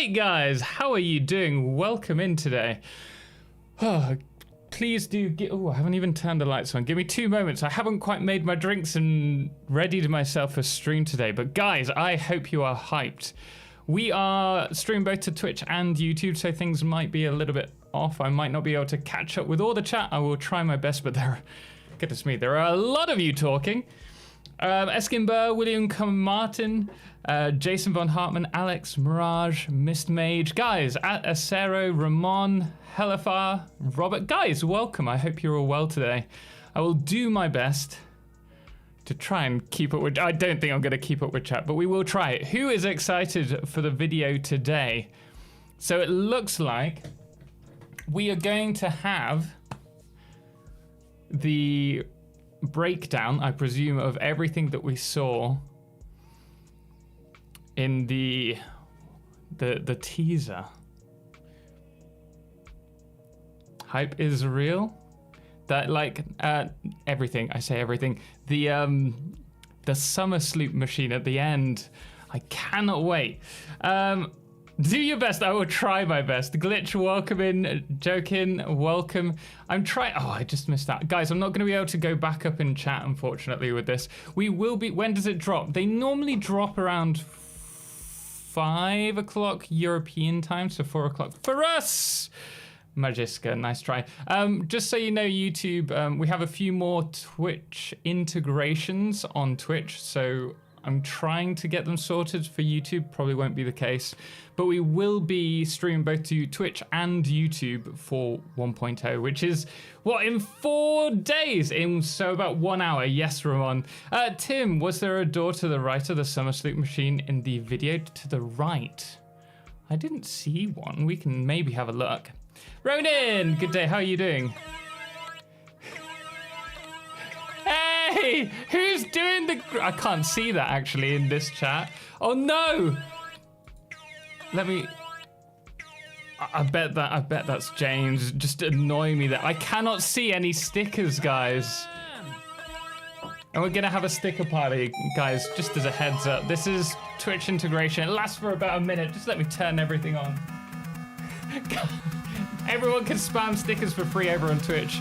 Right, guys, how are you doing? Welcome in today. Oh, please do get... Oh, I haven't even turned the lights on. Give me 2 moments. I haven't quite made my drinks and readied myself for stream today. But guys, I hope you are hyped. We are streaming both to Twitch and YouTube, so things might be a little bit off. I might not be able to catch up with all the chat. I will try my best, but goodness me, there are a lot of you talking. Eskimber, William Martin, Jason Von Hartman, Alex, Mirage, Mist Mage, guys, at Acero, Ramon, Helifar, Robert, guys, welcome. I hope you're all well today. I will do my best to try and keep up with, I don't think I'm going to keep up with chat, but we will try it. Who is excited for the video today? So it looks like we are going to have the breakdown, I presume, of everything that we saw in the teaser. Hype is real. That, like, everything, I say everything. The summer sleep machine at the end. I cannot wait. Do your best. I will try my best. Glitch, welcome in. Joking, welcome. I'm trying. Oh, I just missed that. Guys, I'm not going to be able to go back up in chat, unfortunately, with this. We will be. When does it drop? They normally drop around 5 o'clock European time, so 4 o'clock for us. Magiska, nice try. Just so you know, YouTube, we have a few more Twitch integrations on Twitch, so I'm trying to get them sorted for YouTube. Probably won't be the case, but we will be streaming both to Twitch and YouTube for 1.0, which is what, in 4 days, in so about 1 hour. Yes, Ramon. Tim, was there a door to the right of the summer sleep machine in the video? To the right? I didn't see one. We can maybe have a look. Ronan, good day. How are you doing? Hey, who's doing the... I can't see that actually in this chat. Oh no! Let me... I bet that's James. Just annoy me that I cannot see any stickers, guys. And we're gonna have a sticker party, guys, just as a heads up. This is Twitch integration. It lasts for about a minute. Just let me turn everything on. Everyone can spam stickers for free over on Twitch.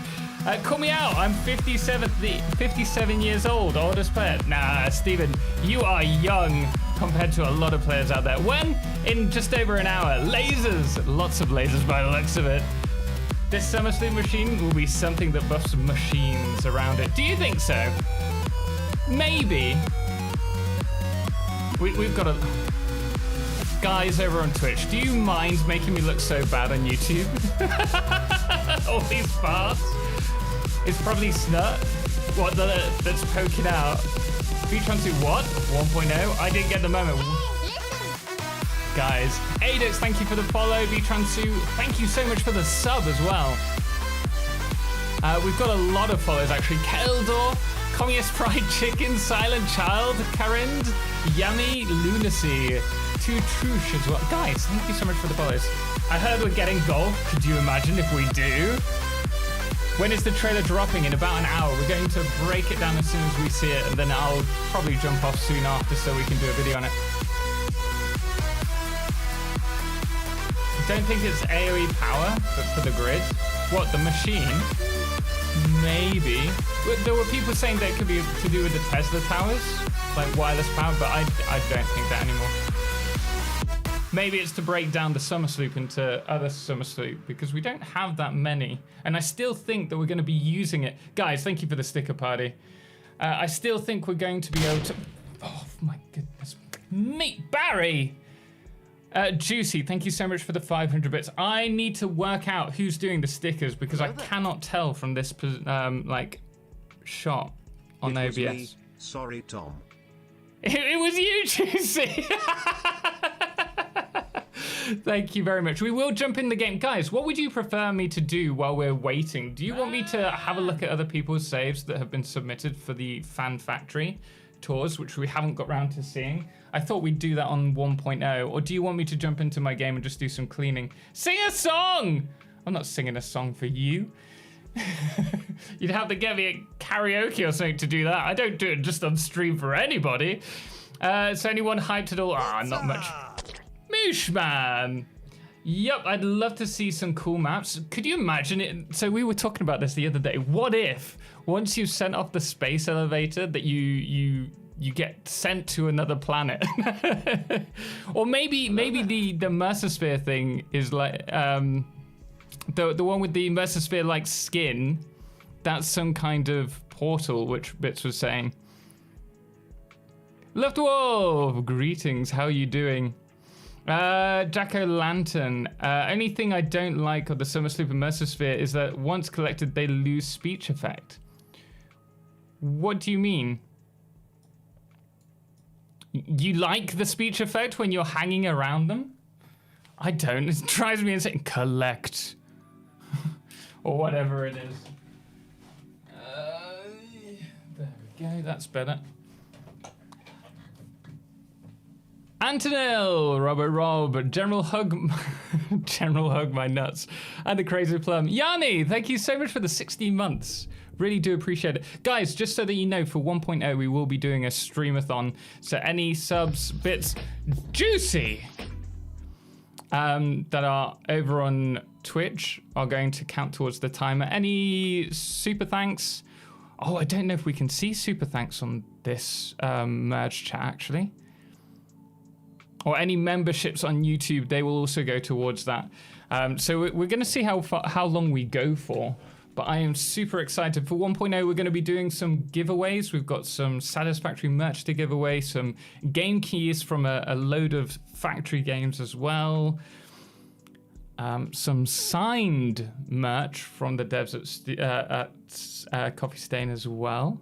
Call me out, I'm 57 years old, oldest player. Nah, Steven, you are young compared to a lot of players out there. When? In just over an hour. Lasers, lots of lasers by the looks of it. This summer sleep machine will be something that buffs machines around it. Do you think so? Maybe. We've got a... Guys over on Twitch, do you mind making me look so bad on YouTube? All these farts. It's probably snut. What, that's poking out. V-Tron 2 what? 1.0? I didn't get the moment. Guys, Adix, thank you for the follow. V-Tron 2, thank you so much for the sub as well. We've got a lot of followers actually. Keldor, Communist Fried Chicken, Silent Child, Karind, Yummy, Lunacy, Too Trush as well. Guys, thank you so much for the follows. I heard we're getting golf. Could you imagine if we do? When is the trailer dropping? In about an hour. We're going to break it down as soon as we see it, and then I'll probably jump off soon after so we can do a video on it. Don't think it's AoE power, but for the grid. What, the machine? Maybe. There were people saying that it could be to do with the Tesla towers, like wireless power, but I don't think that anymore. Maybe it's to break down the summer sleep into other summer sleep, because we don't have that many. And I still think that we're going to be using it. Guys, thank you for the sticker party. I still think we're going to be able to... Oh, my goodness. Meet Barry! Juicy, thank you so much for the 500 bits. I need to work out who's doing the stickers, because I cannot tell from this, like, shot on OBS. Me. Sorry, Tom. It was you, Juicy! Thank you very much. We will jump in the game. Guys, what would you prefer me to do while we're waiting? Do you want me to have a look at other people's saves that have been submitted for the Fan Factory tours, which we haven't got round to seeing? I thought we'd do that on 1.0. Or do you want me to jump into my game and just do some cleaning? Sing a song! I'm not singing a song for you. You'd have to get me a karaoke or something to do that. I don't do it just on stream for anybody. So anyone hyped at all? Ah, not much. Mooshman. Yep, I'd love to see some cool maps. Could you imagine it? So we were talking about this the other day. What if once you've sent off the space elevator that you get sent to another planet? Or maybe the Mercersphere thing is like the one with the Mercersphere like skin. That's some kind of portal, which Bits was saying. Left Wolf, greetings. How are you doing? Jack-o'-lantern. Only thing I don't like of the Summer Sloop and Mercersphere is that once collected, they lose speech effect. What do you mean? You like the speech effect when you're hanging around them? I don't. It drives me insane. Collect. Or whatever it is. There we go. That's better. Antonil, Robert Rob, General Hug my nuts, and the Crazy Plum. Yanni, thank you so much for the 16 months. Really do appreciate it. Guys, just so that you know, for 1.0, we will be doing a streamathon. So any subs, bits, juicy, that are over on Twitch are going to count towards the timer. Any super thanks? Oh, I don't know if we can see super thanks on this merge chat, actually. Or any memberships on YouTube, they will also go towards that. So we're going to see how long we go for. But I am super excited. For 1.0, we're going to be doing some giveaways. We've got some Satisfactory merch to give away, some game keys from a load of factory games as well. Some signed merch from the devs at Coffee Stain as well.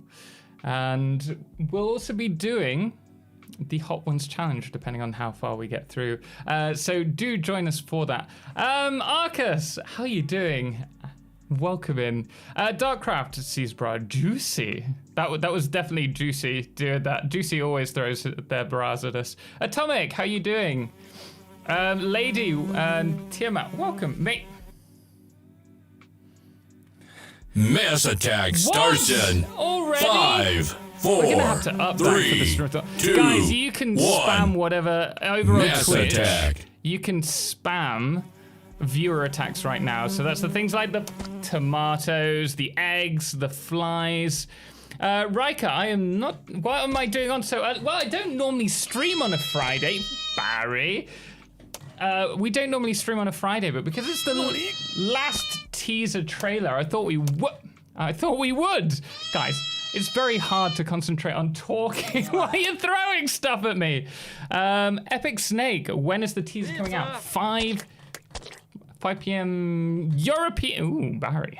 And we'll also be doing the Hot Ones Challenge, depending on how far we get through. So do join us for that. Arcus, how are you doing? Welcome in. Darkcraft sees bra juicy. That was definitely juicy. Dude, that juicy always throws their bras at us. Atomic, how you doing? Lady and Tiamat, welcome, mate. Mass attack starts in already? 5, 4, We're gonna have to up 3, that for the 2, guys, you can 1. spam whatever over Mass on Twitch. attack. You can spam viewer attacks right now. So that's the things like the tomatoes, the eggs, the flies. Riker, I am not. What am I doing on so? Well, I don't normally stream on a Friday, Barry. We don't normally stream on a Friday, but because it's the last teaser trailer, I thought we would. Guys, it's very hard to concentrate on talking while you're throwing stuff at me. Epic Snake, when is the teaser coming out? 5 p.m. European. Ooh, Barry.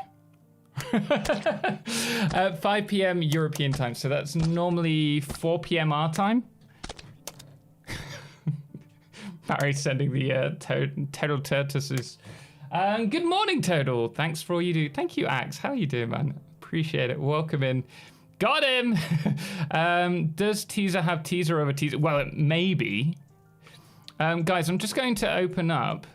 5 p.m. European time, so that's normally 4 p.m. our time. Barry's sending the Total Turtuses. Good morning, Total. Thanks for all you do. Thank you, Axe. How you doing, man? Appreciate it. Welcome in. Got him. Does teaser have teaser over teaser? Well, it may be. Guys, I'm just going to open up.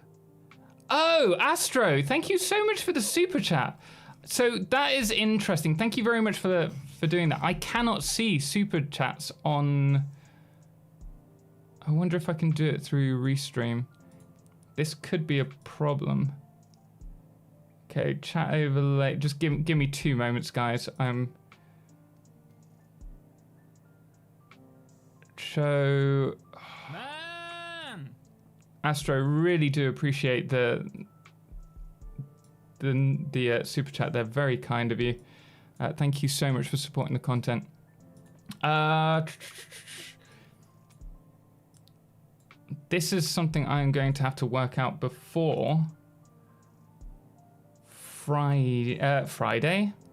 Oh, Astro, thank you so much for the super chat. So that is interesting. Thank you very much for doing that. I cannot see super chats on. I wonder if I can do it through Restream. This could be a problem. Okay, chat overlay. Just give me 2 moments, guys. Show. Man! Astro, really do appreciate the super chat. They're very kind of you. Thank you so much for supporting the content. This is something I'm going to have to work out before Friday.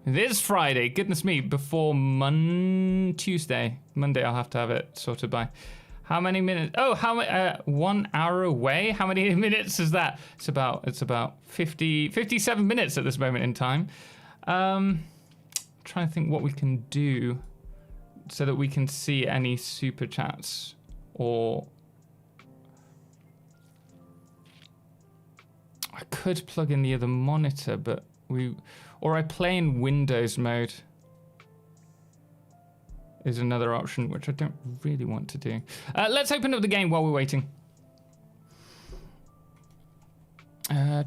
It is Friday. Goodness me. Before Tuesday. Monday, I'll have to have it sorted by. How many minutes? Oh, 1 hour away. How many minutes is that? It's about 57 minutes at this moment in time. Trying to think what we can do so that we can see any super chats or. I could plug in the other monitor, but or I play in Windows mode is another option, which I don't really want to do. Let's open up the game while we're waiting. I'm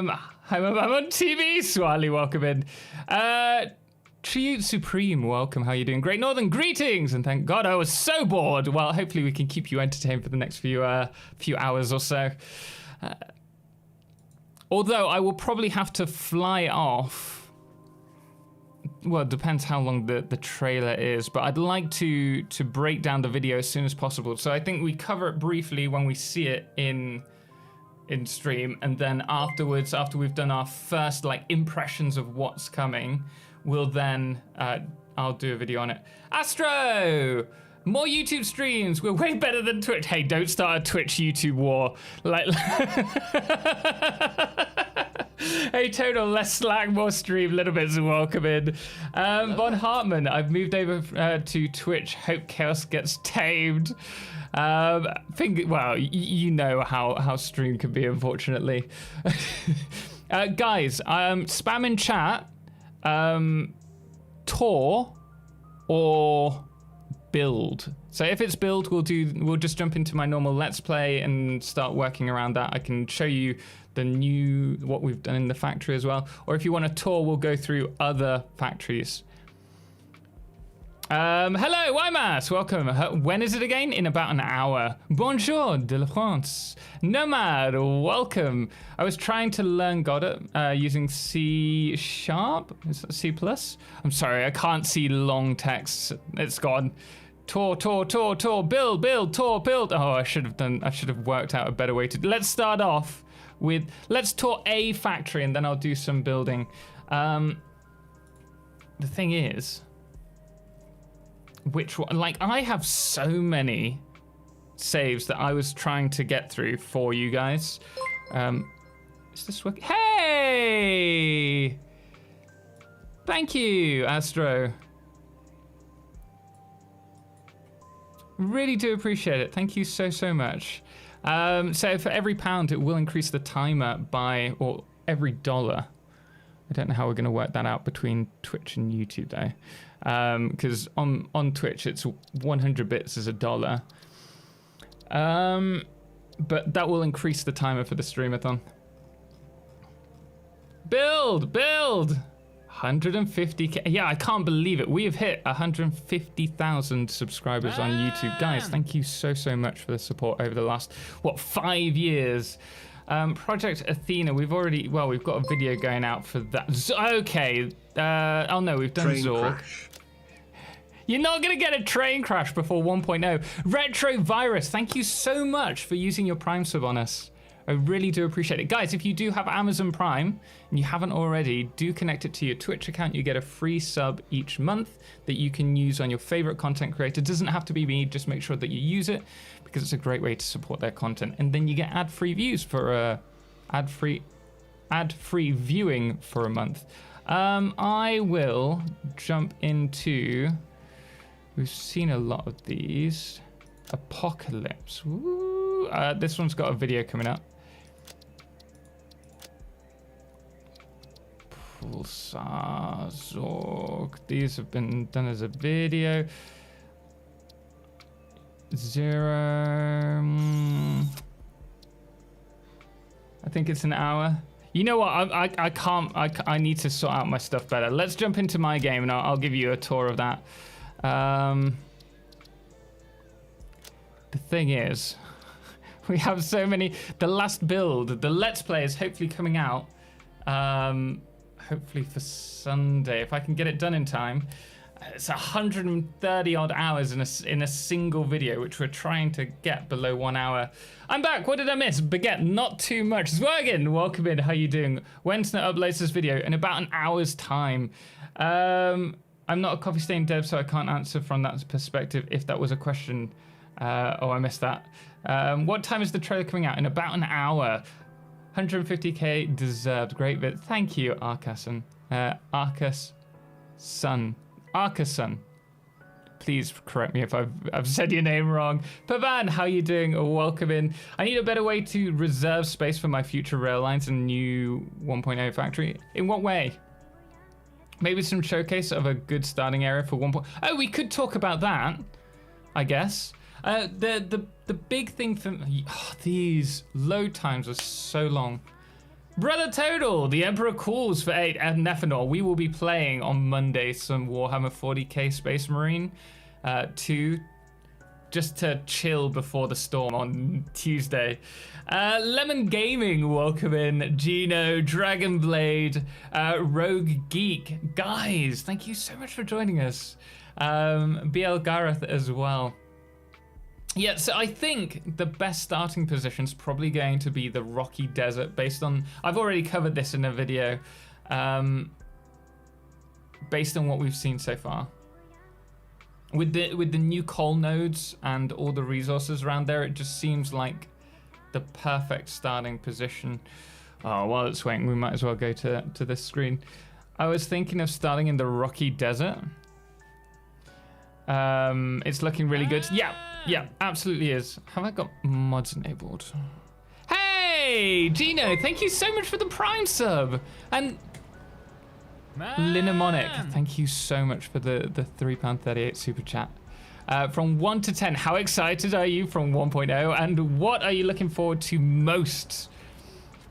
on TV. Swally, welcome in. Triute Supreme, welcome. How you doing? Great Northern greetings, and thank God I was so bored. Well, hopefully we can keep you entertained for the next few hours or so. Although I will probably have to fly off. Well, it depends how long the trailer is, but I'd like to break down the video as soon as possible. So I think we cover it briefly when we see it in stream, and then afterwards, after we've done our first like impressions of what's coming, we'll then I'll do a video on it. Astro, more YouTube streams. We're way better than Twitch. Hey, don't start a Twitch YouTube war. Like, hey, Total, less Slack, more stream. Little bits of welcome in. Von Hartman, I've moved over to Twitch. Hope chaos gets tamed. Well, you know how stream can be, unfortunately. Guys, spam in chat. Tour or build. So if it's build, we'll just jump into my normal let's play and start working around that. I can show you what we've done in the factory as well. Or if you want a tour, we'll go through other factories. Hello, Wymas, welcome. When is it again? In about an hour. Bonjour de la France. Nomad, welcome. I was trying to learn Godot using C#. Is that C+? I'm sorry, I can't see long text. It's gone. Tour, build, tour, build. Oh, I should have worked out a better way to. Let's start off with, let's tour a factory and then I'll do some building. The thing is, which one? Like, I have so many saves that I was trying to get through for you guys. Is this working? Hey! Thank you, Astro. Really do appreciate it. Thank you so much. So for every £1, it will increase the timer by, or every $1. I don't know how we're going to work that out between Twitch and YouTube though. Because on Twitch it's 100 bits is $1, but that will increase the timer for the streamathon. Build 150k. Yeah, I can't believe it. We have hit 150,000 subscribers on YouTube. Guys, thank you so much for the support over the last 5 years. Project Athena, we've got a video going out for that. Okay. Oh no, we've done Zorg. You're not going to get a train crash before 1.0. Retro Virus, thank you so much for using your Prime sub on us. I really do appreciate it. Guys, if you do have Amazon Prime and you haven't already, do connect it to your Twitch account. You get a free sub each month that you can use on your favorite content creator. It doesn't have to be me, just make sure that you use it because it's a great way to support their content. And then you get ad-free views for ad-free viewing for a month. I will jump into, we've seen a lot of these. Apocalypse. Woo. This one's got a video coming up. Pulsar, Zorg. These have been done as a video. Zero. I think it's an hour. You know what? I can't. I need to sort out my stuff better. Let's jump into my game and I'll give you a tour of that. The thing is, we have so many. The last build, the Let's Play is hopefully coming out. Hopefully for Sunday, if I can get it done in time. It's 130 odd hours in a single video, which we're trying to get below 1 hour. I'm back. What did I miss? Baguette, not too much. Zwergen, welcome in. How you doing? Wensner uploads this video in about an hour's time. I'm not a coffee stain dev, so I can't answer from that perspective. If that was a question, I missed that. What time is the trailer coming out? In about an hour. 150k deserved. Great bit. Thank you, Arcasun. Arcasun. Please correct me if I've said your name wrong. Pavan, how you doing? Welcome in. I need a better way to reserve space for my future rail lines and new 1.0 factory. In what way? Maybe some showcase of a good starting area for 1. Oh, we could talk about that, I guess. The big thing for me, these load times are so long. Brother Total, the Emperor calls for 8 and Nephenor. We will be playing on Monday some Warhammer 40k Space Marine 2, just to chill before the storm on Tuesday. Lemon Gaming, welcome in. Gino, Dragonblade, Rogue Geek. Guys, thank you so much for joining us. BL Gareth as well. Yeah, so I think the best starting position is probably going to be the Rocky Desert based on, I've already covered this in a video, based on what we've seen so far. With the new coal nodes and all the resources around there, it just seems like the perfect starting position. Oh, while it's waiting, we might as well go to this screen. I was thinking of starting in the Rocky Desert. It's looking really good. Yeah, absolutely is. Have I got mods enabled? Hey, Gino, thank you so much for the Prime sub. And Linamonic, thank you so much for the £3.38 super chat. From 1 to 10, how excited are you from 1.0? And what are you looking forward to most?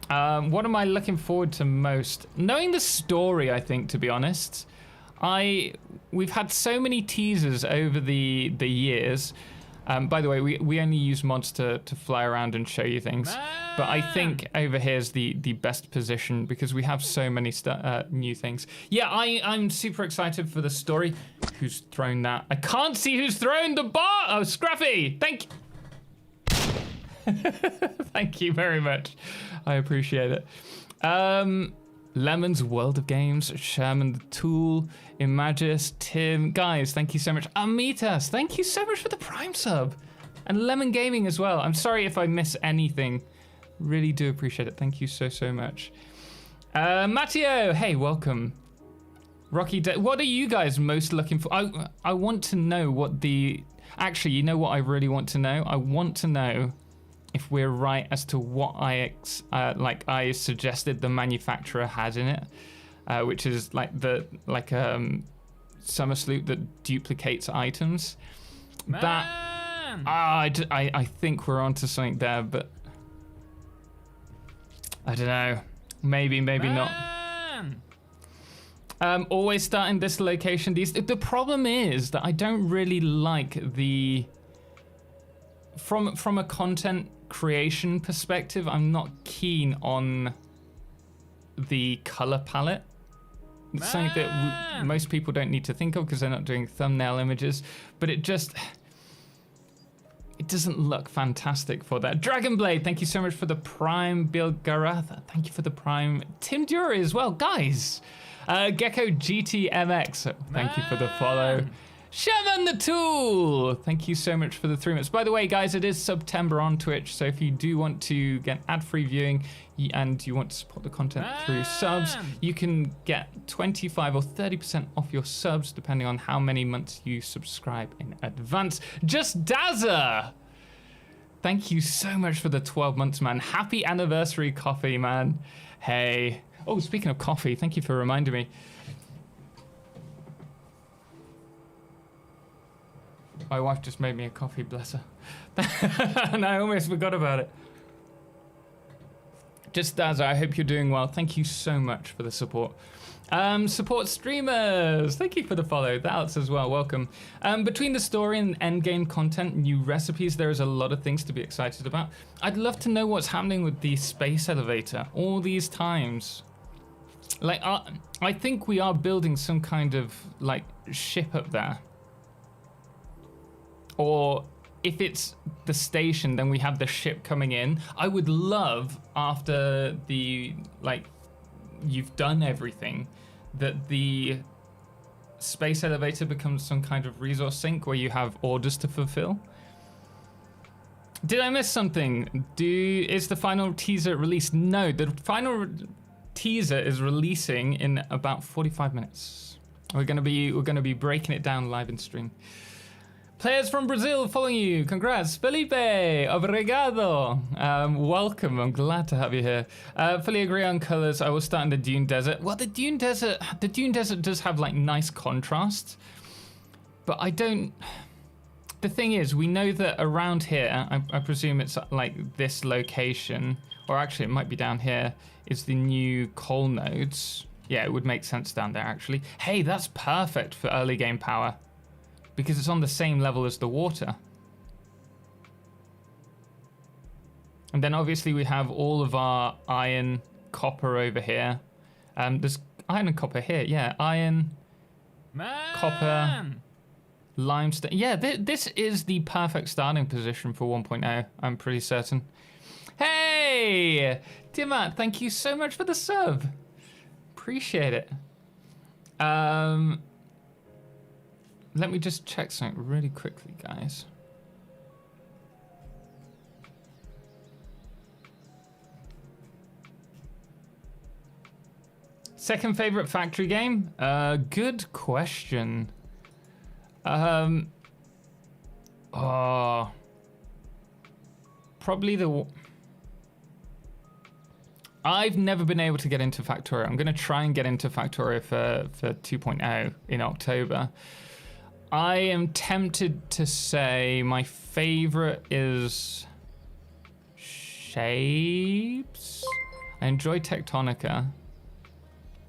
What am I looking forward to most? Knowing the story, I think, to be honest. We've had so many teasers over the years. By the way, we only use mods to fly around and show you things. But I think over here is the best position because we have so many new things. Yeah, I'm super excited for the story. Who's thrown that? I can't see who's thrown the bar. Oh, Scruffy, thank you. Thank you very much. I appreciate it. Lemon's World of Games, Sherman the Tool, Imagis, Tim, guys, thank you so much. Amitas, thank you so much for the Prime sub. And Lemon Gaming as well. I'm sorry if I miss anything. Really do appreciate it. Thank you so much. Matteo, hey, welcome. Rocky, what are you guys most looking for? I want to know what actually, you know what I really want to know? I want to know if we're right as to what I suggested the manufacturer has in it, which is like summer sloop that duplicates items. Man. That I think we're onto something there, but I don't know. Maybe not. Always starting this location. The problem is that I don't really like from a content creation perspective, I'm not keen on the color palette. It's something that most people don't need to think of because they're not doing thumbnail images, but it doesn't look fantastic for that. Dragonblade, thank you so much for the Prime. Bill Garath, thank you for the Prime. Tim Dury as well, guys. Gecko GTMX, thank you for the follow. Sherman the Tool, thank you so much for the 3 months. By the way, guys, it is September on Twitch, so if you do want to get ad-free viewing and you want to support the content through subs, you can get 25 or 30% off your subs, depending on how many months you subscribe in advance. Just Dazza, thank you so much for the 12 months, man. Happy anniversary, coffee, man. Hey. Oh, speaking of coffee, thank you for reminding me. My wife just made me a coffee, bless her. And I almost forgot about it. Just Dazza, I hope you're doing well. Thank you so much for the support. Support streamers, thank you for the follow. That's as well, welcome. Between the story and endgame content, new recipes, there is a lot of things to be excited about. I'd love to know what's happening with the space elevator all these times. Like, I think we are building some kind of like ship up there. Or if it's the station, then we have the ship coming in. I would love, after you've done everything, that the space elevator becomes some kind of resource sink where you have orders to fulfill. Did I miss something? Is the final teaser released? No, the final teaser is releasing in about 45 minutes. We're gonna be breaking it down live in stream. Players from Brazil following you. Congrats. Felipe. Obrigado. Welcome. I'm glad to have you here. Fully agree on colors. I will start in the Dune Desert. Well, the Dune Desert does have like nice contrast, but I don't. The thing is, we know that around here, I presume it's like this location, or actually it might be down here, is the new coal nodes. Yeah, it would make sense down there actually. Hey, that's perfect for early game power, because it's on the same level as the water. And then obviously we have all of our iron, copper over here. There's iron and copper here, yeah. Iron, copper, limestone. Yeah, this is the perfect starting position for 1.0, I'm pretty certain. Hey, Tiamat, thank you so much for the sub. Appreciate it. Let me just check something really quickly, guys. Second favorite factory game? Good question. Probably the... I've never been able to get into Factorio. I'm going to try and get into Factorio for 2.0 in October. I am tempted to say my favorite is Shapes. I enjoy Tectonica.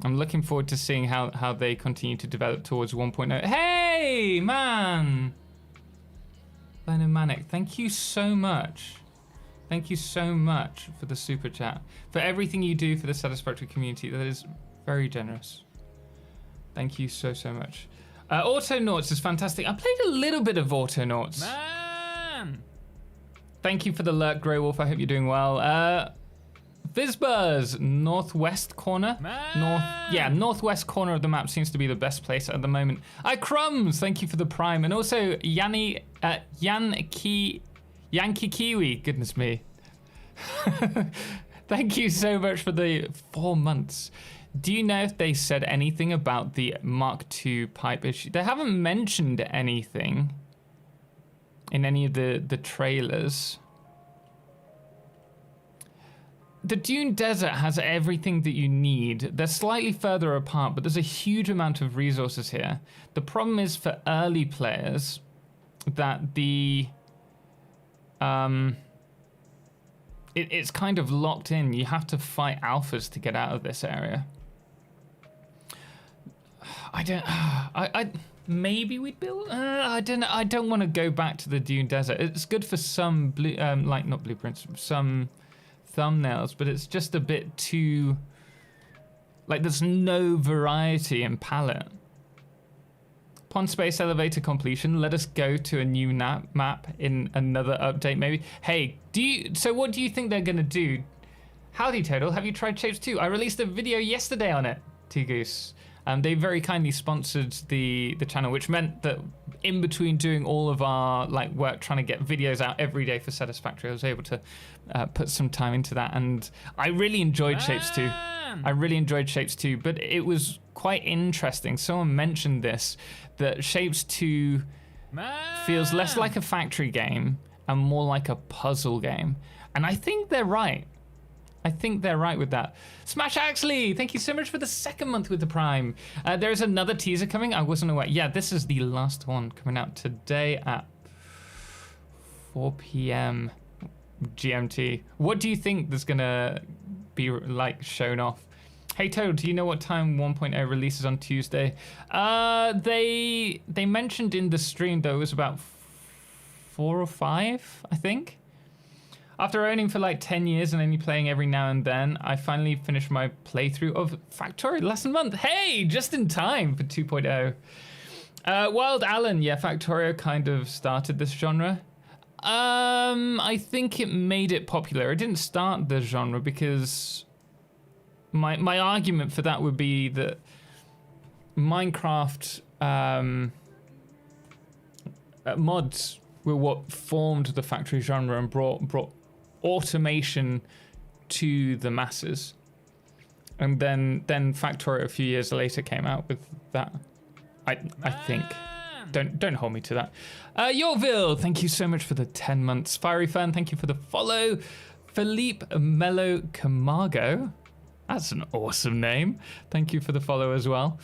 I'm looking forward to seeing how they continue to develop towards 1.0. Hey, man! Leonard Manic, thank you so much. Thank you so much for the super chat. For everything you do for the Satisfactory community. That is very generous. Thank you so much. Autonauts is fantastic. I played a little bit of Autonauts. Man! Thank you for the lurk, Grey Wolf. I hope you're doing well. Vizbuzz, northwest corner. Northwest corner of the map seems to be the best place at the moment. Crumbs, thank you for the prime. And also Yankee Kiwi, goodness me. Thank you so much for the 4 months. Do you know if they said anything about the Mark II pipe issue? They haven't mentioned anything in any of the trailers. The Dune Desert has everything that you need. They're slightly further apart, but there's a huge amount of resources here. The problem is for early players that it's kind of locked in. You have to fight alphas to get out of this area. Maybe we'd build. I don't know. I don't want to go back to the Dune Desert. It's good for some not blueprints, some thumbnails, but it's just a bit too. Like there's no variety in palette. Pond Space Elevator completion. Let us go to a new map in another update, maybe. Hey, so what do you think they're gonna do? Howdy Total, have you tried Shapes 2? I released a video yesterday on it, T-Goose. They very kindly sponsored the channel, which meant that in between doing all of our work trying to get videos out every day for Satisfactory, I was able to put some time into that, and I really enjoyed Shapes 2. I really enjoyed Shapes 2, but it was quite interesting. Someone mentioned this, that Shapes 2 feels less like a factory game and more like a puzzle game. And I think they're right. I think they're right with that. Smash Axley, thank you so much for the 2nd month with the Prime. There's another teaser coming. I wasn't aware. Yeah, this is the last one coming out today at 4 p.m. GMT. What do you think there's gonna be shown off? Hey Toad, do you know what time 1.0 releases on Tuesday? They mentioned in the stream though it was about 4 or 5, I think. After owning for 10 years and only playing every now and then, I finally finished my playthrough of Factorio last month. Hey, just in time for 2.0. Wild Alan, yeah, Factorio kind of started this genre. I think it made it popular. It didn't start the genre because my argument for that would be that Minecraft mods were what formed the factory genre and brought automation to the masses. And then Factorio a few years later came out with that, I think. don't hold me to that. Yorkville, thank you so much for the 10 months. Fiery Fan, thank you for the follow. Philippe Mello Camargo, that's an awesome name. Thank you for the follow as well.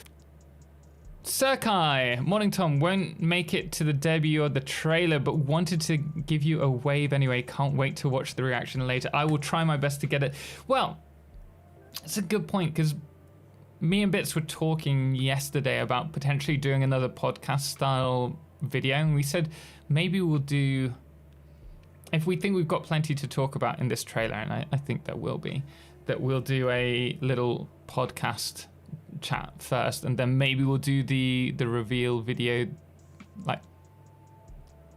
Serkai, morning Tom, won't make it to the debut or the trailer, but wanted to give you a wave anyway. Can't wait to watch the reaction later. I will try my best to get it. Well, it's a good point, because me and Bits were talking yesterday about potentially doing another podcast style video, and we said maybe we'll do, if we think we've got plenty to talk about in this trailer, and I think there will be, that we'll do a little podcast chat first, and then maybe we'll do the reveal video like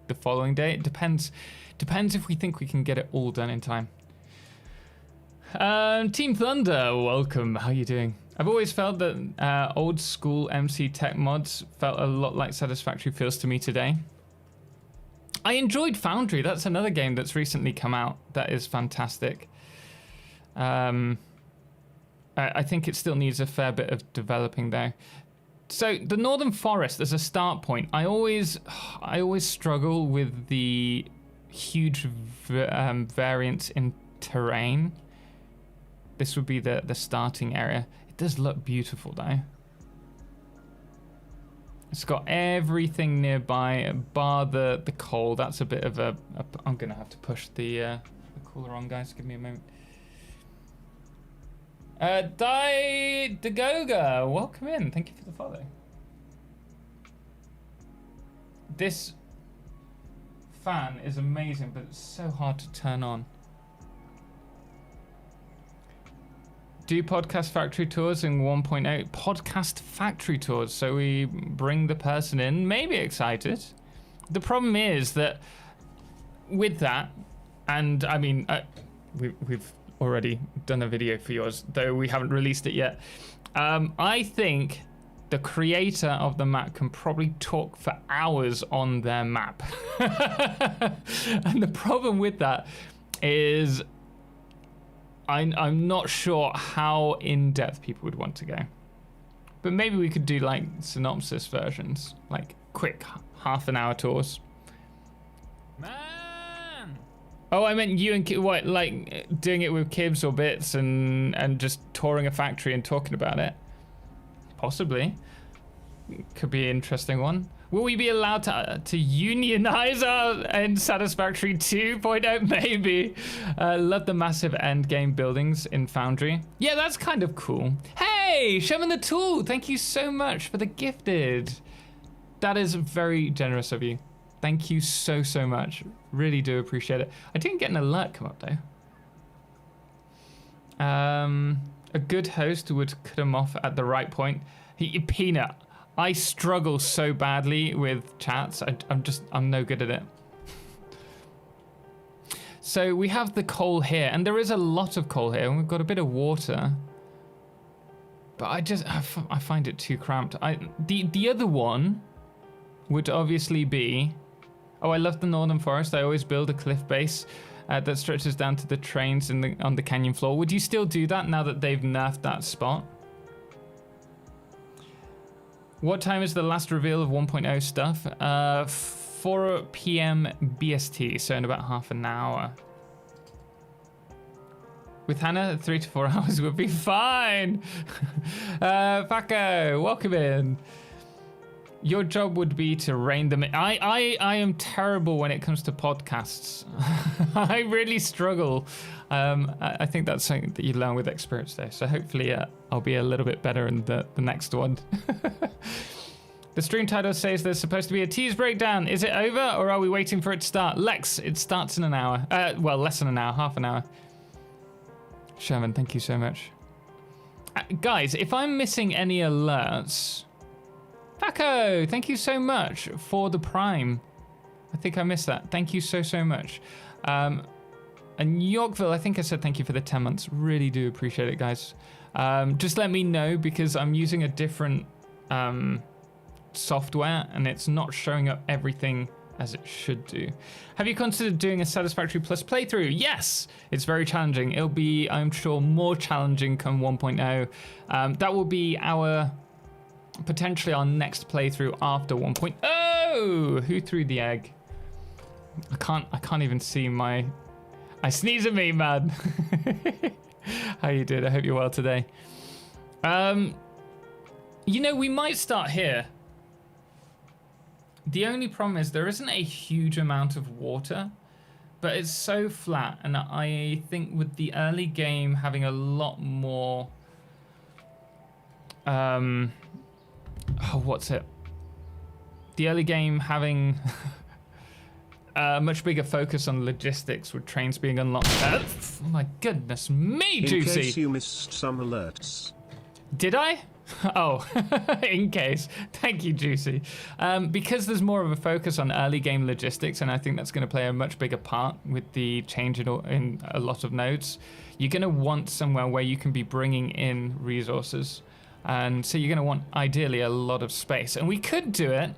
the following day. It depends if we think we can get it all done in time. Team Thunder, welcome. How you doing? I've always felt that old school MC Tech mods felt a lot like Satisfactory feels to me today. I enjoyed Foundry. That's another game that's recently come out that is fantastic. I think it still needs a fair bit of developing though. So the Northern Forest as a start point, I always struggle with the huge variance in terrain. This would be the starting area. It does look beautiful though. It's got everything nearby, bar the coal. That's a bit of a I'm gonna have to push the cooler on, guys. Give me a moment. Dai Dagoga, welcome in. Thank you for the follow. This fan is amazing, but it's so hard to turn on. Do podcast factory tours in 1.0. Podcast factory tours, so we bring the person in, maybe excited. The problem is that with that, and I mean, we've already done a video for yours, though we haven't released it yet. I think the creator of the map can probably talk for hours on their map. And the problem with that is I'm not sure how in-depth people would want to go. But maybe we could do like synopsis versions, like quick half-an-hour tours. Oh, I meant you and what, like doing it with Kibs or Bits and just touring a factory and talking about it? Possibly. Could be an interesting one. Will we be allowed to unionize in Satisfactory 2.0? Maybe. Love the massive end game buildings in Foundry. Yeah, that's kind of cool. Hey, Sherman the Tool, thank you so much for the gifted. That is very generous of you. Thank you so much. Really do appreciate it. I didn't get an alert come up though. A good host would cut him off at the right point. Peanut, I struggle so badly with chats. I'm no good at it. So we have the coal here, and there is a lot of coal here, and we've got a bit of water. But I find it too cramped. The other one would obviously be, oh, I love the Northern Forest. I always build a cliff base that stretches down to the trains on the canyon floor. Would you still do that now that they've nerfed that spot? What time is the last reveal of 1.0 stuff? 4 p.m. BST, so in about half an hour. With Hannah, 3 to 4 hours would be fine. Paco, welcome in. Your job would be to rein them in. I am terrible when it comes to podcasts. I really struggle. I think that's something that you learn with experience though. So hopefully I'll be a little bit better in the next one. The stream title says there's supposed to be a tease breakdown. Is it over or are we waiting for it to start? Lex, it starts in an hour. Well, less than an hour, half an hour. Sherman, thank you so much. Guys, if I'm missing any alerts... Paco, thank you so much for the Prime. I think I missed that. Thank you so much. And Yorkville, I think I said thank you for the 10 months. Really do appreciate it, guys. Just let me know because I'm using a different software and it's not showing up everything as it should do. Have you considered doing a Satisfactory Plus playthrough? Yes, it's very challenging. It'll be, I'm sure, more challenging come 1.0. That will be potentially our next playthrough after 1.0. No! Who threw the egg? I can't even see my... I sneeze at me, man. How you doing? I hope you're well today. You know, we might start here. The only problem is there isn't a huge amount of water, but it's so flat, and I think with the early game having a lot more... what's it? The early game having a much bigger focus on logistics with trains being unlocked. Oh my goodness me, Juicy! In case you missed some alerts. Did I? Oh, in case. Thank you, Juicy. Because there's more of a focus on early game logistics, and I think that's going to play a much bigger part with the change in a lot of nodes, you're going to want somewhere where you can be bringing in resources. And so you're going to want, ideally, a lot of space. And we could do it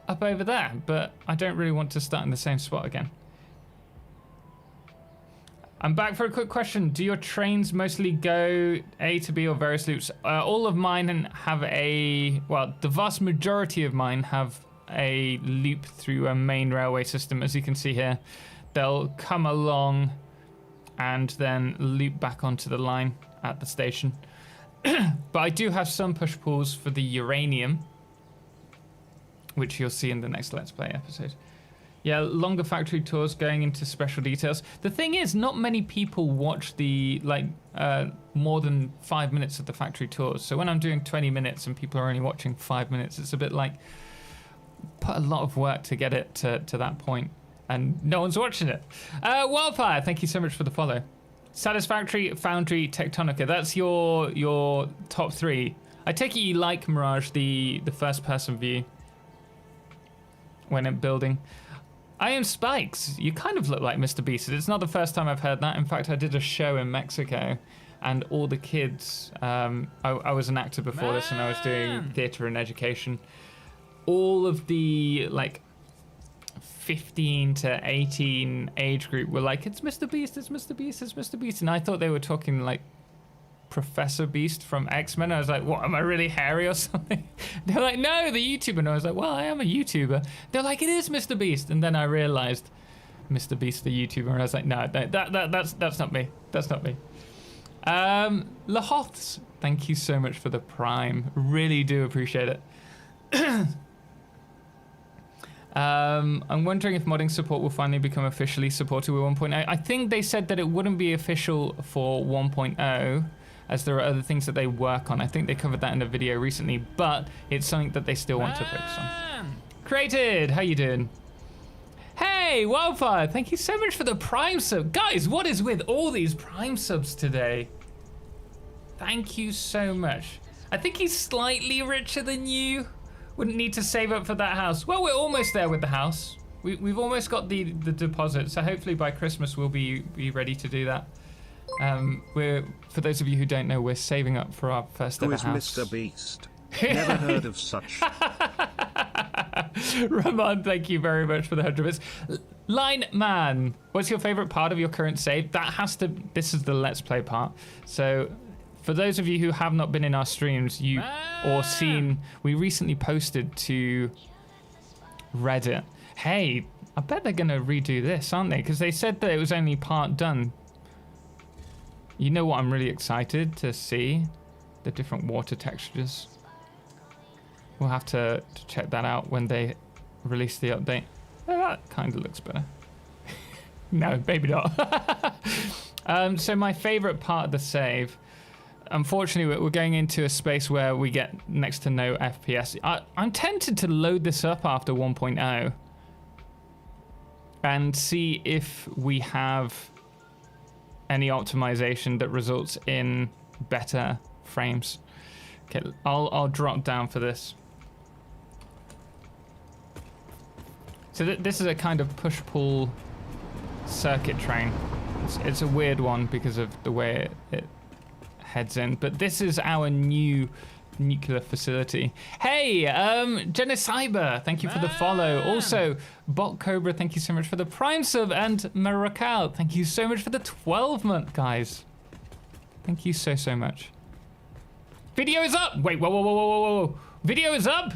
up over there, but I don't really want to start in the same spot again. I'm back for a quick question. Do your trains mostly go A to B or various loops? All of mine have well, the vast majority of mine have a loop through a main railway system. As you can see here, they'll come along and then loop back onto the line at the station. But I do have some push-pulls for the uranium, which you'll see in the next Let's Play episode. Yeah, longer factory tours going into special details. The thing is, not many people watch the, more than 5 minutes of the factory tours. So when I'm doing 20 minutes and people are only watching 5 minutes, it's a bit like, put a lot of work to get it to that point, and no one's watching it. Wildfire, thank you so much for the follow. Satisfactory, Foundry, Tectonica, that's your top three. I take it you like, Mirage, the first person view when in building. I am Spikes. You kind of look like Mr. Beast. It's not the first time I've heard that. In fact, I did a show in Mexico, and all the kids, I was an actor before this, and I was doing theatre and education. All of the, 15 to 18 age group were like, it's Mr. Beast, it's Mr. Beast, it's Mr. Beast. And I thought they were talking like Professor Beast from X-Men. I was like, what, am I really hairy or something? They're like, no, the YouTuber. And I was like, well, I am a YouTuber. They're like, it is Mr. Beast. And then I realized Mr. Beast, the YouTuber. And I was like, no, that's not me. That's not me. Lahoths, thank you so much for the Prime. Really do appreciate it. I'm wondering if modding support will finally become officially supported with 1.0. I think they said that it wouldn't be official for 1.0, as there are other things that they work on. I think they covered that in a video recently, but it's something that they still want to focus on. Created, how you doing? Hey, Wildfire, thank you so much for the Prime sub. Guys, what is with all these Prime subs today? Thank you so much. I think he's slightly richer than you. Wouldn't need to save up for that house. Well, we're almost there with the house. We've almost got the deposit, so hopefully by Christmas we'll be ready to do that. For those of you who don't know, we're saving up for our first ever house. Who is Mr. Beast? Never heard of such. Ramon, thank you very much for the 100 bits. Line Man, what's your favorite part of your current save? This is the Let's Play part. So for those of you who have not been in our streams, or seen, we recently posted to Reddit. Hey, I bet they're gonna redo this, aren't they? Because they said that it was only part done. You know what? I'm really excited to see the different water textures. We'll have to check that out when they release the update. Oh, that kind of looks better. No, maybe not. So my favorite part of the save. Unfortunately, we're going into a space where we get next to no FPS. I'm tempted to load this up after 1.0 and see if we have any optimization that results in better frames. Okay, I'll drop down for this. So this is a kind of push-pull circuit train. It's a weird one because of the way it heads in, but this is our new nuclear facility. Hey, Jenna Cyber, thank you for the follow. Also, Bot Cobra, thank you so much for the Prime sub, and Marakal, thank you so much for the 12-month, guys. Thank you so much. Video is up. Wait, whoa. Video is up.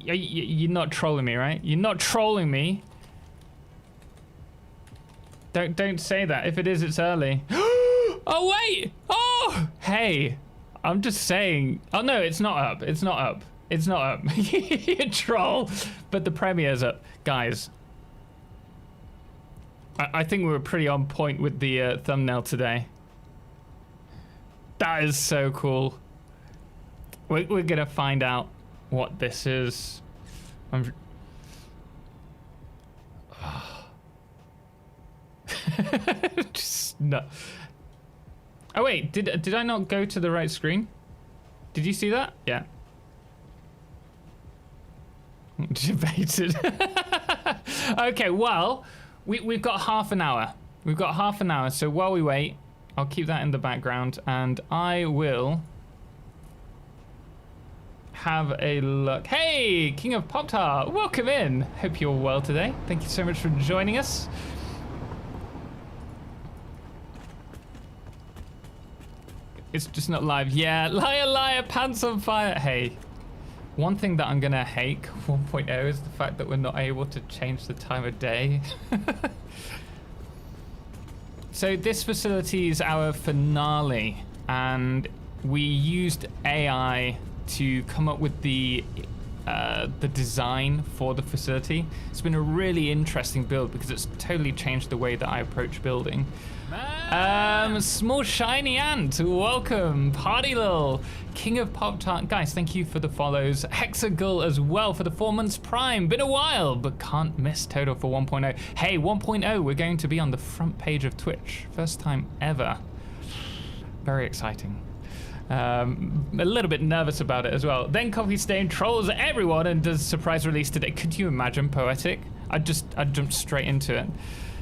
You're not trolling me, right? You're not trolling me. Don't say that. If it is, it's early. Oh wait! Oh, hey, I'm just saying. Oh no, it's not up. It's not up. It's not up. You troll. But the premiere's up, guys. I think we were pretty on point with the thumbnail today. That is so cool. We're gonna find out what this is. Just no. Oh wait, did I not go to the right screen? Did you see that? Yeah. Debated. Okay, well, we've got half an hour. We've got half an hour, so while we wait, I'll keep that in the background, and I will have a look. Hey, King of Pop-Tart, welcome in. Hope you're well today. Thank you so much for joining us. It's just not live. Yeah, liar, liar, pants on fire. Hey, one thing that I'm gonna hate 1.0 is the fact that we're not able to change the time of day. So this facility is our finale, and we used AI to come up with the design for the facility. It's been a really interesting build because it's totally changed the way that I approach building. Small shiny ant, welcome. Party Lil, King of Pop-Tart, guys, thank you for the follows. Hexagull as well for the 4 months prime. Been a while, but can't miss Total for 1.0. Hey, 1.0, we're going to be on the front page of Twitch. First time ever. Very exciting. A little bit nervous about it as well. Then Coffee Stain trolls everyone and does surprise release today. Could you imagine, Poetic? I jumped straight into it.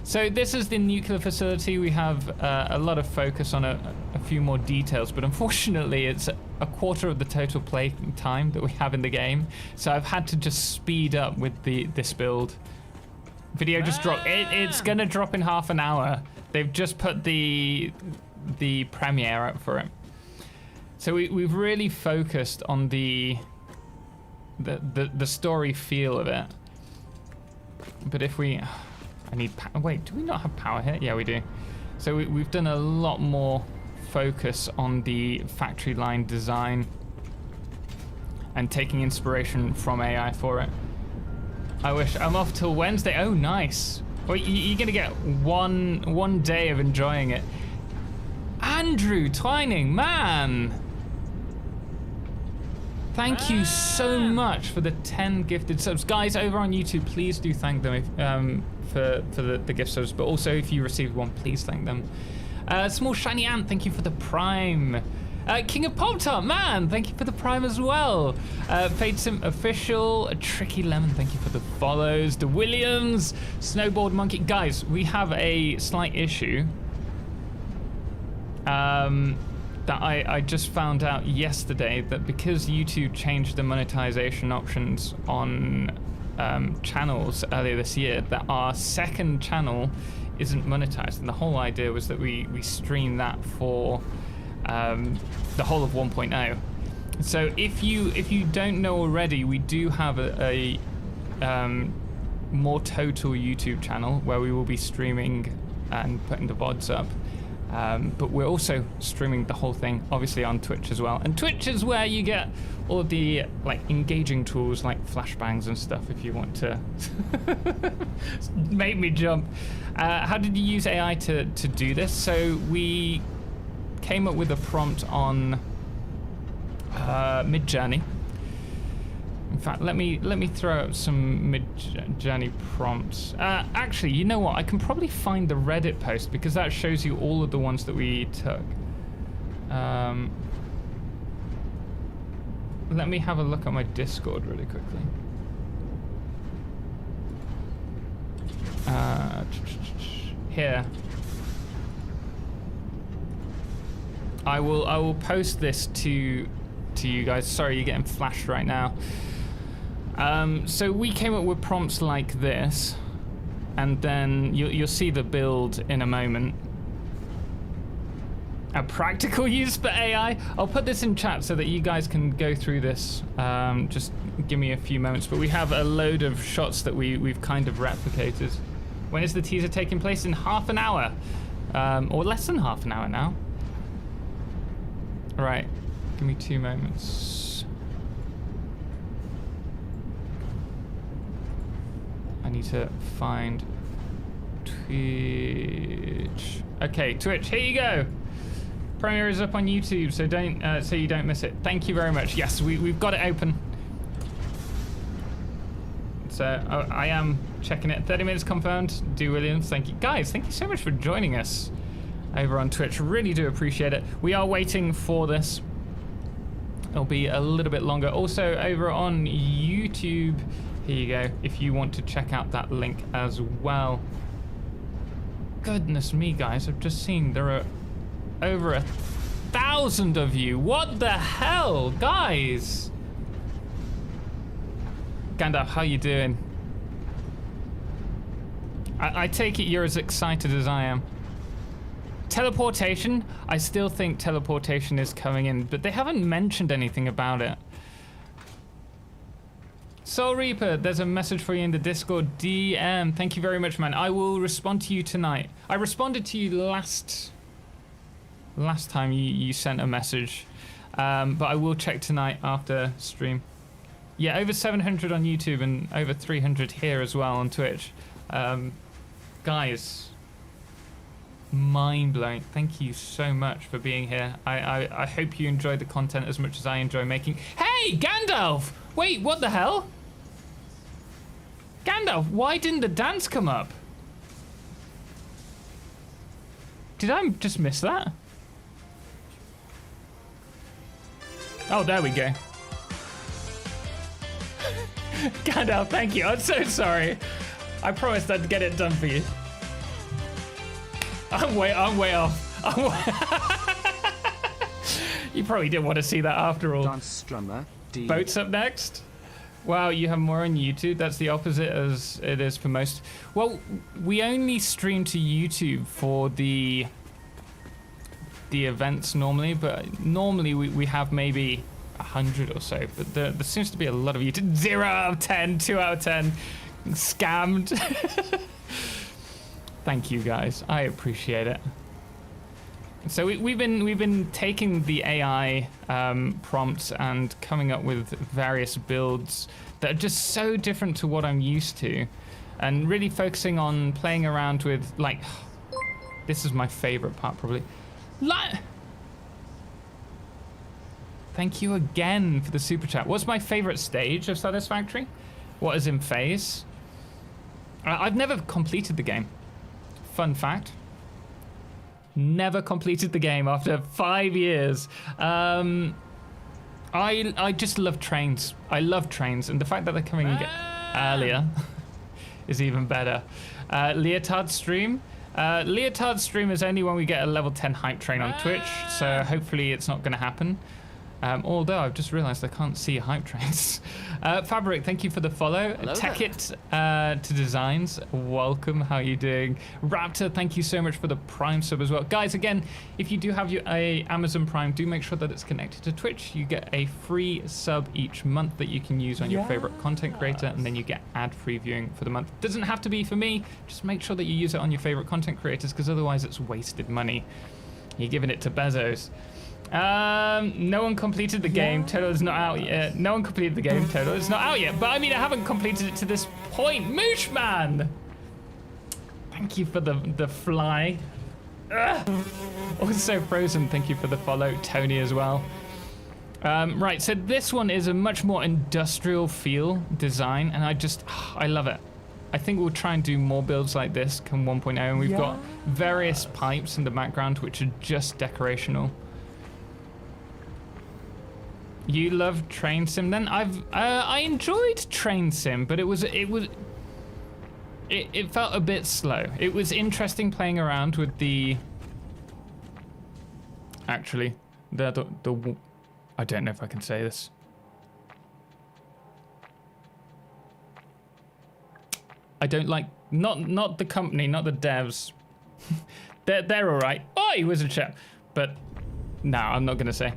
So this is the nuclear facility. We have a lot of focus on a few more details, but unfortunately it's a quarter of the total play time that we have in the game. So I've had to just speed up with this build. Video just dropped. It's gonna drop in half an hour. They've just put the premiere up for it. So we've really focused on the story feel of it. But if we... I need wait, do we not have power here? Yeah, we do. So we've done a lot more focus on the factory line design and taking inspiration from AI for it. I wish I'm off till Wednesday. Oh, nice. Well, you're gonna get one day of enjoying it. Andrew Twining, man. Thank you so much for the 10 gifted subs. Guys, over on YouTube, please do thank them for the gift subs, but also if you received one, please thank them. Small Shiny Ant, thank you for the Prime. King of Pop-Tart, man, thank you for the Prime as well. Fade Sim Official, Tricky Lemon, thank you for the follows. The Williams, Snowboard Monkey. Guys, we have a slight issue. That I just found out yesterday, that because YouTube changed the monetization options on channels earlier this year, that our second channel isn't monetized, and the whole idea was that we stream that for the whole of 1.0. So if you don't know already, we do have a more total YouTube channel where we will be streaming and putting the VODs up. But we're also streaming the whole thing, obviously, on Twitch as well. And Twitch is where you get all of the engaging tools like flashbangs and stuff if you want to make me jump. How did you use AI to do this? So we came up with a prompt on Midjourney. In fact, let me throw up some Midjourney prompts. Actually, you know what? I can probably find the Reddit post because that shows you all of the ones that we took. Let me have a look at my Discord really quickly. Here. I will post this to you guys. Sorry, you're getting flashed right now. So we came up with prompts like this, and then you'll see the build in a moment. A practical use for AI. I'll put this in chat so that you guys can go through this. Just give me a few moments. But we have a load of shots that we've kind of replicated. When is the teaser taking place? In half an hour. Or less than half an hour now. All right. Give me 2 moments. I need to find Twitch. Okay, Twitch, here you go. Premiere is up on YouTube, so so you don't miss it. Thank you very much. Yes, we've got it open. So I am checking it. 30 minutes confirmed. Do Williams, thank you. Guys, thank you so much for joining us over on Twitch. Really do appreciate it. We are waiting for this. It'll be a little bit longer. Also over on YouTube, here you go, if you want to check out that link as well. Goodness me, guys, I've just seen there are over 1,000 of you. What the hell, guys? Gandalf, how you doing? I take it you're as excited as I am. Teleportation, I still think teleportation is coming in, but they haven't mentioned anything about it. Soul Reaper, there's a message for you in the Discord DM. Thank you very much, man. I will respond to you tonight. I responded to you last time you sent a message, but I will check tonight after stream. Yeah, over 700 on YouTube and over 300 here as well on Twitch. Guys, mind blowing. Thank you so much for being here. I hope you enjoy the content as much as I enjoy making. Hey, Gandalf! Wait, what the hell? Gandalf, why didn't the dance come up? Did I just miss that? Oh, there we go. Gandalf, thank you. I'm so sorry. I promised I'd get it done for you. I'm way off. You probably didn't want to see that after all. Dance Strummer. Boats up next. Wow, you have more on YouTube. That's the opposite as it is for most. Well, we only stream to YouTube for the events normally, but normally we have maybe 100 or so. But there seems to be a lot of YouTube. 0 out of 10, 2 out of 10. Scammed. Thank you guys. I appreciate it. So we've been taking the AI prompts and coming up with various builds that are just so different to what I'm used to, and really focusing on playing around with, like, this is my favorite part probably. Thank you again for the super chat. What's my favorite stage of Satisfactory? What is in phase? I've never completed the game. Fun fact. Never completed the game after 5 years. I just love trains. I love trains, and the fact that they're coming earlier is even better. Leotard stream. Leotard stream is only when we get a level 10 hype train on Twitch, so hopefully it's not going to happen. Although I've just realized I can't see hype trains. Fabric, thank you for the follow. Techit to Designs, welcome. How are you doing? Raptor, thank you so much for the Prime sub as well. Guys, again, if you do have your Amazon Prime, do make sure that it's connected to Twitch. You get a free sub each month that you can use on your favorite content creator, and then you get ad-free viewing for the month. Doesn't have to be for me. Just make sure that you use it on your favorite content creators, because otherwise it's wasted money. You're giving it to Bezos. No one completed the game. Total is not out yet. No one completed the game. Total is not out yet. But I mean, I haven't completed it to this point. Mooshman! Thank you for the fly. Ugh. Also Frozen, thank you for the follow. Tony as well. Right, so this one is a much more industrial feel design, and I love it. I think we'll try and do more builds like this come 1.0, and we've got various pipes in the background which are just decorational. You love Train Sim then? I enjoyed Train Sim, but it felt a bit slow. It was interesting playing around with the I don't know if I can say this. I don't like not the company, not the devs. they're all right. Oi, Wizard Chat. but no, I'm not gonna say.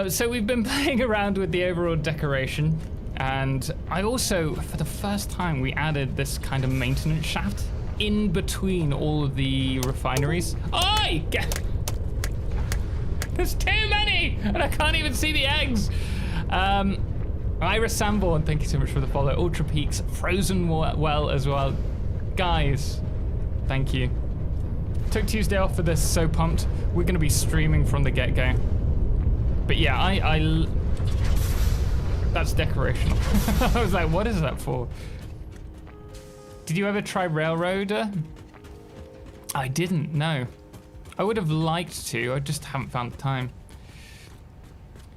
So we've been playing around with the overall decoration, and I also, for the first time, we added this kind of maintenance shaft in between all of the refineries. Oi! There's too many, and I can't even see the eggs. Ira Sanborn, thank you so much for the follow. Ultra Peaks, Frozen Well as well. Guys, thank you. Took Tuesday off for this, so pumped. We're gonna be streaming from the get-go. But yeah, that's decoration. I was like, what is that for? Did you ever try Railroader? I didn't, no. I would have liked to, I just haven't found the time.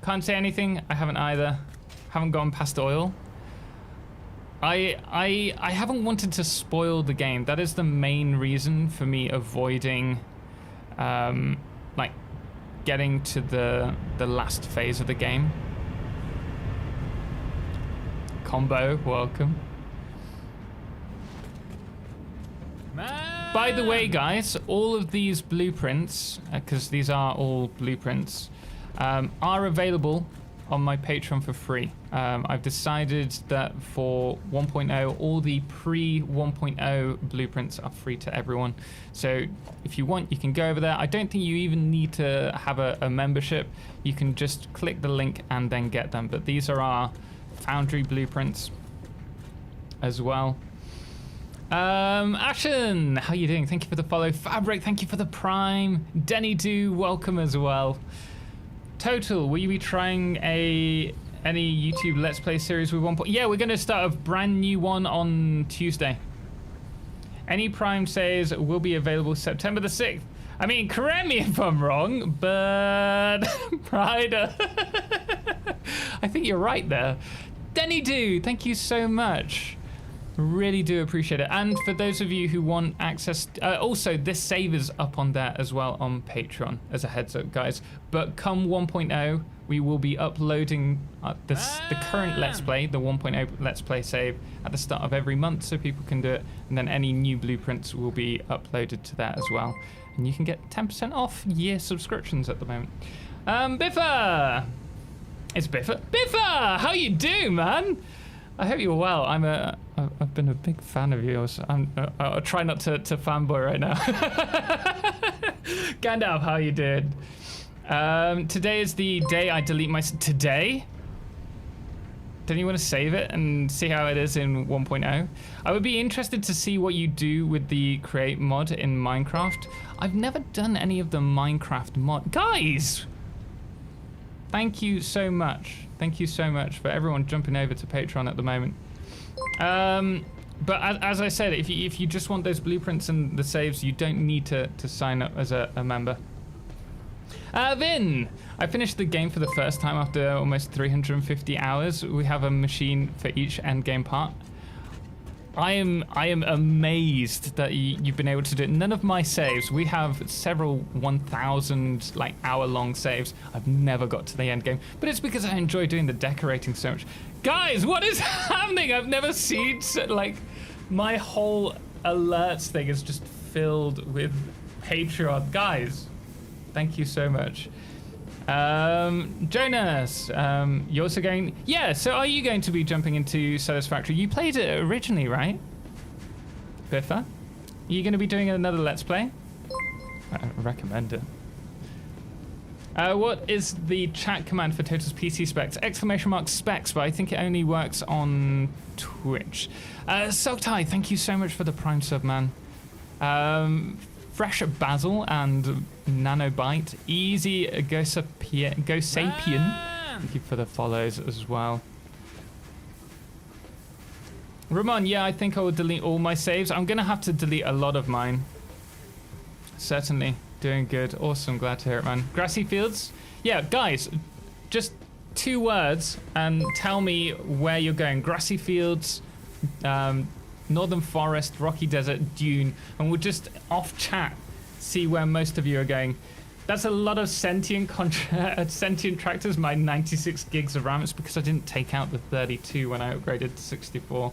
Can't say anything, I haven't either. Haven't gone past oil. I haven't wanted to spoil the game. That is the main reason for me avoiding like getting to the last phase of the game. Combo, welcome. By the way, guys, all of these blueprints, because these are all blueprints, are available on my Patreon for free. I've decided that for 1.0, all the pre-1.0 blueprints are free to everyone. So if you want, you can go over there. I don't think you even need to have a membership. You can just click the link and then get them. But these are our Foundry blueprints as well. Ashen, how you doing? Thank you for the follow. Fabric, thank you for the prime. Denny Do, welcome as well. Total, will you be trying any YouTube Let's Play series with 1.0? Yeah, we're going to start a brand new one on Tuesday. Any Prime says will be available September the 6th. I mean, correct me if I'm wrong, but Pride. I think you're right there. Denny Do, thank you so much. Really do appreciate it. And for those of you who want access, also this save is up on there as well on Patreon as a heads up, guys. But come 1.0, we will be uploading the current Let's Play, the 1.0 Let's Play save at the start of every month so people can do it. And then any new blueprints will be uploaded to that as well. And you can get 10% off year subscriptions at the moment. Biffa! It's Biffa. Biffa! How you do, man? I hope you're well. I've been a big fan of yours. I'll try not to fanboy right now. Gandalf, how you doing? Today is the day I delete my... Today? Don't you want to save it and see how it is in 1.0? I would be interested to see what you do with the create mod in Minecraft. I've never done any of the Minecraft mod. Guys! Thank you so much. Thank you so much for everyone jumping over to Patreon at the moment. But as I said, if you just want those blueprints and the saves, you don't need to sign up as a member. Vin, I finished the game for the first time after almost 350 hours. We have a machine for each end game part. I am amazed that you've been able to do it. None of my saves, we have several 1,000 like hour-long saves. I've never got to the end game, but it's because I enjoy doing the decorating so much. Guys, what is happening? I've never seen like my whole alerts thing is just filled with Patreon. Guys, thank you so much. Jonas, you're also going... Yeah, so are you going to be jumping into Satisfactory? You played it originally, right? Biffa? Are you going to be doing another Let's Play? I recommend it. What is the chat command for Total's PC specs? !specs, but I think it only works on Twitch. Soktai, thank you so much for the Prime sub, man. Fresh Basil and Nanobite. Easy Gosapian. Thank you for the follows as well. Ramon, yeah, I think I will delete all my saves. I'm going to have to delete a lot of mine. Certainly. Doing good. Awesome. Glad to hear it, man. Grassy Fields. Yeah, guys, just 2 words and tell me where you're going. Grassy Fields, Northern Forest, Rocky Desert, Dune, and we'll just off chat see where most of you are going. That's a lot of sentient tractors. My 96 gigs of RAM. It's because I didn't take out the 32 when I upgraded to 64.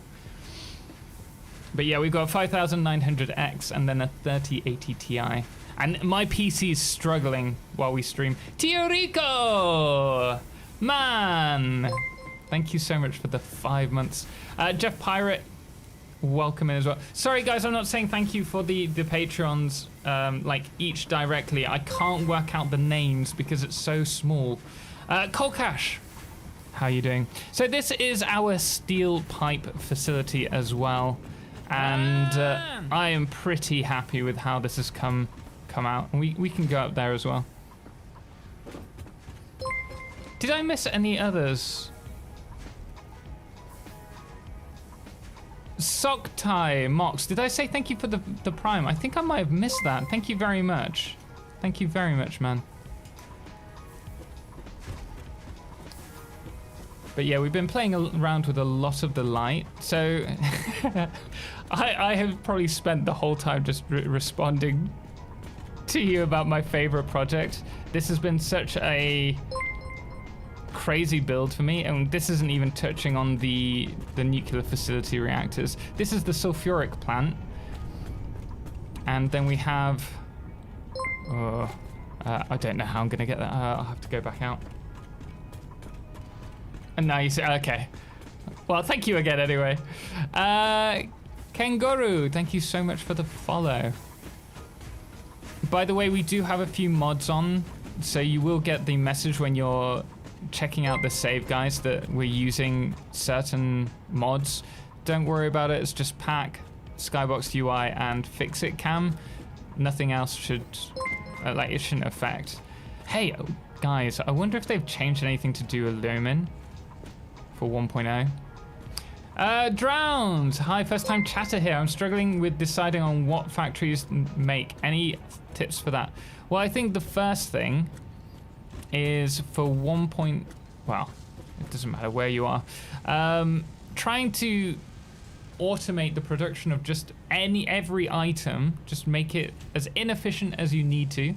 But yeah, we've got a 5900X and then a 3080 Ti. And my PC is struggling while we stream. Tio Rico! Man! Thank you so much for the 5 months. Jeff Pirate, welcome in as well. Sorry guys, I'm not saying thank you for the Patreons, like each directly. I can't work out the names because it's so small. Colcash, how are you doing? So this is our steel pipe facility as well. And I am pretty happy with how this has come out. And we can go up there as well. Did I miss any others? Sock tie Mox, did I say thank you for the prime? I think I might have missed that. Thank you very much. Thank you very much, man. But yeah, we've been playing around with a lot of the light. So I have probably spent the whole time just responding to you about my favorite project. This has been such a crazy build for me, and this isn't even touching on the nuclear facility reactors. This is the sulfuric plant, and then we have I don't know how I'm gonna get that. I'll have to go back out. And now you say okay. Well, thank you again anyway. Kangaroo, thank you so much for the follow. By the way, we do have a few mods on, so you will get the message when you're checking out the save guys that we're using certain mods. Don't worry about it, it's just pack, Skybox UI, and FICSIT Cam. Nothing else should, like, it shouldn't affect. Hey, guys, I wonder if they've changed anything to do with Lumen for 1.0. Drowns, hi, first time chatter here. I'm struggling with deciding on what factories make. Any tips for that? Well, I think the first thing is for well, it doesn't matter where you are, trying to automate the production of just every item, just make it as inefficient as you need to,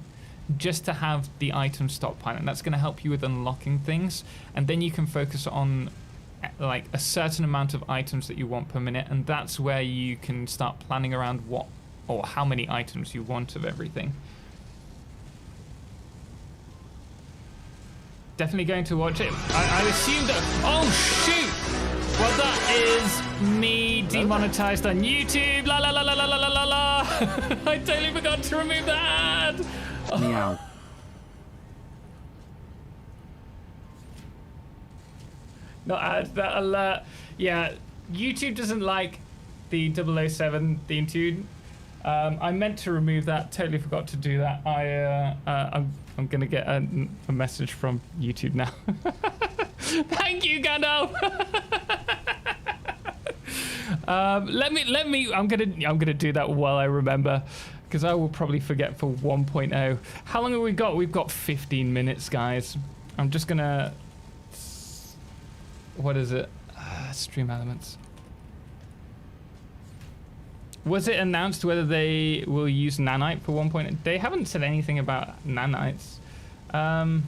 just to have the item stockpile, and that's going to help you with unlocking things, and then you can focus on like a certain amount of items that you want per minute, and that's where you can start planning around what or how many items you want of everything. Definitely going to watch it. I assume that. Oh shoot! Well, that is me demonetized on YouTube. La la la la la la la la. I totally forgot to remove that. Meow. Not add that alert. Yeah, YouTube doesn't like the 007 theme tune. I meant to remove that. Totally forgot to do that. I'm gonna get a message from YouTube now. Thank you, Gandalf. Let me. I'm gonna do that while I remember, because I will probably forget for 1.0. How long have we got? We've got 15 minutes, guys. I'm just gonna. What is it? Stream elements. Was it announced whether they will use nanite for 1.0? They haven't said anything about nanites. Elements.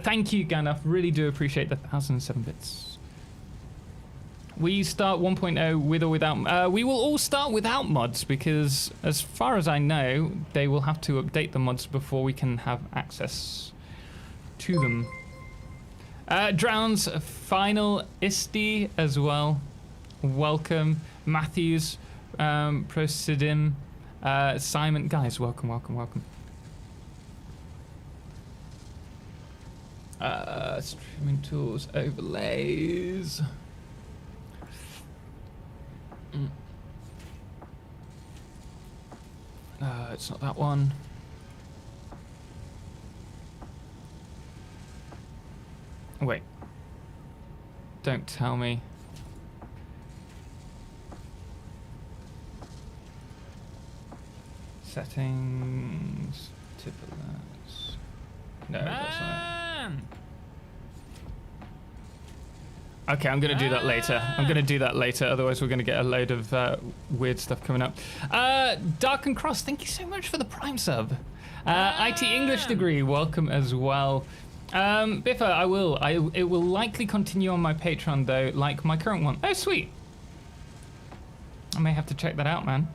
Thank you, Gandalf. Really do appreciate the 1,007 bits. We start 1.0 with or without. We will all start without mods, because as far as I know, they will have to update the mods before we can have access to them. Drowns final Isti as well. Welcome. Matthews, Prosidim, Simon. Guys, welcome, welcome, welcome. Streaming tools, overlays. It's not that one. Wait. Don't tell me. Settings. Tip alerts. No, that's not it. Okay, I'm gonna do that later. I'm gonna do that later. Otherwise, we're gonna get a load of weird stuff coming up. Dark and Cross, thank you so much for the Prime sub. IT English degree, welcome as well. Biffa, I will. It will likely continue on my Patreon though, like my current one. Oh, sweet. I may have to check that out, man.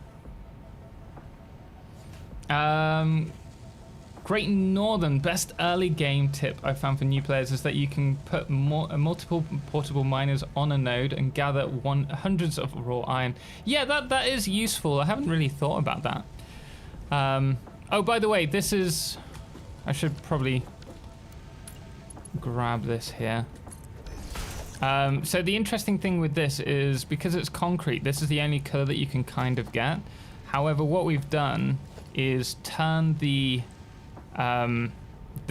Great Northern, best early game tip I found for new players is that you can put multiple portable miners on a node and gather hundreds of raw iron. Yeah, that is useful. I haven't really thought about that. Oh, by the way, this is... I should probably grab this here. So the interesting thing with this is because it's concrete, this is the only color that you can kind of get. However, what we've done is turn the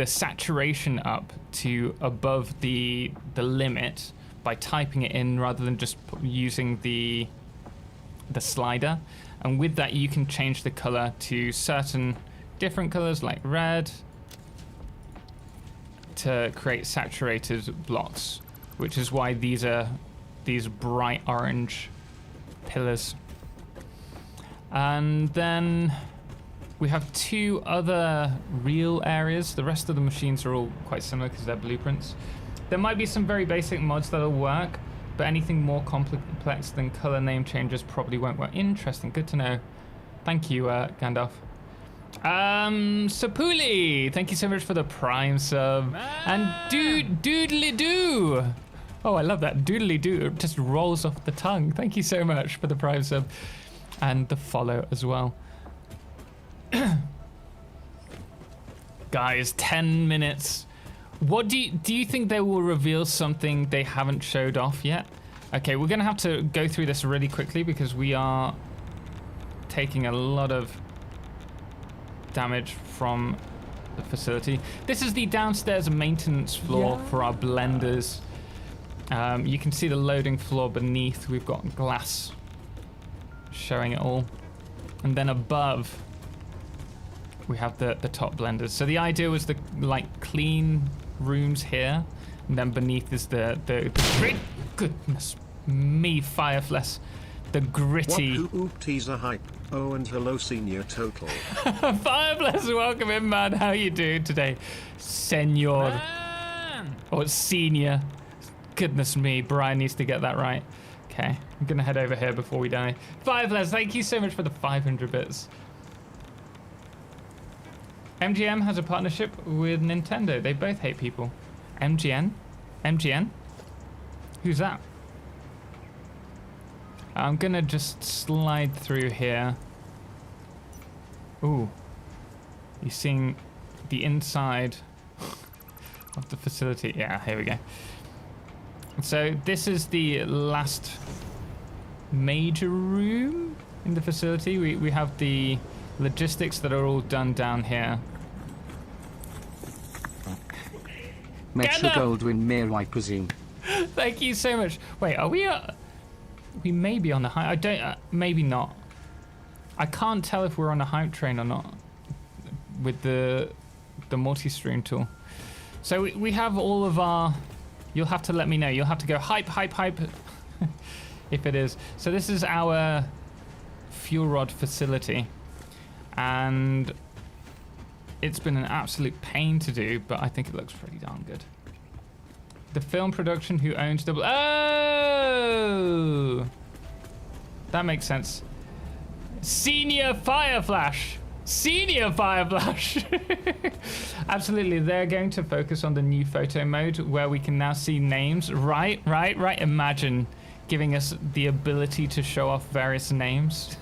saturation up to above the limit by typing it in rather than just using the slider. And with that, you can change the color to certain different colors like red to create saturated blocks, which is why these are these bright orange pillars. And then we have two other real areas. The rest of the machines are all quite similar because they're blueprints. There might be some very basic mods that'll work, but anything more complex than color name changes probably won't work. Interesting, good to know. Thank you, Gandalf. Sapuli, thank you so much for the Prime sub. And Doodly Doo. Oh, I love that. Doodly Doo, it just rolls off the tongue. Thank you so much for the Prime sub and the follow as well. Guys, 10 minutes. What do you think they will reveal something they haven't showed off yet? Okay, we're gonna have to go through this really quickly because we are taking a lot of damage from the facility. This is the downstairs maintenance floor for our blenders. You can see the loading floor beneath. We've got glass showing it all. And then above, we have the top blenders. So the idea was the clean rooms here, and then beneath is the grit. Goodness me, Firefless. The gritty. What teaser hype? Oh, and hello, Senior Total. Firefless, welcome in, man. How you doing today, Senor? Or Senior? Goodness me, Brian needs to get that right. Okay, I'm gonna head over here before we die. Firefless, thank you so much for the 500 bits. MGM has a partnership with Nintendo. They both hate people. MGN? MGN? Who's that? I'm gonna just slide through here. Ooh. You're seeing the inside of the facility. Yeah, here we go. So this is the last major room in the facility. We have the logistics that are all done down here. Metro Goldwyn Mayor, I presume. Thank you so much. Wait, are we? We may be on the hype. I don't. Maybe not. I can't tell if we're on a hype train or not with the multi-stream tool. So we have all of our. You'll have to let me know. You'll have to go hype, hype, hype. If it is. So this is our fuel rod facility, and it's been an absolute pain to do, but I think it looks pretty darn good. The film production who owns double. Oh, that makes sense. Senior Fireflash. Senior Fireflash. Absolutely, they're going to focus on the new photo mode where we can now see names. Right. Imagine giving us the ability to show off various names.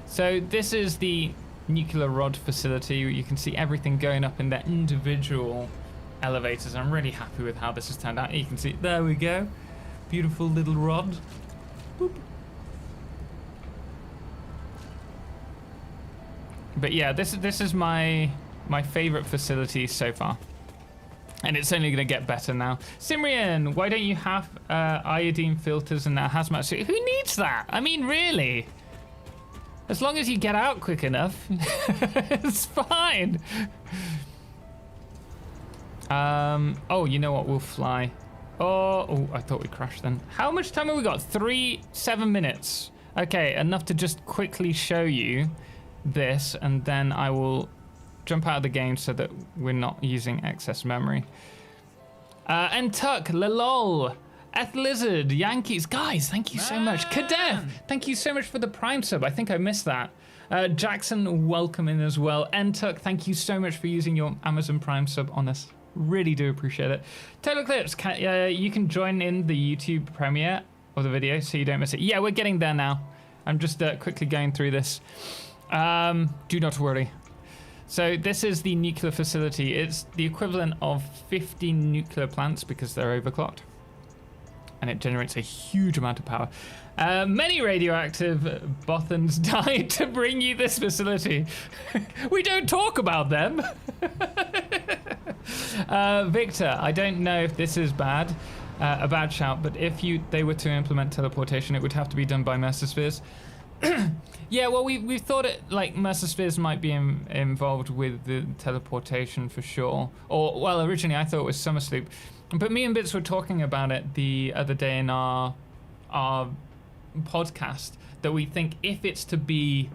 So this is the nuclear rod facility. You can see everything going up in their individual elevators. I'm really happy with how this has turned out. You can see, there we go. Beautiful little rod. Boop. But yeah, this is my favorite facility so far, and it's only gonna get better now. Simrian, why don't you have iodine filters and a hazmat suit? Who needs that? I mean, really? As long as you get out quick enough, it's fine. Oh, you know what? We'll fly. Oh, I thought we crashed then. How much time have we got? 7 minutes. Okay, enough to just quickly show you this, and then I will jump out of the game so that we're not using excess memory. Entuck, Lelol, Lizard, Yankees. Guys, thank you so much. Kadef, thank you so much for the Prime sub. I think I missed that. Jackson, welcome in as well. Entuck, thank you so much for using your Amazon Prime sub on us. Really do appreciate it. Totalxclipse, you can join in the YouTube premiere of the video so you don't miss it. Yeah, we're getting there now. I'm just quickly going through this. Do not worry. So this is the nuclear facility. It's the equivalent of 15 nuclear plants because they're overclocked. And it generates a huge amount of power. Many radioactive Bothans died to bring you this facility. We don't talk about them. Victor, I don't know if this is bad, a bad shout, but if they were to implement teleportation, it would have to be done by Mercerspheres. Yeah, well, we've thought it like Mercerspheres might be involved with the teleportation for sure. Or, well, originally I thought it was Summersleep. But me and Bits were talking about it the other day in our podcast, that we think if it's to be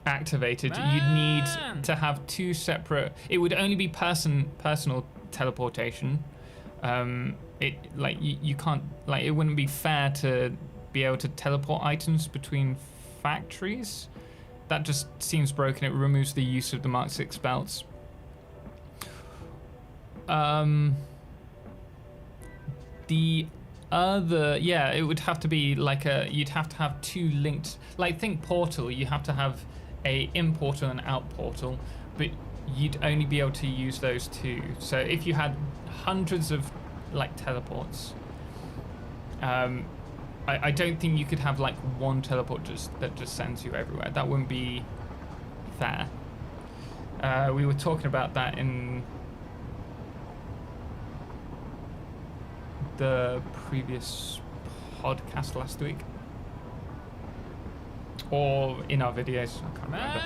activated, you'd need to have two separate. It would only be personal teleportation. You can't, like, it wouldn't be fair to be able to teleport items between factories. That just seems broken. It removes the use of the Mark 6 belts. The other, yeah, it would have to be like you'd have to have two linked, like think Portal, you have to have a in portal and out portal, but you'd only be able to use those two. So if you had hundreds of like teleports, I don't think you could have like one teleport that just sends you everywhere. That wouldn't be fair. We were talking about that in the previous podcast last week, or in our videos. I can't remember.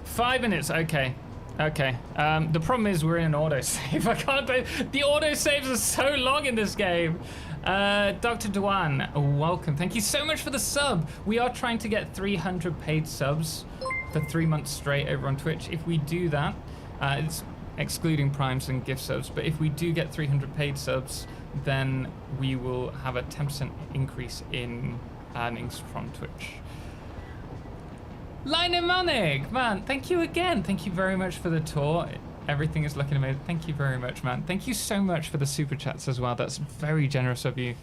5 minutes. Okay. The problem is we're in an autosave. I can't. The autosaves are so long in this game. Dr. Dewan, welcome. Thank you so much for the sub. We are trying to get 300 paid subs for 3 months straight over on Twitch. If we do that, it's excluding primes and gift subs, but if we do get 300 paid subs, then we will have a 10% increase in earnings from Twitch. Linemonic, man, thank you again. Thank you very much for the tour. Everything is looking amazing. Thank you very much, man. Thank you so much for the super chats as well. That's very generous of you.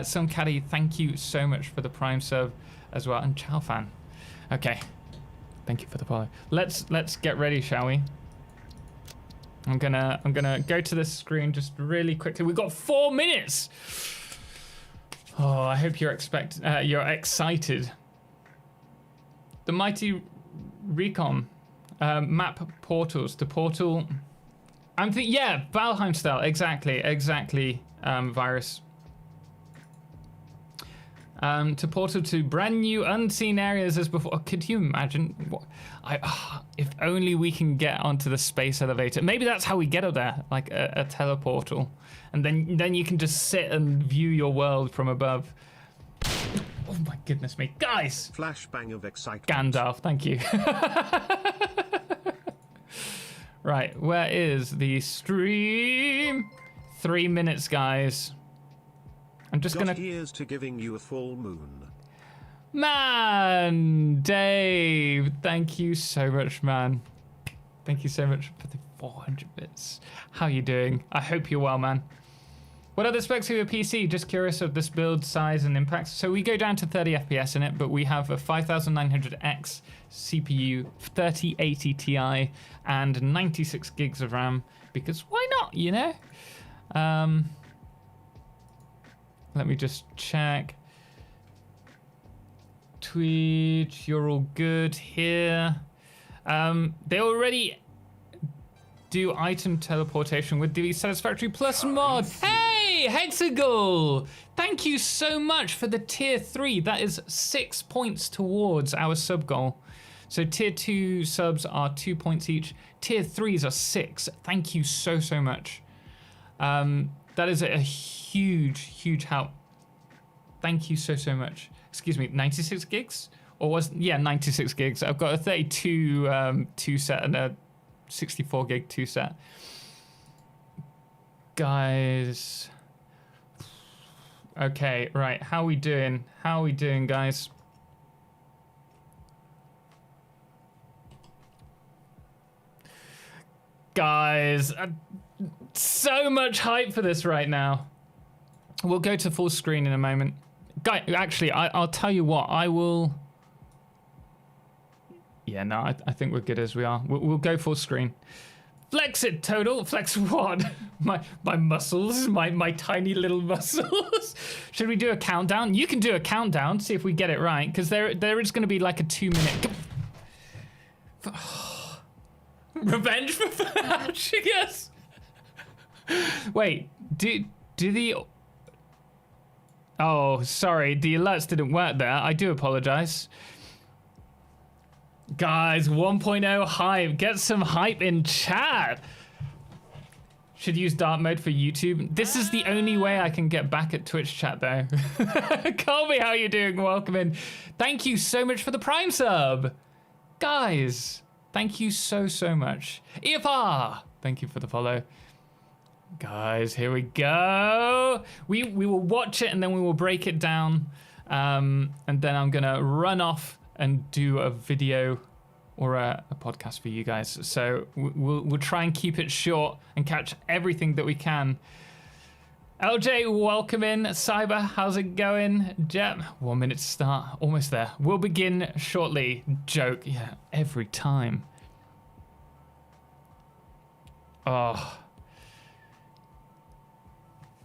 Some Caddy, thank you so much for the Prime sub as well. And Chow Fan. Okay. Thank you for the follow. Let's get ready, shall we? I'm gonna go to the screen just really quickly. We've got 4 minutes. Oh, I hope you're excited. The mighty recon map portals. The portal. I'm thinking, yeah, Valheim style. Exactly. Virus. To portal to brand new unseen areas as before. Could you imagine? If only we can get onto the space elevator. Maybe that's how we get up there, like a teleportal, and then you can just sit and view your world from above. Oh my goodness me, guys! Flashbang of excitement. Gandalf, thank you. Right, where is the stream? 3 minutes, guys. I'm just gonna. Here's to giving you a full moon. Man, Dave, thank you so much, man. Thank you so much for the 400 bits. How you doing? I hope you're well, man. What are the specs of your PC? Just curious of this build size and impacts. So we go down to 30 FPS in it, but we have a 5900X CPU, 3080 Ti, and 96 gigs of RAM, because why not, you know? Let me just check. Twitch, you're all good here. They already do item teleportation with the Satisfactory Plus mod. Hey, Hexagle! Thank you so much for the tier 3. That is 6 points towards our sub goal. So tier 2 subs are 2 points each. Tier 3s are 6. Thank you so much. That is a huge help. Thank you so much. Excuse me, 96 gigs? Or was, yeah, 96 gigs. I've got a 32 set and a 64 gig 2-set. Guys. Okay, right. How we doing? How we doing, guys? Guys, so much hype for this right now. We'll go to full screen in a moment. Guy, actually, I'll tell you what. I will. Yeah, no, I think we're good as we are. We'll go full screen. Flex it, Total. Flex what? my muscles, my tiny little muscles. Should we do a countdown? You can do a countdown. See if we get it right, because there is going to be like a 2-minute. Revenge for Flash, I guess. Wait, do the... Oh, sorry, the alerts didn't work there. I do apologize. Guys, 1.0 hype. Get some hype in chat. Should use dark mode for YouTube. This is the only way I can get back at Twitch chat, though. Colby, how you doing? Welcome in. Thank you so much for the Prime sub. Guys, thank you so much. EFR, thank you for the follow. Guys, here we go. We will watch it and then we will break it down. And then I'm going to run off and do a video or a podcast for you guys. So we'll try and keep it short and catch everything that we can. LJ, welcome in. Cyber, how's it going? Jet, 1 minute to start. Almost there. We'll begin shortly. Joke. Yeah, every time. Oh.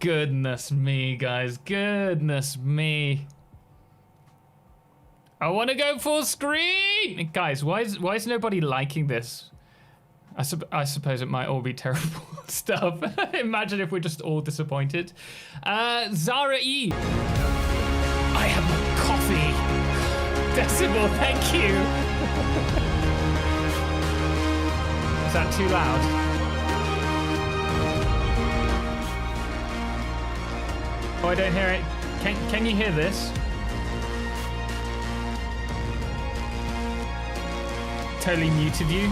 Goodness me, guys. Goodness me. I want to go full screen! Guys, why is nobody liking this? I suppose it might all be terrible stuff. Imagine if we're just all disappointed. Zara E. I have a coffee. Decibel, thank you. Is that too loud? Oh, I don't hear it. Can you hear this? Totally muted you.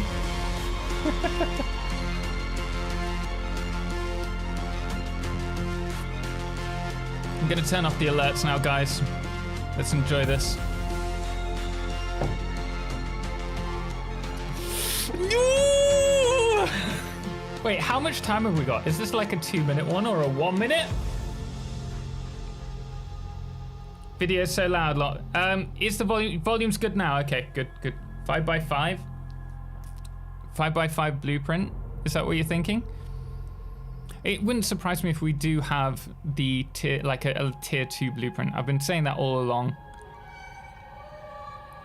I'm gonna turn off the alerts now, guys. Let's enjoy this. Wait, how much time have we got? Is this like a 2-minute one or a 1 minute? Video's so loud, lot. Is the volume's good now? Okay, good. 5x5? 5x5 blueprint? Is that what you're thinking? It wouldn't surprise me if we do have the tier, like a tier 2 blueprint. I've been saying that all along.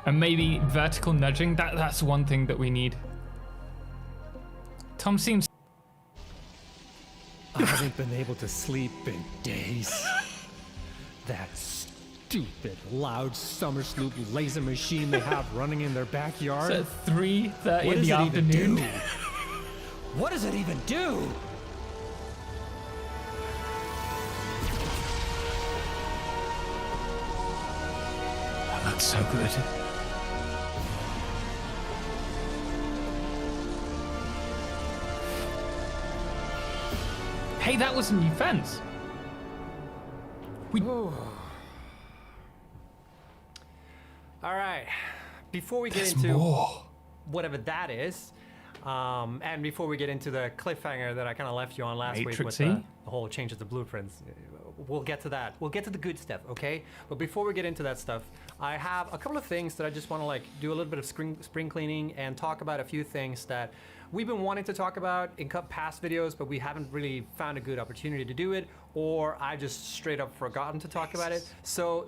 And maybe vertical nudging, that's one thing that we need. Tom seems... I haven't been able to sleep in days. That stupid loud summer sloop laser machine they have running in their backyard. It's at 3:30 in the afternoon. What does it even do? That looks so good. Hey, that was a new fence. All right, before we get into whatever that is, and before we get into the cliffhanger that I kind of left you on last week with the whole change of the blueprints, we'll get to that. We'll get to the good stuff, okay? But before we get into that stuff, I have a couple of things that I just want to like do a little bit of spring cleaning and talk about a few things that we've been wanting to talk about in past videos, but we haven't really found a good opportunity to do it, or I just straight up forgotten to talk about it. So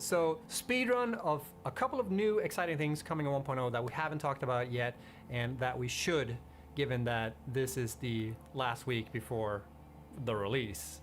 speedrun of a couple of new exciting things coming in 1.0 that we haven't talked about yet, and that we should, given that this is the last week before the release.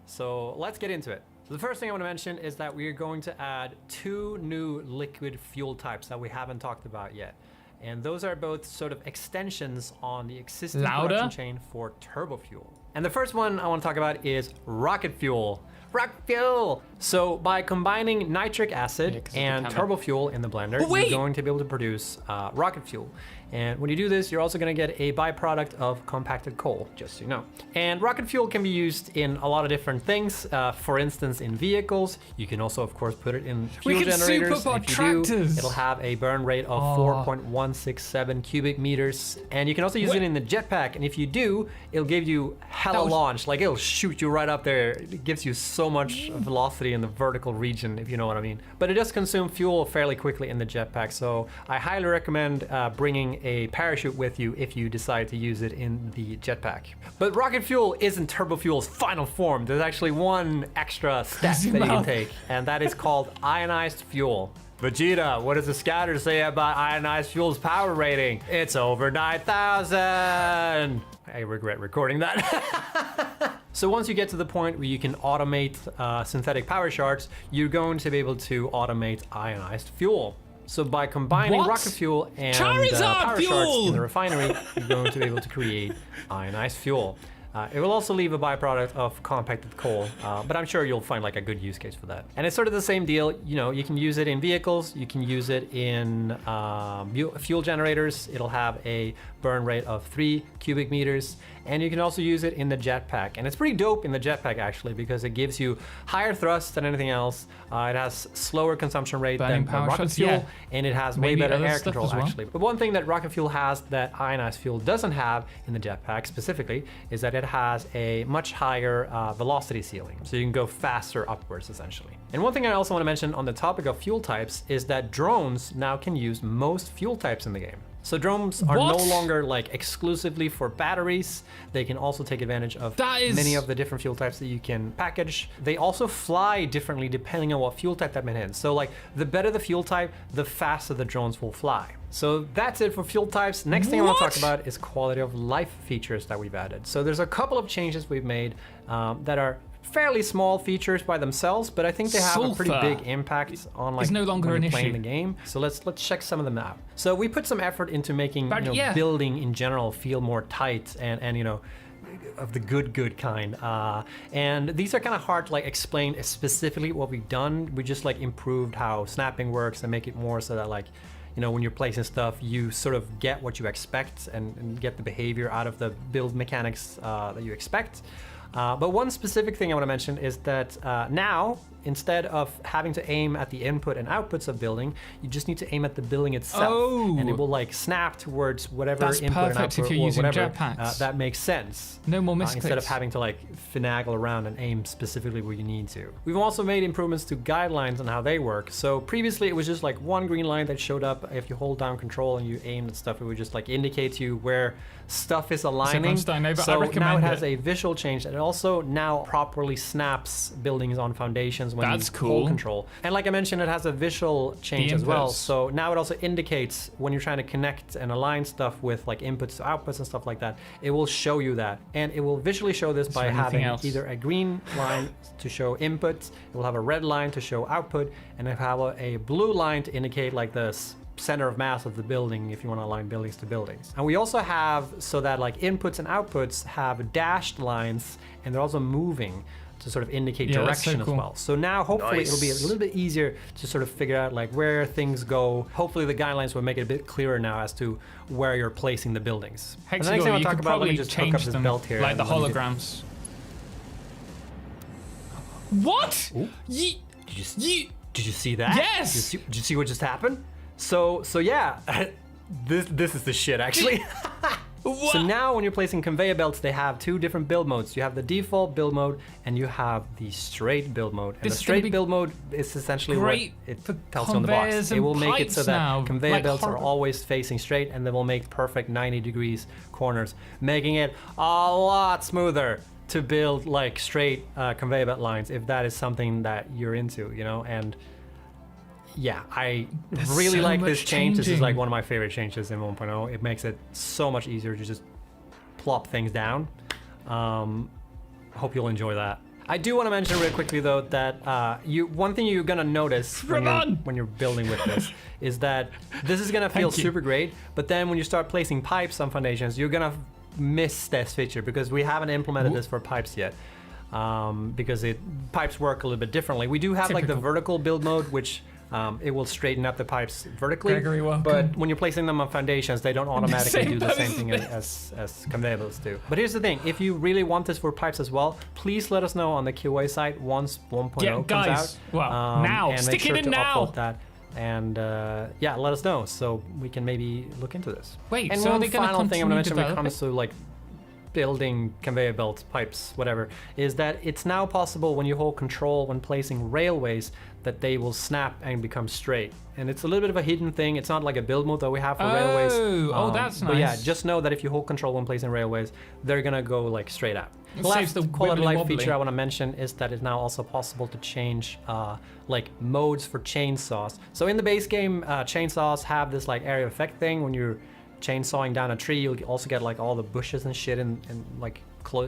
So let's get into it. So the first thing I want to mention is that we are going to add 2 new liquid fuel types that we haven't talked about yet. And those are both sort of extensions on the existing production chain for turbo fuel. And the first one I want to talk about is rocket fuel. Rocket fuel! So by combining nitric acid 'cause of the and camera. turbo fuel in the blender, Oh, wait! you're going to be able to produce rocket fuel. And when you do this, you're also going to get a byproduct of compacted coal, just so you know. And rocket fuel can be used in a lot of different things. For instance, in vehicles. You can also, of course, put it in We fuel can generators. superpod And if you do, tractors. it'll have a burn rate of 4.167 cubic meters. And you can also use it in the jetpack. And if you do, it'll give you hella launch. Like, it'll shoot you right up there. It gives you so much velocity in the vertical region, if you know what I mean. But it does consume fuel fairly quickly in the jetpack. So I highly recommend bringing a parachute with you if you decide to use it in the jetpack. But rocket fuel isn't turbo fuel's final form. There's actually one extra step that you can take, and that is called ionized fuel. Vegeta, what does the scatter say about ionized fuel's power rating? It's over 9,000. I regret recording that. So once you get to the point where you can automate synthetic power shards, you're going to be able to automate ionized fuel. So by combining What? rocket fuel and Charizard power fuel! shards in the refinery, you're going to be able to create ionized fuel. It will also leave a byproduct of compacted coal, but I'm sure you'll find like a good use case for that. And it's sort of the same deal. You know, you can use it in vehicles, you can use it in fuel generators. It'll have a burn rate of 3 cubic meters, and you can also use it in the jetpack. And it's pretty dope in the jetpack actually, because it gives you higher thrust than anything else. It has slower consumption rate Burning than power rocket shots, fuel, yeah. and it has Maybe way better other air stuff control as well. actually. But one thing that rocket fuel has that ionized fuel doesn't have in the jetpack specifically is that it has a much higher velocity ceiling. So you can go faster upwards essentially. And one thing I also want to mention on the topic of fuel types is that drones now can use most fuel types in the game. So drones are What? no longer like exclusively for batteries. They can also take advantage of That is- many of the different fuel types that you can package. They also fly differently depending on what fuel type that man is. So like the better the fuel type, the faster the drones will fly. So that's it for fuel types. Next thing I want to What? talk about is quality of life features that we've added. So there's a couple of changes we've made that are fairly small features by themselves, but I think they have a pretty Sulfur big impact on like is no longer when an you're playing issue. the game. So let's check some of them out. So we put some effort into making But, yeah. building in general feel more tight and you know, of the good kind. And these are kind of hard to like explain specifically what we've done. We just like improved how snapping works and make it more so that like, you know, when you're placing stuff, you sort of get what you expect and get the behavior out of the build mechanics that you expect. But one specific thing I want to mention is that now, instead of having to aim at the input and outputs of building, you just need to aim at the building itself. Oh. And it will like snap towards whatever That's input and perfect if output you're or using whatever jetpacks. that makes sense. No more Instead of misclicks. having to like finagle around and aim specifically where you need to. We've also made improvements to guidelines on how they work. So previously it was just like one green line that showed up. If you hold down control and you aim at stuff, it would just like indicate to you where stuff is aligning. starting over. I So now recommend it has it. a visual change, and it also now properly snaps buildings on foundations when That's you cool. hold control. And like I mentioned, it has a visual change as well. inputs. So now it also indicates when you're trying to connect and align stuff with like inputs to outputs and stuff like that, it will show you that. And it will visually show this by anything having else? either a green line to show inputs, it will have a red line to show output, and it will have a blue line to indicate like this center of mass of the building if you want to align buildings to buildings. And we also have so that like inputs and outputs have dashed lines, and they're also moving to sort of indicate Yeah, that's so direction cool. as well. So now hopefully it'll be a little bit easier to sort of figure out like where things go. Hopefully the guidelines will make it a bit clearer now as to where you're placing the buildings. And the next thing I Hexagon, want you to talk could about, let me probably just hook up change this them belt here. like the and let me do- holograms. What? Ye- Did you see that? Yes! Did you see what just happened? So yeah, this is the shit actually. What? So now when you're placing conveyor belts, they have two different build modes. You have the default build mode and you have the straight build mode. And This the is gonna straight be build mode is essentially what great it for tells you on the box. conveyors It and will make it so pipes that now, conveyor like belts are hor- always facing straight, and they will make perfect 90 degrees corners, making it a lot smoother to build like straight conveyor belt lines if that is something that you're into, you know. And yeah, I really so like this much change. This is changing. like one of my favorite changes in 1.0. It makes it so much easier to just plop things down. Hope you'll enjoy that. I do want to mention real quickly though that one thing you're gonna notice when you're building with this is that this is gonna feel Thank you. super great, but then when you start placing pipes on foundations, you're gonna miss this feature because we haven't implemented this for pipes yet. because pipes work a little bit differently. We do have like the Typical. vertical build mode, which it will straighten up the pipes vertically. Gregory, welcome. But when you're placing them on foundations, they don't automatically Same do the same pose thing as as conveyor belts do. But here's the thing: if you really want this for pipes as well, please let us know on the QA site once 1.0 Yeah, comes guys. out. Well, now. And Stick make sure it in to now. upload that. And yeah, let us know so we can maybe look into this. Wait, and so are one they gonna final thing I'm gonna mention continue when it comes developing? to like building conveyor belts, pipes, whatever, is that it's now possible when you hold control when placing railways that they will snap and become straight. And it's a little bit of a hidden thing. It's not like a build mode that we have for railways. Oh, that's But yeah, nice. just know that if you hold control when placing railways, they're gonna go like straight up. It The saves last the quality of life wibbly-wobbly. feature I want to mention is that it's now also possible to change like modes for chainsaws. So in the base game, chainsaws have this like area effect thing. When you're chainsawing down a tree, you'll also get like all the bushes and shit in like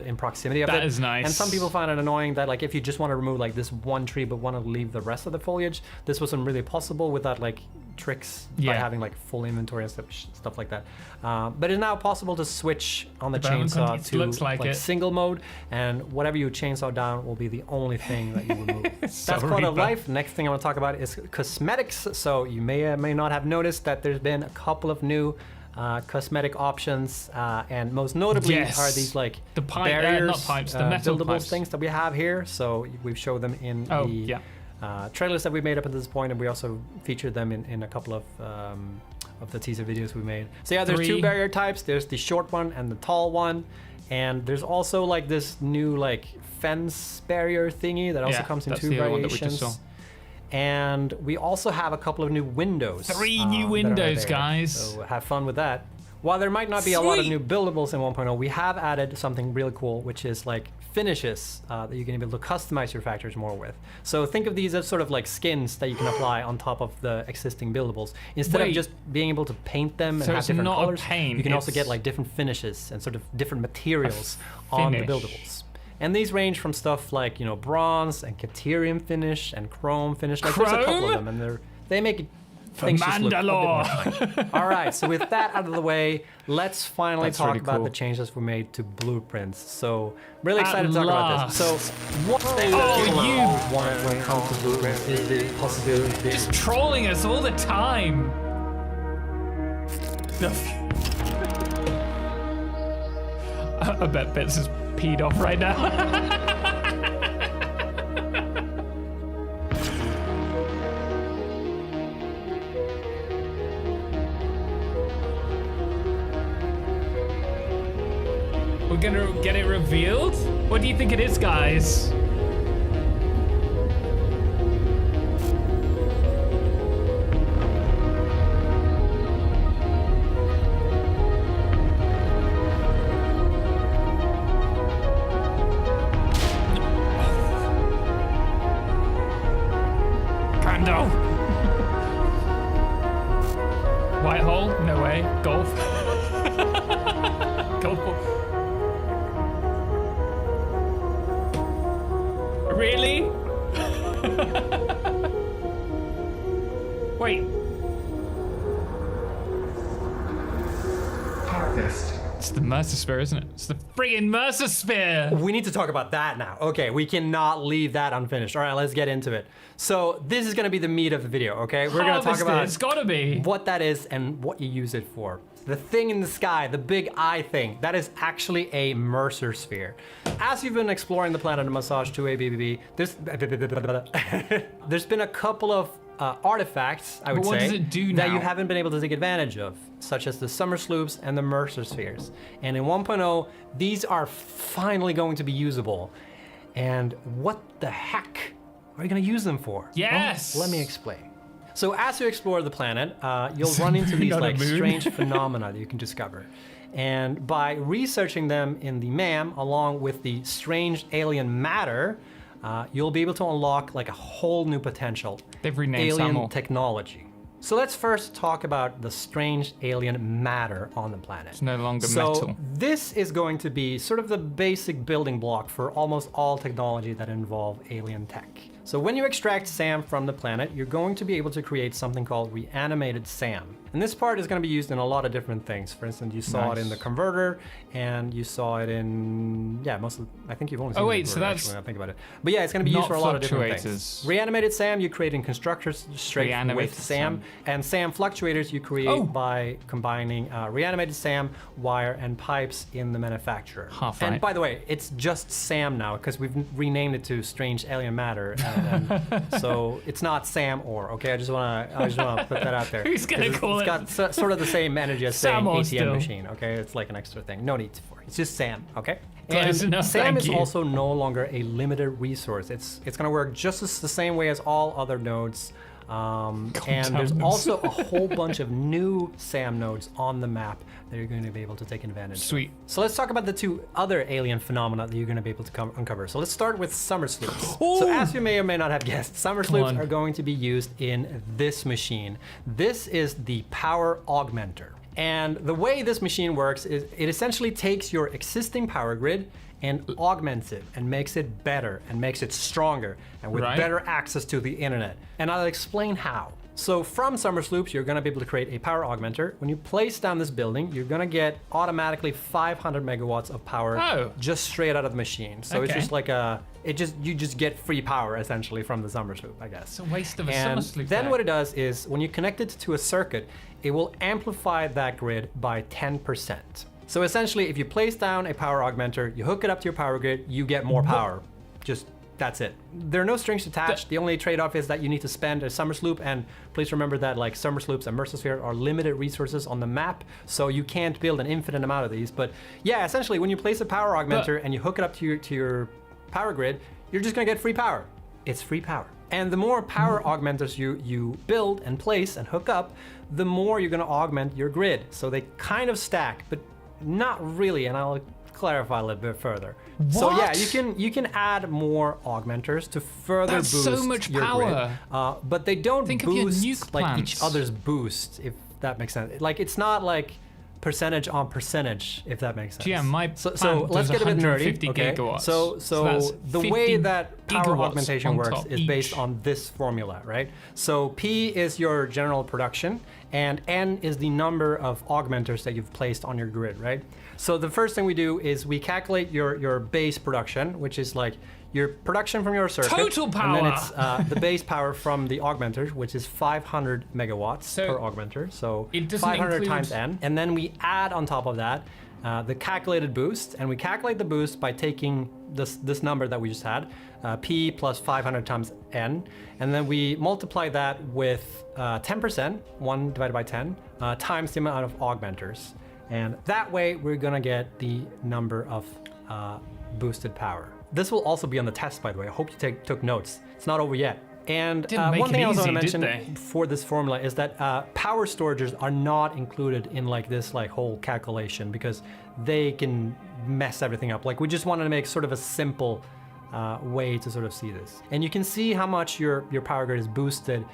in proximity of it. That is nice. And some people find it annoying that like if you just want to remove like this one tree but want to leave the rest of the foliage, this wasn't really possible without like tricks by Yeah. having like full inventory and stuff like that. But it's now possible to switch on the Development chainsaw content to looks like it. single mode, and whatever you chainsaw down will be the only thing that you remove. So That's quality of Reaper. life. Next thing I want to talk about is cosmetics. So you may or may not have noticed that there's been a couple of new cosmetic options, and most notably Yes. are these like The pipe- barriers, not pipes, the metal buildables pipes. things that we have here. So we've showed them in Oh, the yeah. trailers that we made up until this point, and we also featured them in a couple of the teaser videos we made. So yeah, there's 3. two barrier types. There's the short one and the tall one, and there's also like this new like fence barrier thingy that also Yeah, comes in that's 2 the other one that we just variations. saw. And we also have a couple of new windows. 3 new that are windows, there. guys. So have fun with that. While there might not be a lot of Sweet. new buildables in 1.0, we have added something really cool, which is like finishes that you can be able to customize your factors more with. So think of these as sort of like skins that you can apply on top of the existing buildables. Instead of Wait. just being able to paint them and So have it's different not a colors, paint, you can also get it's like different finishes and sort of different materials on the finish. buildables. And these range from stuff like, you know, bronze and Caterium finish and chrome finish. Like there's a couple of Chrome? them, and they make it things just look a bit more fun. All right, so with that out of the way, let's finally That's talk really about cool. the changes we made to blueprints. So really At excited to talk about this. So one thing that Oh, people you- want when it comes to blueprints is the possibility. Just trolling us all the time. I bet Bits is peed off right now. We're gonna get it revealed? What do you think it is, guys? Brando! White hole? No way. Golf? Golf ball. Really? Wait. It's the Mercer Sphere, isn't it? It's the friggin' Mercer Sphere! We need to talk about that now. Okay, we cannot leave that unfinished. All right, let's get into it. So this is gonna be the meat of the video, okay? We're gonna talk about It's gotta be. what that is and what you use it for. The thing in the sky, the big eye thing, that is actually a Mercer sphere. As you've been exploring the planet of Massage 2A BBB, there's been a couple of artifacts, I would But what say, does it do that you now? haven't been able to take advantage of, such as the summer sloops and the Mercer spheres. And in 1.0, these are finally going to be usable. And what the heck are you gonna use them for? Yes! Well, let me explain. So as you explore the planet, you'll run into these Not a like moon. strange phenomena that you can discover. And by researching them in the MAM, along with the strange alien matter, you'll be able to unlock like a whole new potential. They've renamed alien Samuel. technology. So let's first talk about the strange alien matter on the planet. It's no longer so metal. this is going to be sort of the basic building block for almost all technology that involve alien tech. So when you extract SAM from the planet, you're going to be able to create something called reanimated SAM. And this part is going to be used in a lot of different things. For instance, you saw it in the converter, and you saw it in, I think you've only seen the converter, actually, when I think about it. But yeah, it's going to be used for a lot of different things. Reanimated SAM, you create in constructors straight with SAM. And SAM fluctuators you create by combining reanimated SAM, wire, and pipes in the manufacturer. And by the way, it's just SAM now, because we've renamed it to Strange Alien Matter. And so it's not SAM ore, okay? I just want to put that out there. Who's going to call it's got sort of the same energy as saying Sam ATM still. machine, okay? It's like an extra thing. No need for it. It's just SAM, okay? Close And enough, SAM thank is you. also no longer a limited resource. It's going to work just the same way as all other nodes. And there's also a whole bunch of new SAM nodes on the map that you're going to be able to take advantage of. Sweet. So let's talk about the two other alien phenomena that you're going to be able to uncover. So let's start with summer sloops. So as you may or may not have guessed, summer sloops are going to be used in this machine. This is the power augmenter. And the way this machine works is it essentially takes your existing power grid and augments it and makes it better and makes it stronger and with better access to the internet. And I'll explain how. So from Summer Sloops, you're gonna be able to create a power augmenter. When you place down this building, you're gonna get automatically 500 megawatts of power just straight out of the machine. So it's just like you just get free power essentially from the Summer Sloop, I guess. It's a waste of a Summer Sloop. Then what it does is when you connect it to a circuit, it will amplify that grid by 10%. So essentially, if you place down a power augmenter, you hook it up to your power grid, you get more power. Just that's it. There are no strings attached. The only trade-off is that you need to spend a Summer Sloop, and please remember that like Summer Sloops and Mercersphere are limited resources on the map, so you can't build an infinite amount of these. But yeah, essentially, when you place a power augmenter and you hook it up to your power grid, you're just gonna get free power. It's free power. And the more power augmenters you build and place and hook up, the more you're gonna augment your grid. So they kind of stack, but not really, and I'll clarify a little bit further. So yeah, you can add more augmenters to further boost so much your power. grid. But they don't Think of your boost nuke like each plants. other's boost, if that makes sense. Like it's not like percentage on percentage, if that makes sense. Yeah, my so plant let's does get a bit nerdy. 150 Okay? gigawatts. So that's the 50 way that power gigawatts augmentation on works top is based each. on this formula, right? So P is your general production, and N is the number of augmenters that you've placed on your grid, right? So the first thing we do is we calculate your base production, which is like your production from your circuit. Total power! And then it's the base power from the augmenters, which is 500 megawatts per augmenter. So it doesn't 500 include- times N. And then we add on top of that the calculated boost, and we calculate the boost by taking this number that we just had, P plus 500 times N, and then we multiply that with 10%, 1 divided by 10, times the amount of augmenters. And that way we're gonna get the number of boosted power. This will also be on the test, by the way. I hope you took notes. It's not over yet. And Didn't make one thing it I also easy, want to did mention they? for this formula is that power storages are not included in like this like whole calculation because they can mess everything up. Like we just wanted to make sort of a simple way to sort of see this. And you can see how much your power grid is boosted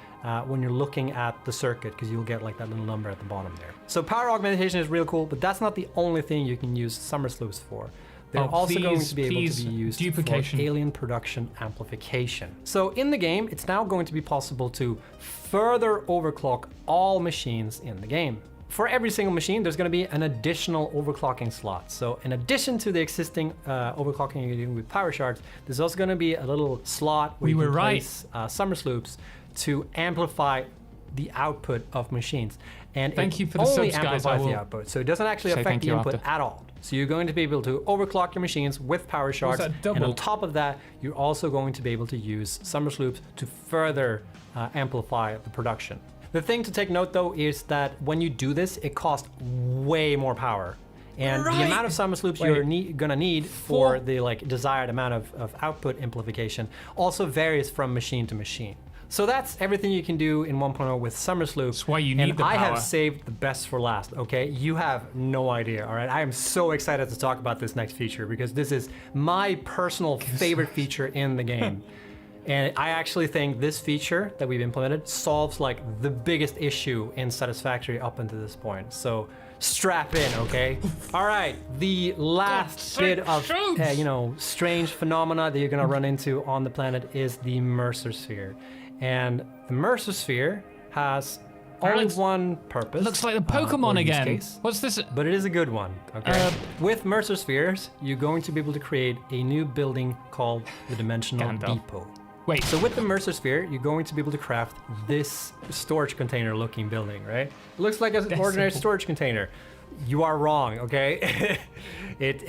when you're looking at the circuit, because you'll get like that little number at the bottom there. So power augmentation is real cool, but that's not the only thing you can use Summer Sloops for. They're also going to be able to be used duplication. for alien production amplification. So in the game, it's now going to be possible to further overclock all machines in the game. For every single machine, there's going to be an additional overclocking slot. So in addition to the existing overclocking you're doing with power shards, there's also going to be a little slot where you can place Summer Sloops to amplify the output of machines. And Thank it you for the only subs, guys. I amplifies the will output, so it doesn't actually say affect thank the you input after. at all. So you're going to be able to overclock your machines with power shards, that and double? on top of that, you're also going to be able to use Summer Sloops to further amplify the production. The thing to take note though is that when you do this, it costs way more power. And the amount of Summer Sloops you're gonna need for the like desired amount of output amplification also varies from machine to machine. So that's everything you can do in 1.0 with Summer Sloop. That's why you need and the I power. have saved the best for last, okay? You have no idea, all right? I am so excited to talk about this next feature because this is my personal favorite feature in the game. And I actually think this feature that we've implemented solves like the biggest issue in Satisfactory up until this point. So strap in, okay? All right, the last bit of, you know, strange phenomena that you're gonna run into on the planet is the Mercer Sphere. And the Mercer Sphere has only one purpose. Looks like the Pokemon or use again. case, What's this? but it is a good one, okay? With Mercer Spheres, you're going to be able to create a new building called the Dimensional Gandalf. Depot. Wait. So with the Mercer Sphere, you're going to be able to craft this storage container looking building, right? It looks like an ordinary storage container. You are wrong, okay? it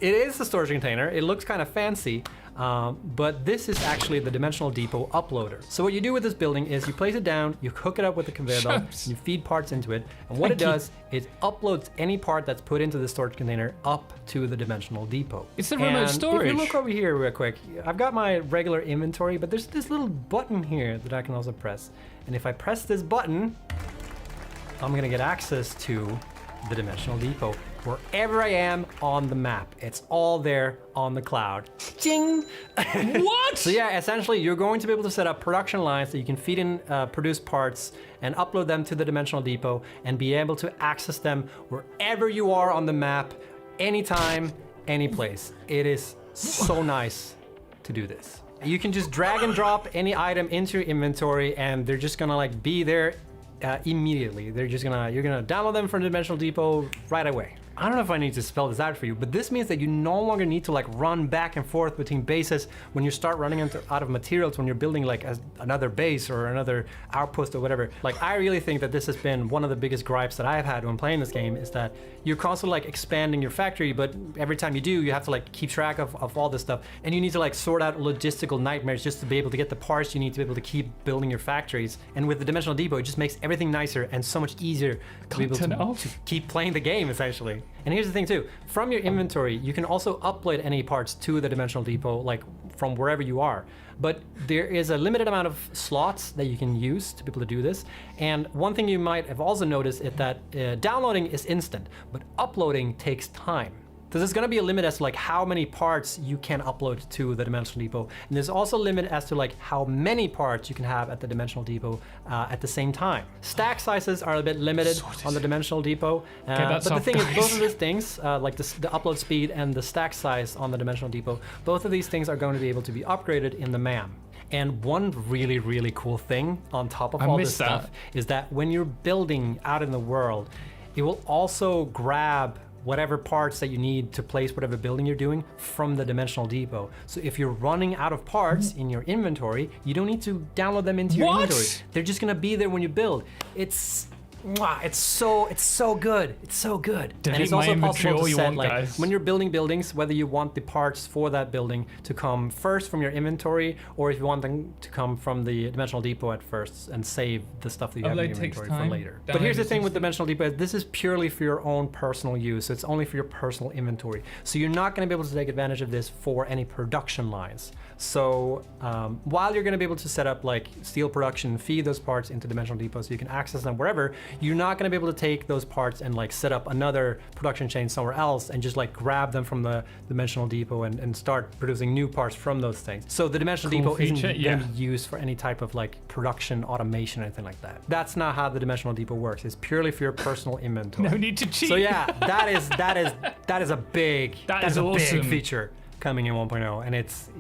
is a storage container. It looks kind of fancy, but this is actually the Dimensional Depot uploader. So what you do with this building is you place it down, you hook it up with the conveyor belt, you feed parts into it, and what it does is uploads any part that's put into the storage container up to the Dimensional Depot. It's the remote And storage. If you look over here real quick, I've got my regular inventory, but there's this little button here that I can also press. And if I press this button, I'm gonna get access to the Dimensional Depot wherever I am on the map. It's all there on the cloud. Ching! What? So yeah, essentially you're going to be able to set up production lines that you can feed in produce parts and upload them to the Dimensional Depot and be able to access them wherever you are on the map, anytime, any place. It is so nice to do this. You can just drag and drop any item into your inventory and they're just gonna like be there immediately. You're gonna download them from the Dimensional Depot right away. I don't know if I need to spell this out for you, but this means that you no longer need to like run back and forth between bases when you start running out of materials when you're building like another base or another outpost or whatever. Like I really think that this has been one of the biggest gripes that I've had when playing this game is that you're constantly like expanding your factory, but every time you do, you have to like keep track of all this stuff, and you need to like sort out logistical nightmares just to be able to get the parts you need to be able to keep building your factories. And with the Dimensional Depot, it just makes everything nicer and so much easier to be able to keep playing the game essentially. And here's the thing too, from your inventory, you can also upload any parts to the Dimensional Depot, like from wherever you are. But there is a limited amount of slots that you can use to be able to do this. And one thing you might have also noticed is that downloading is instant, but uploading takes time. So there's gonna be a limit as to like how many parts you can upload to the Dimensional Depot. And there's also a limit as to like how many parts you can have at the Dimensional Depot at the same time. Stack sizes are a bit limited on the Dimensional Depot. But the thing is, both of these things, like the upload speed and the stack size on the Dimensional Depot, both of these things are going to be able to be upgraded in the MAM. And one really, really cool thing on top of all this stuff is that when you're building out in the world, it will also grab whatever parts that you need to place whatever building you're doing from the Dimensional Depot. So if you're running out of parts in your inventory, you don't need to download them into your inventory. They're just gonna be there when you build. It's so good. It's so good. Delete and it's also my possible to set like guys. when you're building buildings, whether you want the parts for that building to come first from your inventory, or if you want them to come from the Dimensional Depot at first and save the stuff that you have in your inventory for later. But here's the thing with Dimensional Depot: this is purely for your own personal use. So it's only for your personal inventory. So you're not going to be able to take advantage of this for any production lines. So while you're going to be able to set up like steel production and feed those parts into Dimensional Depot so you can access them wherever, you're not going to be able to take those parts and like set up another production chain somewhere else and just like grab them from the Dimensional Depot and start producing new parts from those things. So the Dimensional Depot isn't going to be used for any type of like production automation or anything like that. That's not how the Dimensional Depot works. It's purely for your personal inventory. No need to cheat. So yeah, that is a big awesome. big feature coming in 1.0, and it's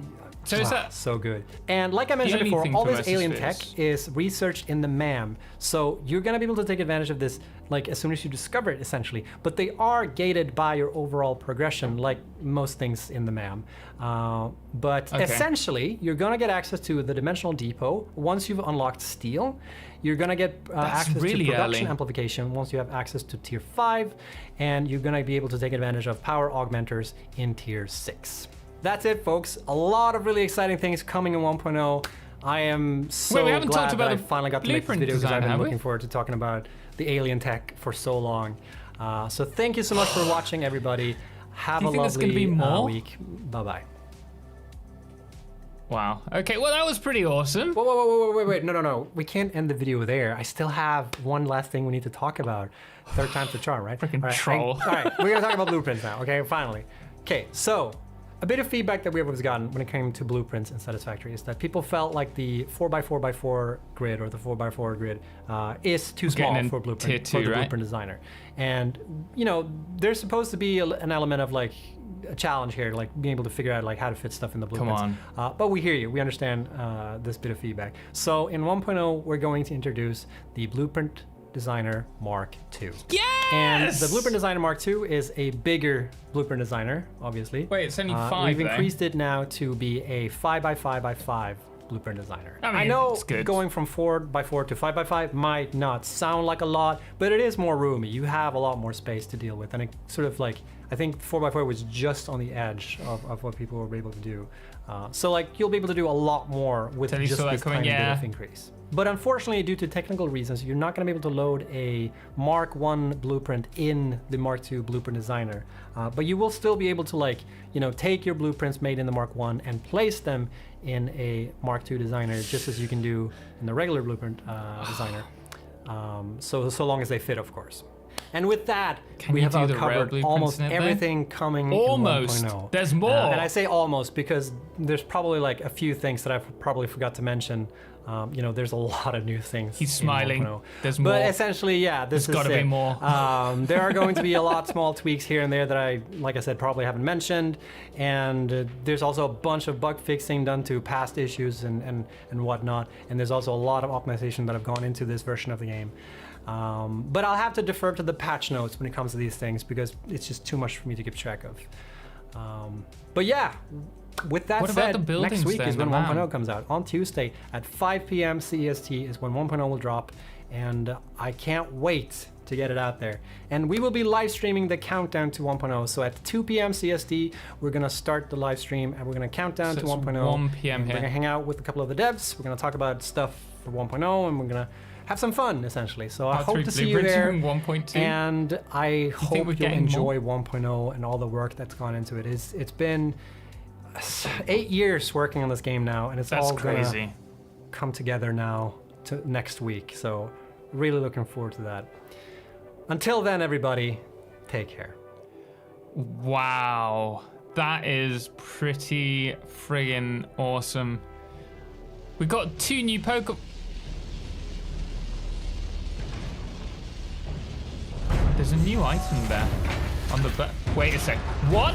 So is that so good? And like I mentioned before, all this alien tech is researched in the MAM. So you're gonna be able to take advantage of this like as soon as you discover it, essentially. But they are gated by your overall progression, like most things in the MAM. But essentially, you're gonna get access to the Dimensional Depot once you've unlocked steel. You're gonna get access to production amplification once you have access to tier 5, and you're gonna be able to take advantage of power augmenters in tier 6. That's it, folks. A lot of really exciting things coming in 1.0. I am so glad that I finally got to make this video because I've been looking forward to talking about the alien tech for so long. So thank you so much for watching, everybody. Have a lovely week. Bye-bye. Wow. Okay, well, that was pretty awesome. Whoa, wait. No. We can't end the video there. I still have one last thing we need to talk about. Third time's the charm, right? Freaking troll. All right, we're going to talk about blueprints now, okay? Finally. Okay, so a bit of feedback that we have gotten when it came to blueprints in Satisfactory is that people felt like the 4x4x4 grid or the 4x4 grid is too small for blueprint for the blueprint designer. And you know, there's supposed to be an element of like a challenge here, like being able to figure out like how to fit stuff in the blueprints. Come on. But we hear you. We understand this bit of feedback. So in 1.0, we're going to introduce the Blueprint Designer Mark II. Yes! And the Blueprint Designer Mark II is a bigger Blueprint Designer, obviously. Wait, it's only 5 We've increased it now to be a 5x5x5 Blueprint Designer. I mean, I know it's good. Going from 4x4 to 5x5 might not sound like a lot, but it is more roomy. You have a lot more space to deal with, and it sort of like, I think 4x4 was just on the edge of what people were able to do. So like, you'll be able to do a lot more with just this tiny bit of increase. But unfortunately, due to technical reasons, you're not going to be able to load a Mark I blueprint in the Mark II Blueprint Designer. But you will still be able to, like, you know, take your blueprints made in the Mark I and place them in a Mark II Designer, just as you can do in the regular Blueprint Designer. So long as they fit, of course. And with that, we have covered almost everything coming in 1.0. There's more. And I say almost because there's probably like a few things that I've probably forgot to mention. You know, there's a lot of new things. He's smiling. There's more. But essentially, yeah, there's got to be more. There are going to be a lot small tweaks here and there that I, like I said, probably haven't mentioned. And there's also a bunch of bug fixing done to past issues and whatnot. And there's also a lot of optimization that have gone into this version of the game. But I'll have to defer to the patch notes when it comes to these things because it's just too much for me to keep track of. But yeah, with that said, next week is when 1.0 comes out. On Tuesday at 5 p.m. CEST is when 1.0 will drop, and I can't wait to get it out there. And we will be live streaming the countdown to 1.0. So at 2 p.m. CST, we're gonna start the live stream and we're gonna count down to 1.0. 1 p.m. here. We're gonna hang out with a couple of the devs. We're gonna talk about stuff for 1.0, and we're gonna have some fun, essentially. So I hope to see you there. 1.2. And I hope you'll enjoy 1.0 and all the work that's gone into it. It's been 8 years working on this game now, and it's all gonna come together now to next week. So really looking forward to that. Until then, everybody, take care. Wow, that is pretty friggin' awesome. We got 2 new Pokemon. There's a new item there on the back. Wait a sec. What?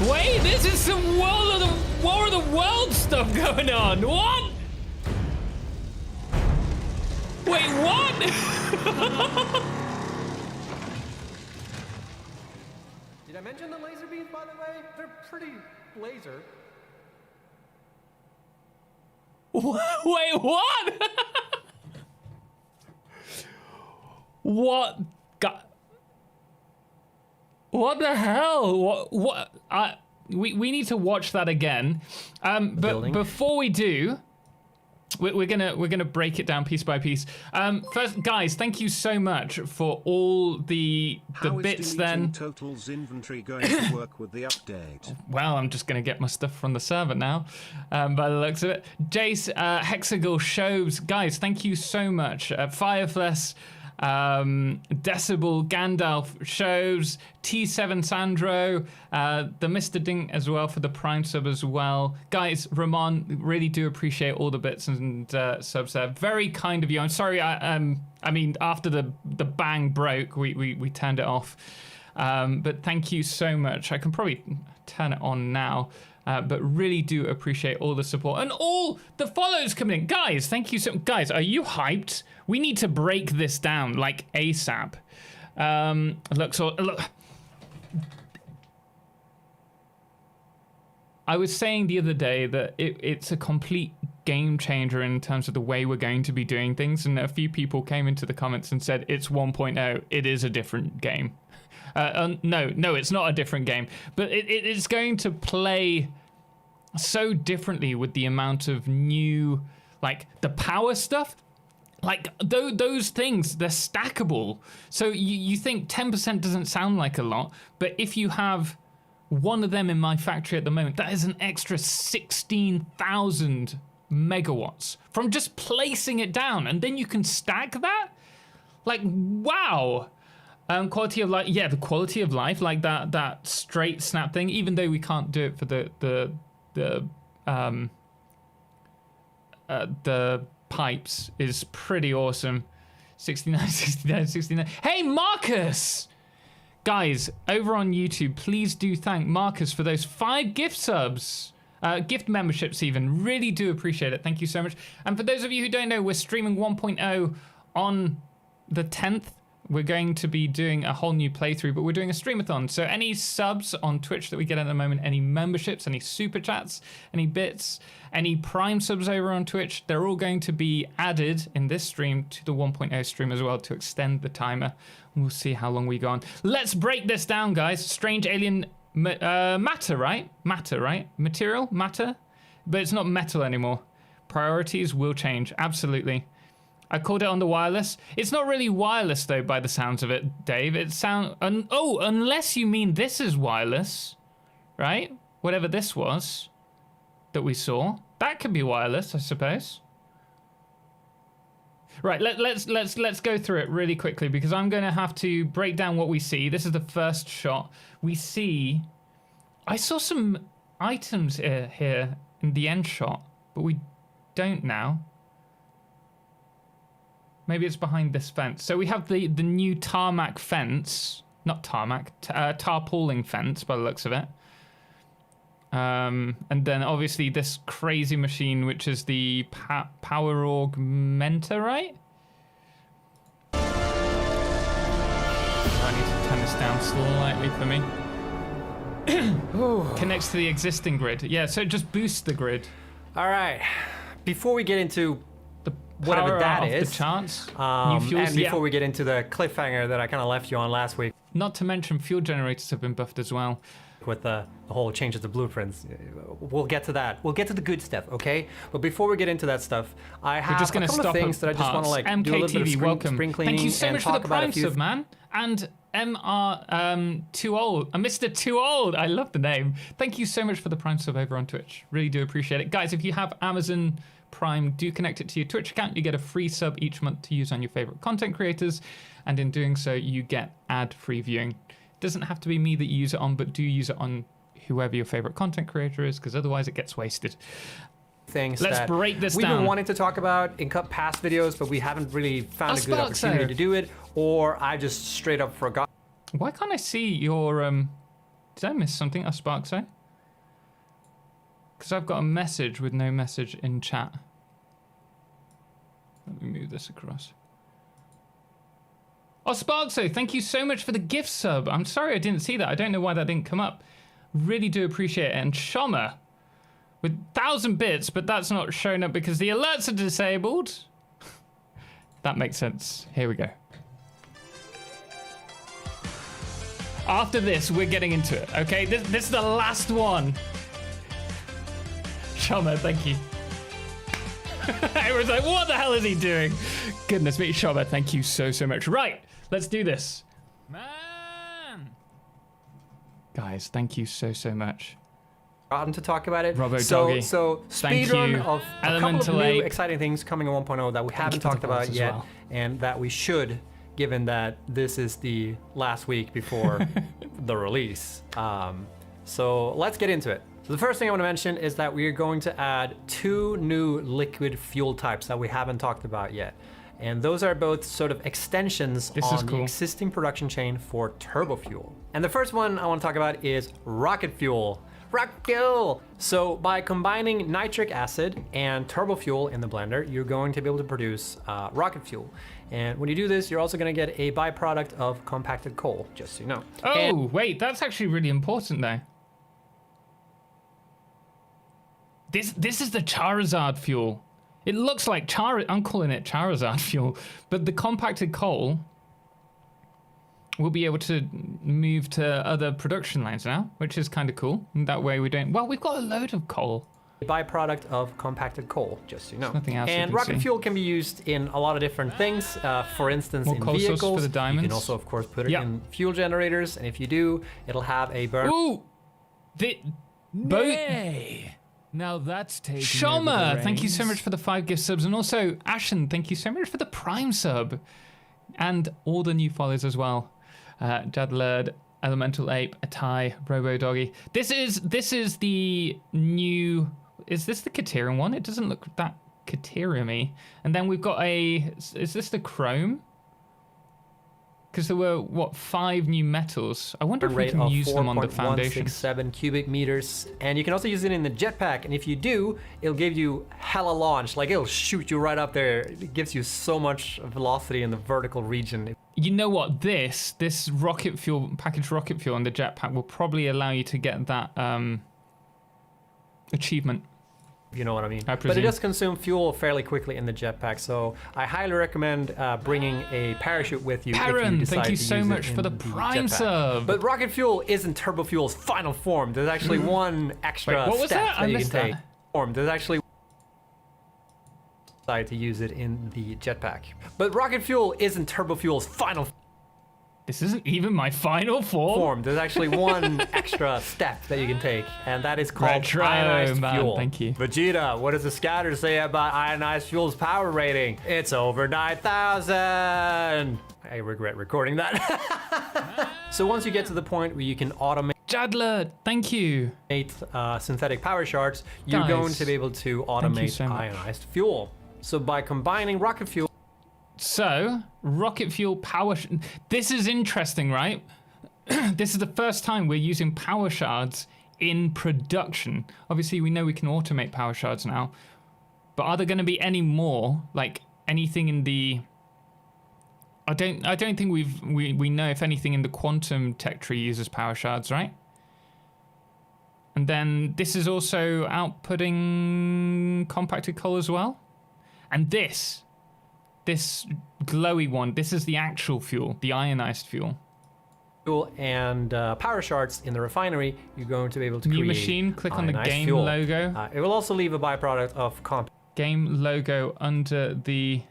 Wait, this is some War of the World stuff going on. What? Wait, what? Did I mention the laser beams, by the way? They're pretty laser. Wait, what? What? What the hell? What? We need to watch that again. But before we do, we're gonna break it down piece by piece. First, guys, thank you so much for all the bits. Then Total's inventory going to work with the update? Well, I'm just gonna get my stuff from the server now, by the looks of it. Jace, Hexagal Shows, guys, thank you so much. Firefless, Decibel, Gandalf Shows, T7 Sandro, the Mr. Dink as well for the Prime sub as well. Guys, Ramon, really do appreciate all the bits and subs there. Very kind of you. I'm sorry, I mean, after the bang broke, we turned it off. But thank you so much. I can probably turn it on now. But really do appreciate all the support and all the follows coming in. Guys, thank you so much. Guys, are you hyped? We need to break this down like ASAP. Look. I was saying the other day that it's a complete game changer in terms of the way we're going to be doing things. And a few people came into the comments and said, it's 1.0. It is a different game. No, it's not a different game, but it's going to play so differently with the amount of new, like the power stuff, like those things, they're stackable. So you think 10% doesn't sound like a lot, but if you have one of them in my factory at the moment, that is an extra 16,000 megawatts from just placing it down, and then you can stack that. Like, wow. Quality of life, yeah, the quality of life, like that straight snap thing. Even though we can't do it for the pipes, is pretty awesome. 69, 69, 69. Hey, Marcus! Guys, over on YouTube, please do thank Marcus for those 5 gift subs. Gift memberships even. Really do appreciate it. Thank you so much. And for those of you who don't know, we're streaming 1.0 on the 10th. We're going to be doing a whole new playthrough, but we're doing a streamathon. So any subs on Twitch that we get at the moment, any memberships, any super chats, any bits, any Prime subs over on Twitch, they're all going to be added in this stream to the 1.0 stream as well to extend the timer. We'll see how long we go on. Let's break this down, guys. Strange alien matter, right? Matter, right? Material? Matter? But it's not metal anymore. Priorities will change. Absolutely. I called it on the wireless. It's not really wireless, though, by the sounds of it, Dave. It oh, unless you mean this is wireless, right? Whatever this was that we saw. That could be wireless, I suppose. Right, let's go through it really quickly because I'm going to have to break down what we see. This is the first shot. We see... I saw some items here in the end shot, but we don't now. Maybe it's behind this fence. So we have the new tarmac fence. Not tarmac, tarpauling fence by the looks of it. And then obviously this crazy machine, which is the power augmenter, right? I need to turn this down slightly for me. Connects to the existing grid. Yeah, so it just boosts the grid. All right. Before we get into The whatever power that of is, the chance. New and fuels, before yeah. we get into the cliffhanger that I kind of left you on last week Not to mention fuel generators have been buffed as well. with the whole changes to blueprints, we'll get to that. We'll get to the good stuff, okay? But before we get into that stuff, I have We're just a going to couple stop of things that I just want to like do a little bit of MKTV, welcome. spring cleaning Thank you so and much for the talk about a prime few sub, man. And MR Too Old, Mr. Too Old. I love the name. Thank you so much for the prime sub over on Twitch. Really do appreciate it, guys. If you have Amazon Prime, do connect it to your Twitch account. You get a free sub each month to use on your favorite content creators, and in doing so, you get ad-free viewing. It doesn't have to be me that you use it on, but do use it on whoever your favorite content creator is, because otherwise it gets wasted. things Let's that break this we've down. been wanting to talk about in past videos, but we haven't really found a good Sparkso. opportunity to do it, or I just straight up forgot. Why can't I see your did I miss something? Sparkso? Because I've got a message with no message in chat. Let me move this across. Sparkso, thank you so much for the gift sub. I'm sorry I didn't see that. I don't know why that didn't come up. Really do appreciate it. And Shoma with 1,000 bits, but that's not showing up because the alerts are disabled. That makes sense. Here we go. After this, we're getting into it, okay? This is the last one. Shoma, thank you. Everyone's like, what the hell is he doing? Goodness me, Shoma, thank you so much. Right, let's do this. Man! Guys, thank you so much. Forgotten to talk about it. Robo so Doggy. speed Thank run you. of a Elemental couple of new 8. exciting things coming in 1.0 that we haven't you for the talked about balls as yet, well. and that we should, given that this is the last week before the release. So let's get into it. So the first thing I want to mention is that we are going to add 2 new liquid fuel types that we haven't talked about yet. And those are both sort of extensions on the existing production chain for turbo fuel. And the first one I want to talk about is rocket fuel. Rocket fuel! So by combining nitric acid and turbo fuel in the blender, you're going to be able to produce rocket fuel. And when you do this, you're also going to get a byproduct of compacted coal, just so you know. Oh, wait, that's actually really important though. This is the Charizard fuel. It looks like I'm calling it Charizard fuel, but the compacted coal we'll be able to move to other production lines now, which is kind of cool. And that way we don't, well, we've got a load of coal. A byproduct of compacted coal, just so you know. There's nothing else you and can rocket see. fuel can be used in a lot of different things. For instance, More in coal sources vehicles. for the diamonds. You can also, of course, put it Yep. in fuel generators, and if you do, it'll have a burn. Ooh! The boat. Hey, now that's taking Shoma, thank you so much for the 5 gift subs. And also, Ashen, thank you so much for the Prime sub. And all the new followers as well. Jadlerd, Elemental Ape, Atai, Robo Doggy. This is the new. Is this the Katerium one? It doesn't look that Katerium-y. And then we've got a. Is this the Chrome? Because there were, what, 5 new metals. I wonder if we can use them on the foundation. 4.167 cubic meters. And you can also use it in the jetpack. And if you do, it'll give you hella launch. Like, it'll shoot you right up there. It gives you so much velocity in the vertical region. You know what? This rocket fuel, packaged rocket fuel on the jetpack will probably allow you to get that achievement. You know what I mean? I But it presume. does consume fuel fairly quickly in the jetpack, so I highly recommend bringing a parachute with you if you Parent, decide thank you to so use much it for in the prime jetpack. sub. But rocket fuel isn't turbo fuel's final form. There's actually one extra Wait, what was step that? I you can missed take. that. There's actually decide to use it in the jetpack. But rocket fuel isn't turbo fuel's final This isn't even my final form. There's actually one extra step that you can take, and that is called Retro, ionized man, fuel. thank you. Vegeta, what does the scatter say about ionized fuel's power rating? It's over 9,000. I regret recording that. So once you get to the point where you can automate Jadler, thank you. synthetic power shards, you're Guys, going to be able to automate so much. ionized fuel. So by combining rocket fuel, So, rocket fuel power. This is interesting, right? This is the first time we're using power shards in production. Obviously, we know we can automate power shards now, but are there going to be any more? Like anything in the? I don't think we know if anything in the quantum tech tree uses power shards, right? And then this is also outputting compacted coal as well, and this glowy one, this is the actual fuel, the ionized fuel. And power shards in the refinery, you're going to be able to New create machine, click on the ionized game fuel. logo. It will also leave a byproduct of Game logo under the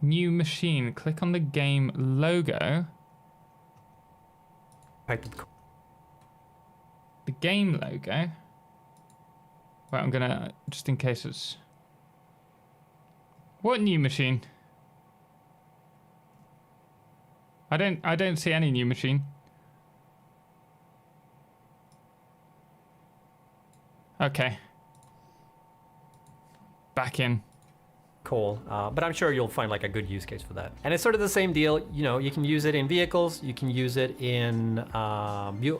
new machine. Click on the game logo. compacted coal. The game logo. Wait, I'm gonna, just in case it's... What new machine? I don't see any new machine. Okay. Back in. Coal, but I'm sure you'll find like a good use case for that. And it's sort of the same deal. You know, you can use it in vehicles, you can use it in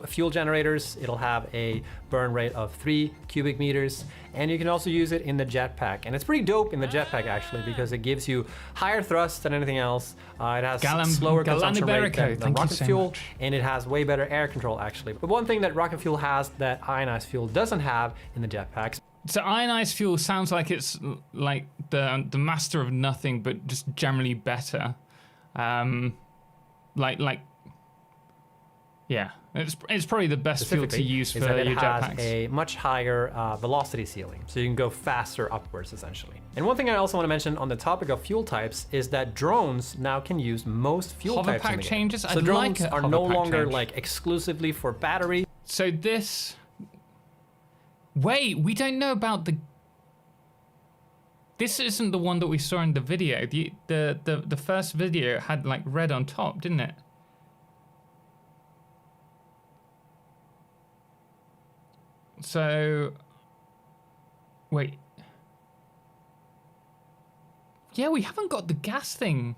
fuel generators. It'll have a burn rate of 3 cubic meters, and you can also use it in the jetpack. And it's pretty dope in the jetpack actually, because it gives you higher thrust than anything else. It has slower consumption rate than rocket fuel, and it has way better air control actually. But one thing that rocket fuel has that ionized fuel doesn't have in the jetpacks. So ionized fuel sounds like it's like the master of nothing, but just generally better. Yeah, it's probably the best fuel to use for your it has jetpacks. a much higher velocity ceiling, so you can go faster upwards essentially. And one thing I also want to mention on the topic of fuel types is that drones now can use most fuel Hover types in pack the game. changes? So I'd drones like a are hover no pack longer change. like exclusively for battery. So this... Wait, we don't know about the... This isn't the one that we saw in the video. The first video had like red on top, didn't it? So... Wait. Yeah, we haven't got the gas thing.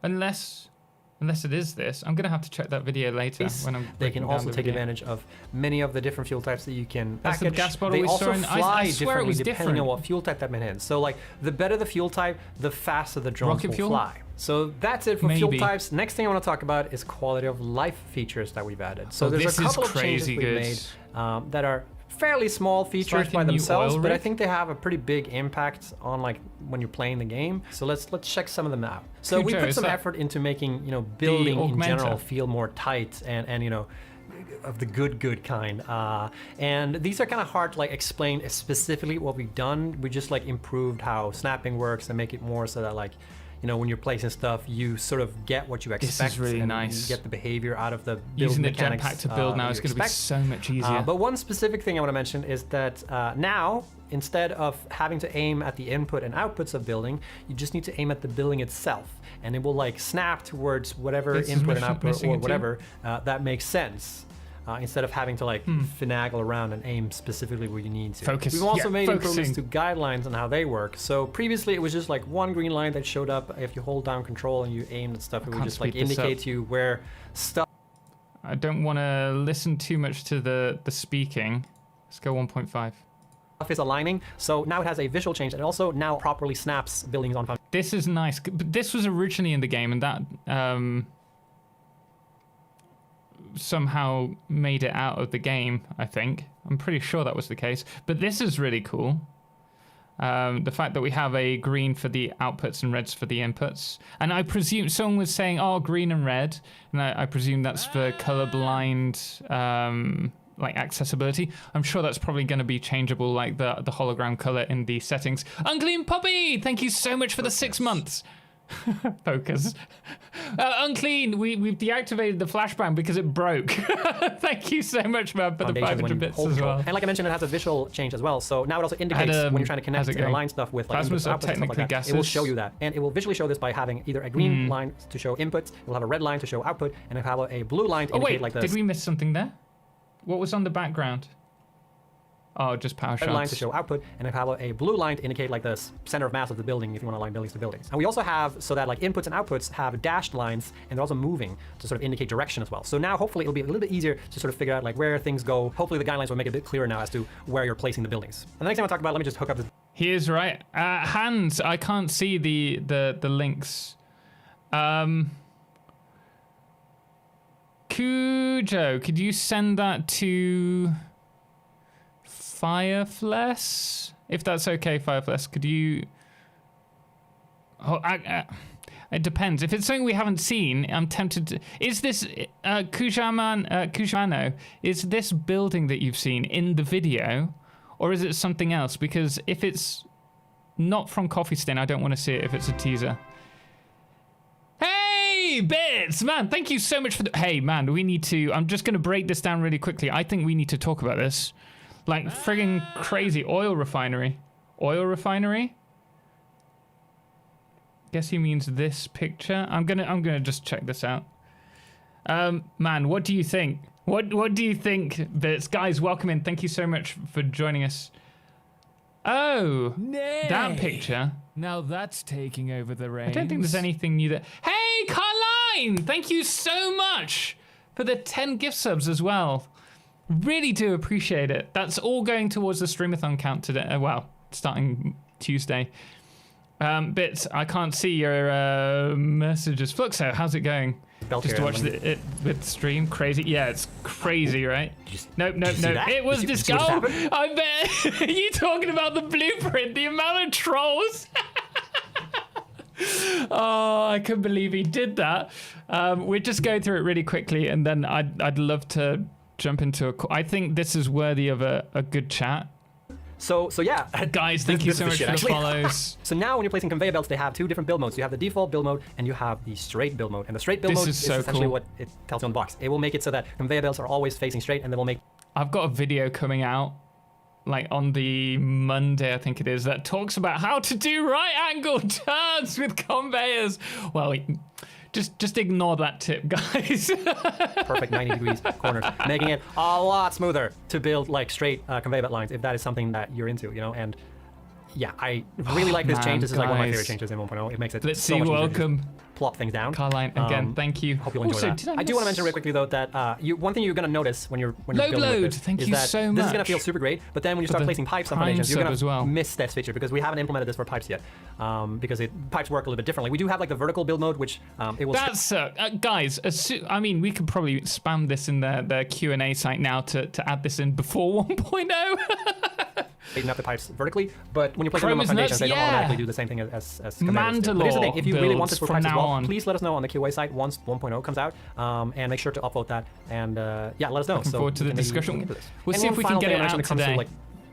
Unless it is this. I'm going to have to check that video later. When I'm They can breaking down also the take video. advantage of many of the different fuel types that you can That's the package. gas bottle They we also saw in- fly I swear it differently was depending different. on what fuel type that meant in. So like the better the fuel type, the faster the drones Rocket will fuel? fly. So that's it for fuel Maybe. types. Next thing I want to talk about is quality of life features that we've added. So Oh, there's this a is couple of changes crazy we've good. made that are fairly small features like by a new themselves, oil but I rig. think they have a pretty big impact on like when you're playing the game. So let's check some of them out. So we Cujo, put is some that effort into making building in augmenter? general feel more tight and of the good kind. And these are kind of hard to like explain specifically what we've done. We just like improved how snapping works and make it more so that like when you're placing stuff, you sort of get what you expect. is really and nice. You get the behavior out of the build Using the mechanics, jetpack to build now that is you going to be expect. so much easier. But one specific thing I want to mention is that now instead of having to aim at the input and outputs of building, you just need to aim at the building itself, and it will like snap towards whatever This is input and output missing or it too? whatever that makes sense. Instead of having to like finagle around and aim specifically where you need to. Focus. We've also Yeah, made improvements to focusing. guidelines on how they work. So previously it was just like one green line that showed up if you hold down control and you aimed at stuff. It would can't just like speed this indicate up. to you where stuff I don't want to listen too much to the speaking. Let's go 1.5. is aligning. So now it has a visual change and it also now properly snaps buildings on foundation. This is nice, but this was originally in the game, and that somehow made it out of the game, I think. I'm pretty sure that was the case. But this is really cool. The fact that we have a green for the outputs and reds for the inputs. And I presume someone was saying, oh, green and red. And I presume that's for colorblind like accessibility. I'm sure that's probably going to be changeable, like the hologram color in the settings. Unclean Puppy, thank you so much for the 6 months. Focus. Unclean, we've deactivated the flashbang because it broke. Thank you so much, man, for the Foundation 500 when bits hold as control. well. And like I mentioned, it has a visual change as well. So now it also indicates when you're trying to connect how's it and going? align stuff with like Plasmas inputs, are outputs, and stuff technically like that. It will show gases. you that, and it will visually show this by having either a green line to show inputs, it will have a red line to show output, and it will have a blue line to Oh indicate wait, like this. did we miss something there? What was on the background? Oh, just power Red line to shots. show output, and I have a blue line to indicate like the center of mass of the building if you want to align buildings to buildings. And we also have so that like inputs and outputs have dashed lines, and they're also moving to sort of indicate direction as well. So now hopefully it'll be a little bit easier to sort of figure out like where things go. Hopefully the guidelines will make it a bit clearer now as to where you're placing the buildings. And the next thing I want to talk about, let me just hook up this. He is right. Hans, I can't see the links. Cujo, could you send that to Firefless? If that's okay, Firefless, could you... Oh, it depends. If it's something we haven't seen, I'm tempted to... Is this... Kujamano, is this building that you've seen in the video, or is it something else? Because if it's not from Coffee Stain, I don't want to see it if it's a teaser. Hey, Bits! Man, thank you so much for the... Hey, man, we need to... I'm just going to break this down really quickly. I think we need to talk about this. Like, friggin' crazy. Oil refinery. Oil refinery? Guess he means this picture. I'm gonna just check this out. Man, what do you think? What do you think, Bits? Guys, welcome in. Thank you so much for joining us. Oh, Nay. that picture. Now that's taking over the reins. I don't think there's anything new there. Hey, Carline! Thank you so much for the 10 gift subs as well. Really do appreciate it. That's all going towards the Streamathon count today. Well, starting Tuesday. Bits, I can't see your messages. Fluxo, how's it going? Just to watch it with stream. Crazy. Yeah, it's crazy, right? Nope. It was this guy. I bet. Are you talking about the blueprint? The amount of trolls. Oh, I couldn't believe he did that. We're just going through it really quickly, and then I'd love to jump into I think this is worthy of a good chat. So yeah, guys, thank you so much for the follows. So now when you're placing conveyor belts, they have two different build modes. You have the default build mode and you have the straight build mode. And the straight build mode is so essentially cool. what it tells you on the box. It will make it so that conveyor belts are always facing straight, and then we'll make... I've got a video coming out like on the Monday, I think it is, that talks about how to do right angle turns with conveyors. Well, just ignore that tip, guys. perfect 90 degrees corners, making it a lot smoother to build like straight conveyor belt lines if that is something that you're into, you know. And yeah, I really like this change. This is like one of my favorite changes in 1.0. It makes it Let's so see. much easier to Welcome, plot things down. Carline. Again, thank you. Hope you'll enjoy Also, that. I do want to mention real quickly though that one thing you're going to notice when you're building load. with this Thank is you that so this is going to much feel super great, but then when you for start the placing pipes on Prime foundations, you're sub going as to well. miss this feature because we haven't implemented this for pipes yet, because pipes work a little bit differently. We do have like the vertical build mode, which it will... That's guys. I mean, we could probably spam this in the Q&A site now to add this in before 1.0. straighten up the pipes vertically, but when you place them Chrome on is foundations, nuts, they don't yeah. automatically do the same thing as conveyors do. But here's the thing: if you really want this for builds pipes as from well, now on. please let us know on the QA site once 1.0 comes out, and make sure to upvote that. And yeah, let us know. Looking so forward to we the can maybe discussion. look into this. We'll And see one if we final can get thing it I mentioned out when it comes to, today. like,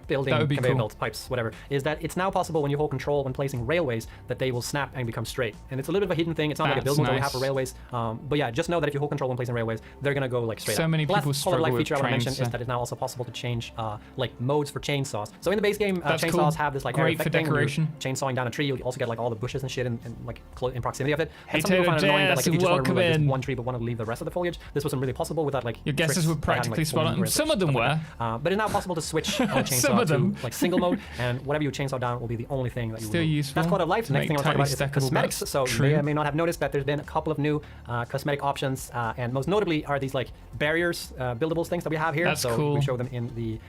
building That would be conveyor cool. belts, pipes, whatever, is that it's now possible when you hold control when placing railways that they will snap and become straight. And it's a little bit of a hidden thing. It's not like a That's build mode that we have nice. for railways. But yeah, just know that if you hold control when placing railways, they're gonna go like straight So up. many The last people quality of life struggle with feature I want to trains, mention is so- that it's now also possible to change like modes for chainsaws. So in the base game, That's chainsaws cool. have this like Great air for effect thing. When you're decoration. chainsawing down a tree, you'll also get like all the bushes and shit in like in proximity of it. Hey, And some people Taylor find it annoying that like if you just want to welcome remove like, in. just one tree but want to leave the rest of the foliage, this wasn't really possible without like Your guesses tricks were by having, practically like, spot on. grids and Some of them stuff were. like that. But it's now possible to switch on a chainsaw Some of them. to like single mode, and whatever you chainsaw down will be the only thing that you Still remove. useful That's quality of life. The to next thing I make want to talk about is tightly stackable cosmetics. blocks. So you True. may or may not have noticed that there's been a couple of new cosmetic options, and most notably are these like barriers, buildables things that we have here. That's so cool. we show them in the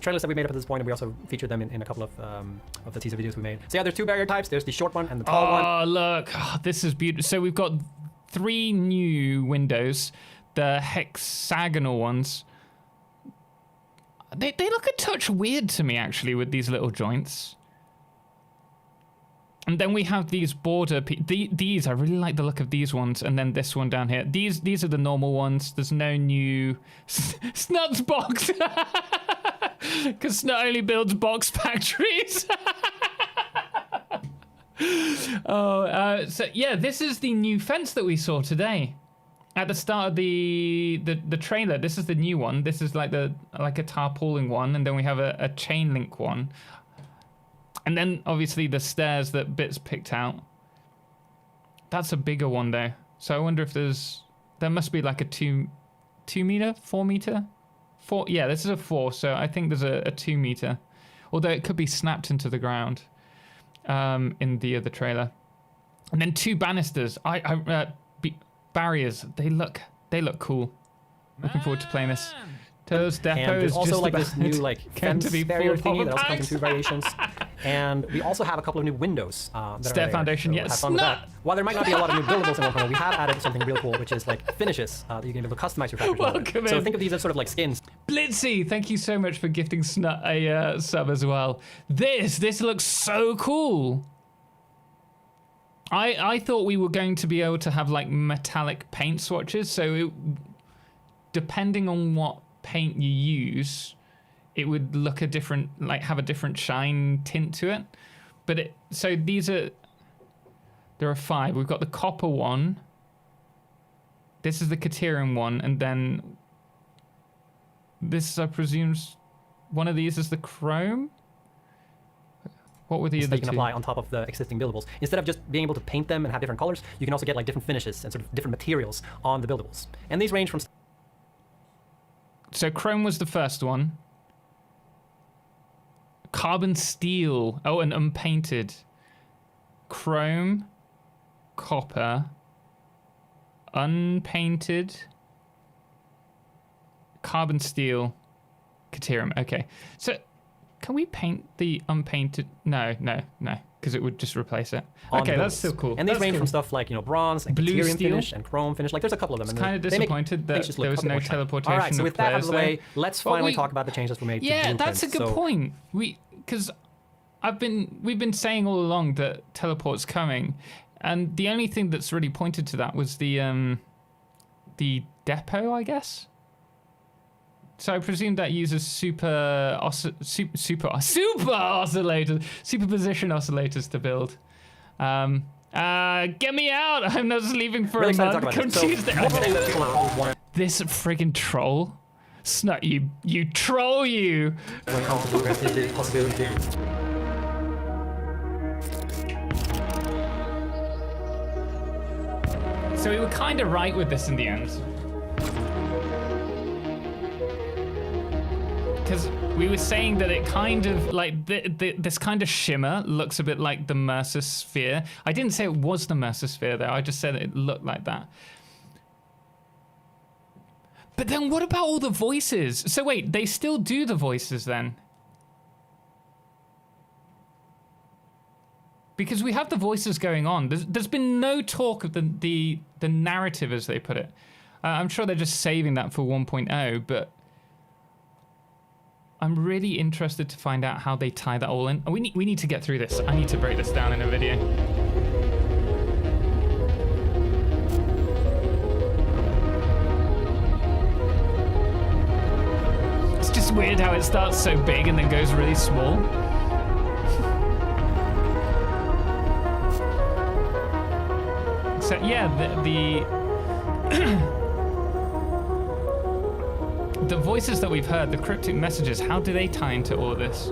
trailers that we made up at this point, and we also featured them in a couple of the teaser videos we made. So yeah, there's two barrier types. There's the short one and the tall one. Oh, look. Oh, this is beautiful. So we've got 3 new windows, the hexagonal ones. They look a touch weird to me, actually, with these little joints. And then we have these border... These, I really like the look of these ones. And then this one down here. These are the normal ones. There's no new... Snut's box! Because Snut only builds box factories. So yeah, this is the new fence that we saw today. At the start of the trailer, this is the new one. This is like a tarpauling one, and then we have a chain link one. And then obviously the stairs that Bits picked out. That's a bigger one though. So I wonder if there must be like a 2 meter, 4 meter? 4, yeah, this is a 4, so I think there's a 2 meter. Although it could be snapped into the ground in the other trailer. And then 2 banisters. Barriers. They look cool. Looking forward to playing this. Toes Depot And there's is also just like about this new like going fence to be barrier full thingy of that also comes in packs. 2 variations. And we also have a couple of new windows. That Stair are there, foundation, so yes. have fun with Snut! that. While there might not be a lot of new buildables in 1.0, we have added something real cool, which is like finishes that you can be able to customize your factories. Welcome So in. think of these as sort of like skins. Blitzy, thank you so much for gifting Snut a sub as well. This looks so cool. I thought we were going to be able to have like metallic paint swatches, so depending on what paint you use, it would look a different, like have a different shine tint to it. But so there are 5. We've got the copper one. This is the Caterium one, and then this, I presume, one of these is the chrome. What were the That other you can 2? apply on top of the existing buildables. Instead of just being able to paint them and have different colors, you can also get like different finishes and sort of different materials on the buildables. And these range from So chrome was the first one. Carbon steel. Oh, and unpainted. Chrome, copper, unpainted, carbon steel, Caterium. Okay. So can we paint the unpainted? No, because it would just replace it. on Okay, the that's buildables. still cool. And these That's range cool. from stuff like, bronze and Blue Caterium steel? finish and chrome finish. Like there's a couple of them. And Kind of they make disappointed things that just look there a was couple no more shiny. teleportation All right, so of with that out of the players way, there. let's Well, finally we- talk about the changes we made to Yeah, Blueprints. that's a good So- point. Because we've been saying all along that teleport's coming, and the only thing that's really pointed to that was the depot, I guess. So I presume that uses superposition oscillators to build. Get me out! I'm not just leaving for Really a excited to month. talk about this. So, one thing that people want This friggin' troll. Snut, you troll, you! when it comes to Blueprints is the possibility to So we were kind of right with this in the end. Because we were saying that it kind of, like, this kind of shimmer looks a bit like the Mercer Sphere. I didn't say it was the Mercer Sphere, though. I just said it looked like that. But then what about all the voices? So wait, they still do the voices then? Because we have the voices going on. There's been no talk of the narrative, as they put it. I'm sure they're just saving that for 1.0, but I'm really interested to find out how they tie that all in. We need to get through this. I need to break this down in a video. It's just weird how it starts so big and then goes really small. So yeah, the voices that we've heard, the cryptic messages, how do they tie into all of this?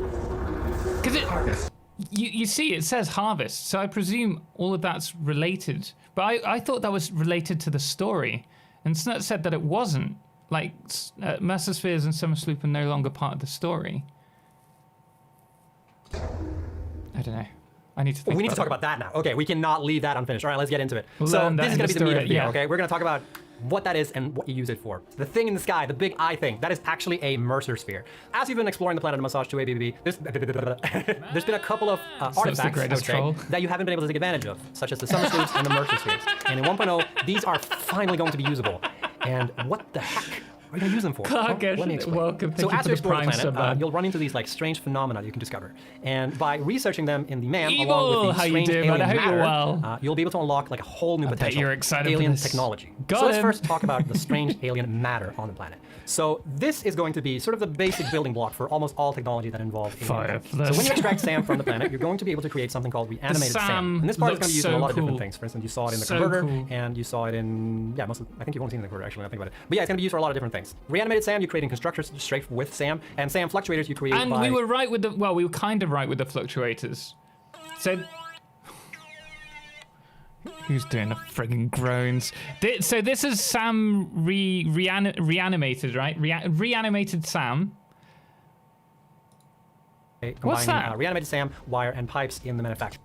Because you see, it says harvest, so I presume all of that's related. But I thought that was related to the story, and Snut said that it wasn't. Like, Mercer Spheres and Summer Sloop are no longer part of the story. I don't know. I need to think We need to talk it. about that now. Okay, we cannot leave that unfinished. All right, let's get into it. We'll So learn that this is in going to the be the meat of story, the video, yeah. okay? We're going to talk about what that is and what you use it for. The thing in the sky, the big eye thing, that is actually a Mercer Sphere. As you've been exploring the planet of Massage 2ABB, there's been a couple of artifacts, I would greatest say, troll. that you haven't been able to take advantage of, such as the Summer Sloops and the Mercer Spheres. And in 1.0, these are finally going to be usable. And what the heck are you going to use them for? Clark, Well, let me explain. welcome. So Thank you as for you the explore the Prime planet, sub, you'll run into these like strange phenomena you can discover. And by researching them in the MAM, Evil, along with how the you strange doing, alien man? I hope you're matter, well. you'll be able to unlock like a whole new bet potential you're excited for alien this. technology. Got So let's him. first talk about the strange alien matter on the planet. So this is going to be sort of the basic building block for almost all technology that involves alien. Fire. So when you extract SAM from the planet, you're going to be able to create something called reanimated SAM SAM. And this part is going to be used in a looks lot of so different cool. things. For instance, you saw it in the So converter, cool. and you saw it in, I think you've only seen the converter actually, when I think about it. But yeah, it's going to be used for a lot of different things. Reanimated SAM, you create in constructors straight with SAM, and SAM fluctuators you create And by... we were right with the, well, we were kind of right with the fluctuators. So, who's doing the friggin' groans? So this is Sam reanimated, right? Reanimated Sam. What's combining, that? reanimated SAM, wire, and pipes in the manufacture.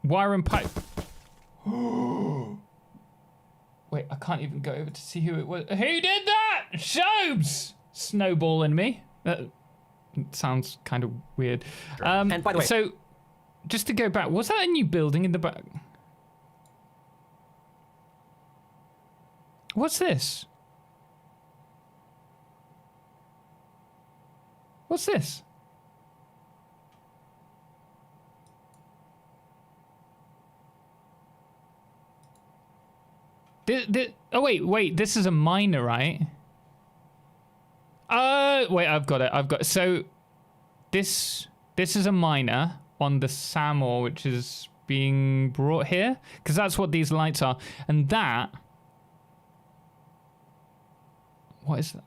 Wire and pipe. Wait, I can't even go over to see who it was. Who did that? Shobes! Snowballing me. That sounds kind of weird. And by the way- so just to go back, was that a new building in the back? What's this? What's this? Oh wait, this is a miner, right? Wait, I've got it. So this is a miner on the SAM ore, which is being brought here, because that's what these lights are. And that, what is that?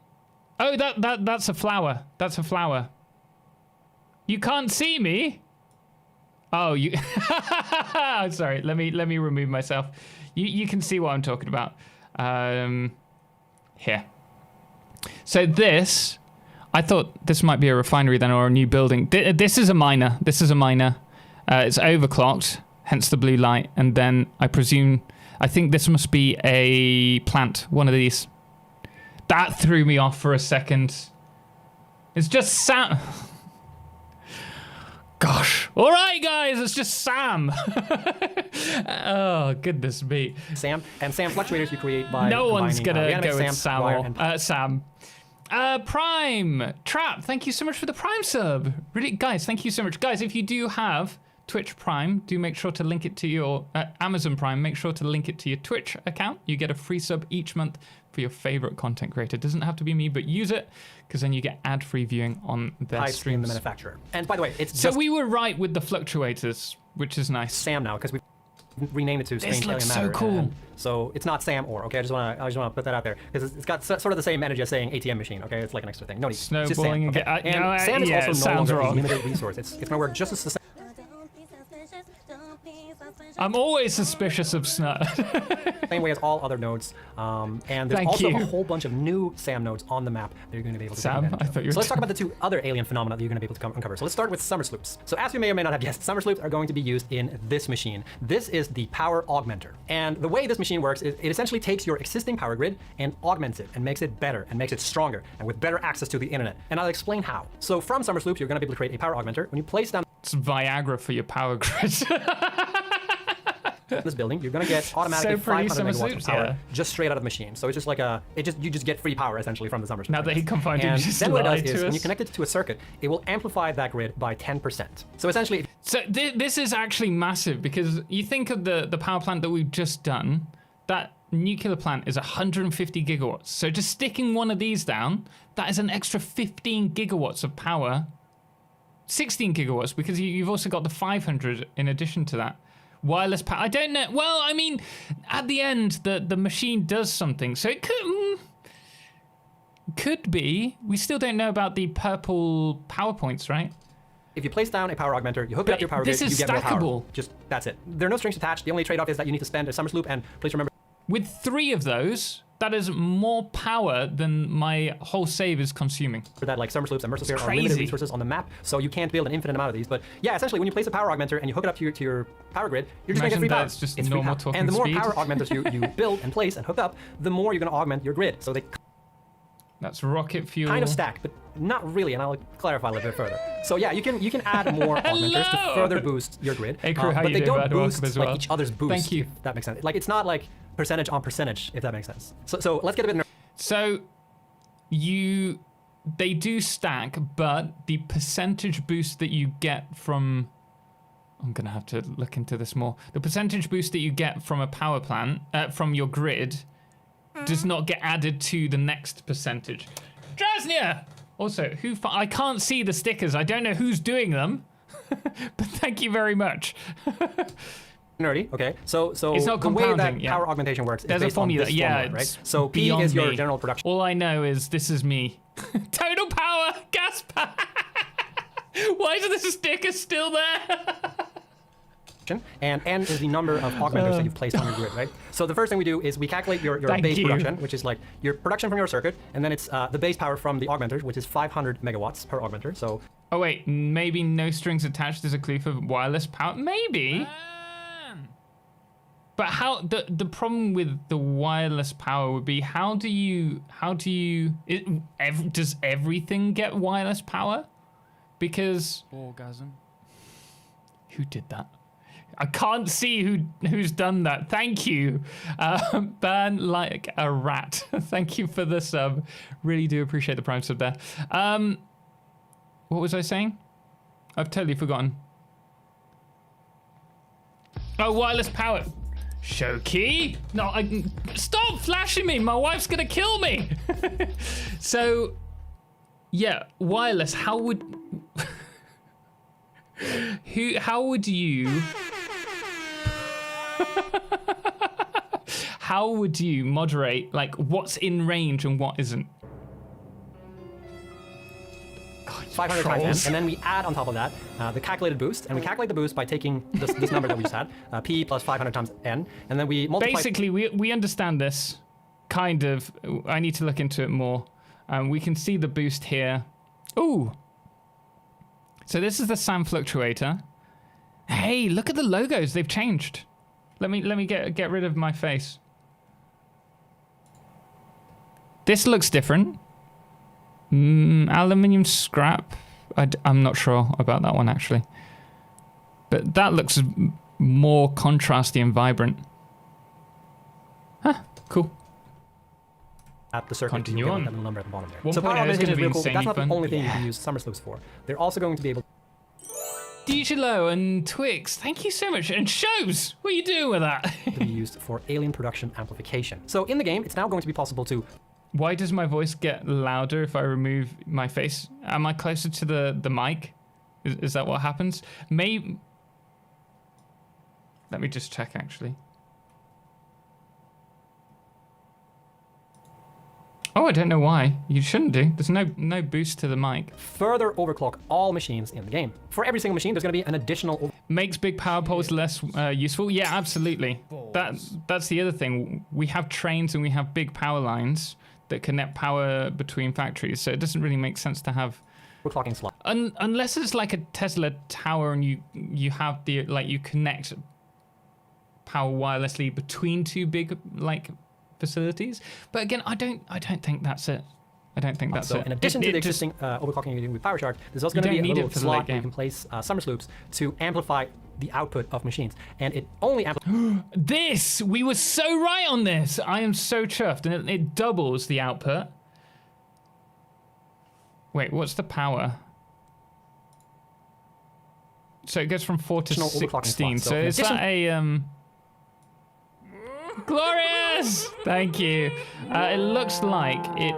Oh, that's a flower. That's a flower. You can't see me. Oh, you. Sorry. Let me remove myself. You can see what I'm talking about. Here. So this, I thought this might be a refinery then, or a new building. This is a miner. This is a miner. It's overclocked, hence the blue light. And then I think this must be a plant. One of these. That threw me off for a second. It's just Sam. Gosh. All right, guys, it's just Sam. Oh, goodness me. SAM, and SAM fluctuators you create by No one's combining, gonna go reanimated with Sam. wire, Or, and Sam. Prime Trap. Thank you so much for the Prime sub. Really, guys, thank you so much, guys. If you do have Twitch Prime, do make sure to link it to your Amazon Prime. Make sure to link it to your Twitch account. You get a free sub each month for your favorite content creator. It doesn't have to be me, but use it, because then you get ad-free viewing on their pipes in streams. the manufacturer. And by the way, it's So just we were right with the fluctuators, which is nice. SAM now because we renamed it to Strange Alien looks so Matter. cool. And so it's not SAM ore. Okay, I just want to put that out there because it's got sort of the same energy as saying ATM machine. Okay, it's like an extra thing. No need. It's just Snowballing SAM. Okay? again. And No, SAM is yeah, also it no sounds longer a wrong. limited resource. It's going to work just as the same. I'm always suspicious of Snut. Same way as all other nodes, and there's Thank also you. a whole bunch of new SAM nodes on the map that you're going to be able to take Sam? advantage I of. thought you were So let's talk talking- about the two other alien phenomena that you're going to be able to uncover. So let's start with summer sloops. So as you may or may not have guessed, summer sloops are going to be used in this machine. This is the power augmenter, and the way this machine works is it essentially takes your existing power grid and augments it and makes it better and makes it stronger and with better access to the internet. And I'll explain how. So from summer sloops, you're going to be able to create a power augmenter. When you place down It's Viagra for your power grid. this building, you're going to get automatically So pretty 500 summer megawatts of sloops, power yeah. just straight out of the machine. So it's just like you just get free power essentially from the summer sloops. Now that he confided, and you just then what it lied does is to when us. you connect it to a circuit, it will amplify that grid by 10%. So essentially, So this is actually massive, because you think of the power plant that we've just done, nuclear plant is 150 gigawatts. So just sticking one of these down, that is an extra 15 gigawatts of power. 16 gigawatts, because you've also got the 500 in addition to that. Wireless power. I don't know. Well, I mean, at the end, the machine does something. So it could be. We still don't know about the purple power points, right? If you place down a power augmenter, you hook it up to your power grid, you get more power. Stackable. Just, that's it. There are no strings attached. The only trade-off is that you need to spend a Summers loop, and please remember... With 3 of those, that is more power than my whole save is consuming. For that, like Summers loops and Merciless It's are limited crazy. resources on the map, so you can't build an infinite amount of these. But yeah, essentially, when you place a power augmenter and you hook it up to your power grid, you're just going to get free power. That's just It's free normal power. talking And the more speed. power augmenters you build and place and hook up, the more you're going to augment your grid. So they That's rocket fuel. kind of stack, but not really, and I'll clarify a little bit further. So yeah, you can add more augmenters to Hello! further boost your grid, Hey, crew, how but you they doing, don't bud? Welcome boost as like well. each other's boost. Thank you. If that makes sense. Like it's not like percentage on percentage, if that makes sense. So let's get a bit. So they do stack, but the percentage boost that you get from, I'm gonna have to look into this more. The percentage boost that you get from a power plant, from your grid, does not get added to the next percentage. Drasnia! Also, I can't see the stickers. I don't know who's doing them, but thank you very much. Nerdy, okay. So It's not the way that compounding, yeah. power augmentation works There's is a based on formula, this yeah, formula, it's right? So P beyond is your me. general production. All I know is this is me. Total power, gas power. Why is this sticker still there? And N is the number of augmenters that you've placed on your grid, right? So the first thing we do is we calculate your Thank base you. production, which is like your production from your circuit, and then it's the base power from the augmenters, which is 500 megawatts per augmenter. So Oh wait, maybe no strings attached is a clue for wireless power? Maybe. But how the problem with the wireless power would be does everything get wireless power? Because Orgasm. who did that? I can't see who's done that. Thank you. Burn like a rat. Thank you for the sub. Really do appreciate the prime sub there. What was I saying? I've totally forgotten. Oh, wireless power. Shoki? No, stop flashing me. My wife's gonna kill me. So, yeah, wireless. How would you? How would you moderate like what's in range and what isn't? 500 times N, and then we add on top of that the calculated boost, and we calculate the boost by taking this number that we just had, P plus 500 times N, and then we multiply. Basically, we understand this, kind of. I need to look into it more. We can see the boost here. Ooh. So this is the SAM fluctuator. Hey, look at the logos. They've changed. Let me get rid of my face. This looks different. Aluminium scrap. I'm not sure about that one actually. But that looks more contrasty and vibrant. Huh, cool. At the circuit, Continue you get on. that little number at the bottom there. 1.0 So power is augmentation gonna is be really cool, but that's not the insanely only thing you fun. can use Summer Slopes for. They're also going to be able Digilo and Twix, thank you so much. And Shows, what are you doing with that? to be used for alien production amplification. So in the game, it's now going to be possible to Why does my voice get louder if I remove my face? Am I closer to the mic? Is that what happens? Maybe. Let me just check actually. Oh, I don't know why. You shouldn't do. There's no boost to the mic. further overclock all machines in the game. For every single machine, there's going to be an additional Makes big power poles less useful. Yeah, absolutely. That's the other thing. We have trains and we have big power lines that connect power between factories. So it doesn't really make sense to have, overclocking slot. unless it's like a Tesla tower and you have the you connect power wirelessly between two big facilities. But again, I don't think that's it. I don't think that's So it. in addition to It the just- existing overclocking you're doing with PowerShark, there's also You going to don't be a need it little for the late slot where you game. can place Summer Sloops to amplify the output of machines. And it only amplifies This! We were so right on this! I am so chuffed. And it doubles the output. Wait, what's the power? So it goes from 4 to Additional overclocking 16. slots. So So in is addition- that a... Glorious! Thank you. It looks like it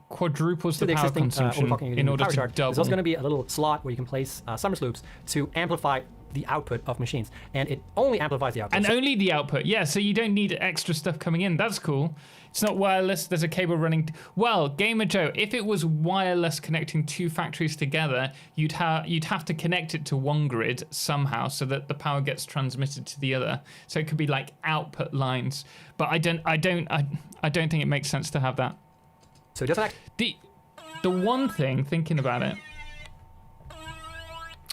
quadruples the power consumption in order to double. There's also going to be a little slot where you can place summer sloops to amplify the output of machines, and it only amplifies the output. And only the output, yeah, so you don't need extra stuff coming in. That's cool. It's not wireless, there's a cable running. Well, Gamer Joe, if it was wireless connecting two factories together, you'd have to connect it to one grid somehow so that the power gets transmitted to the other. So it could be like output lines. But I don't think it makes sense to have that. So it doesn't the one thing, thinking about it,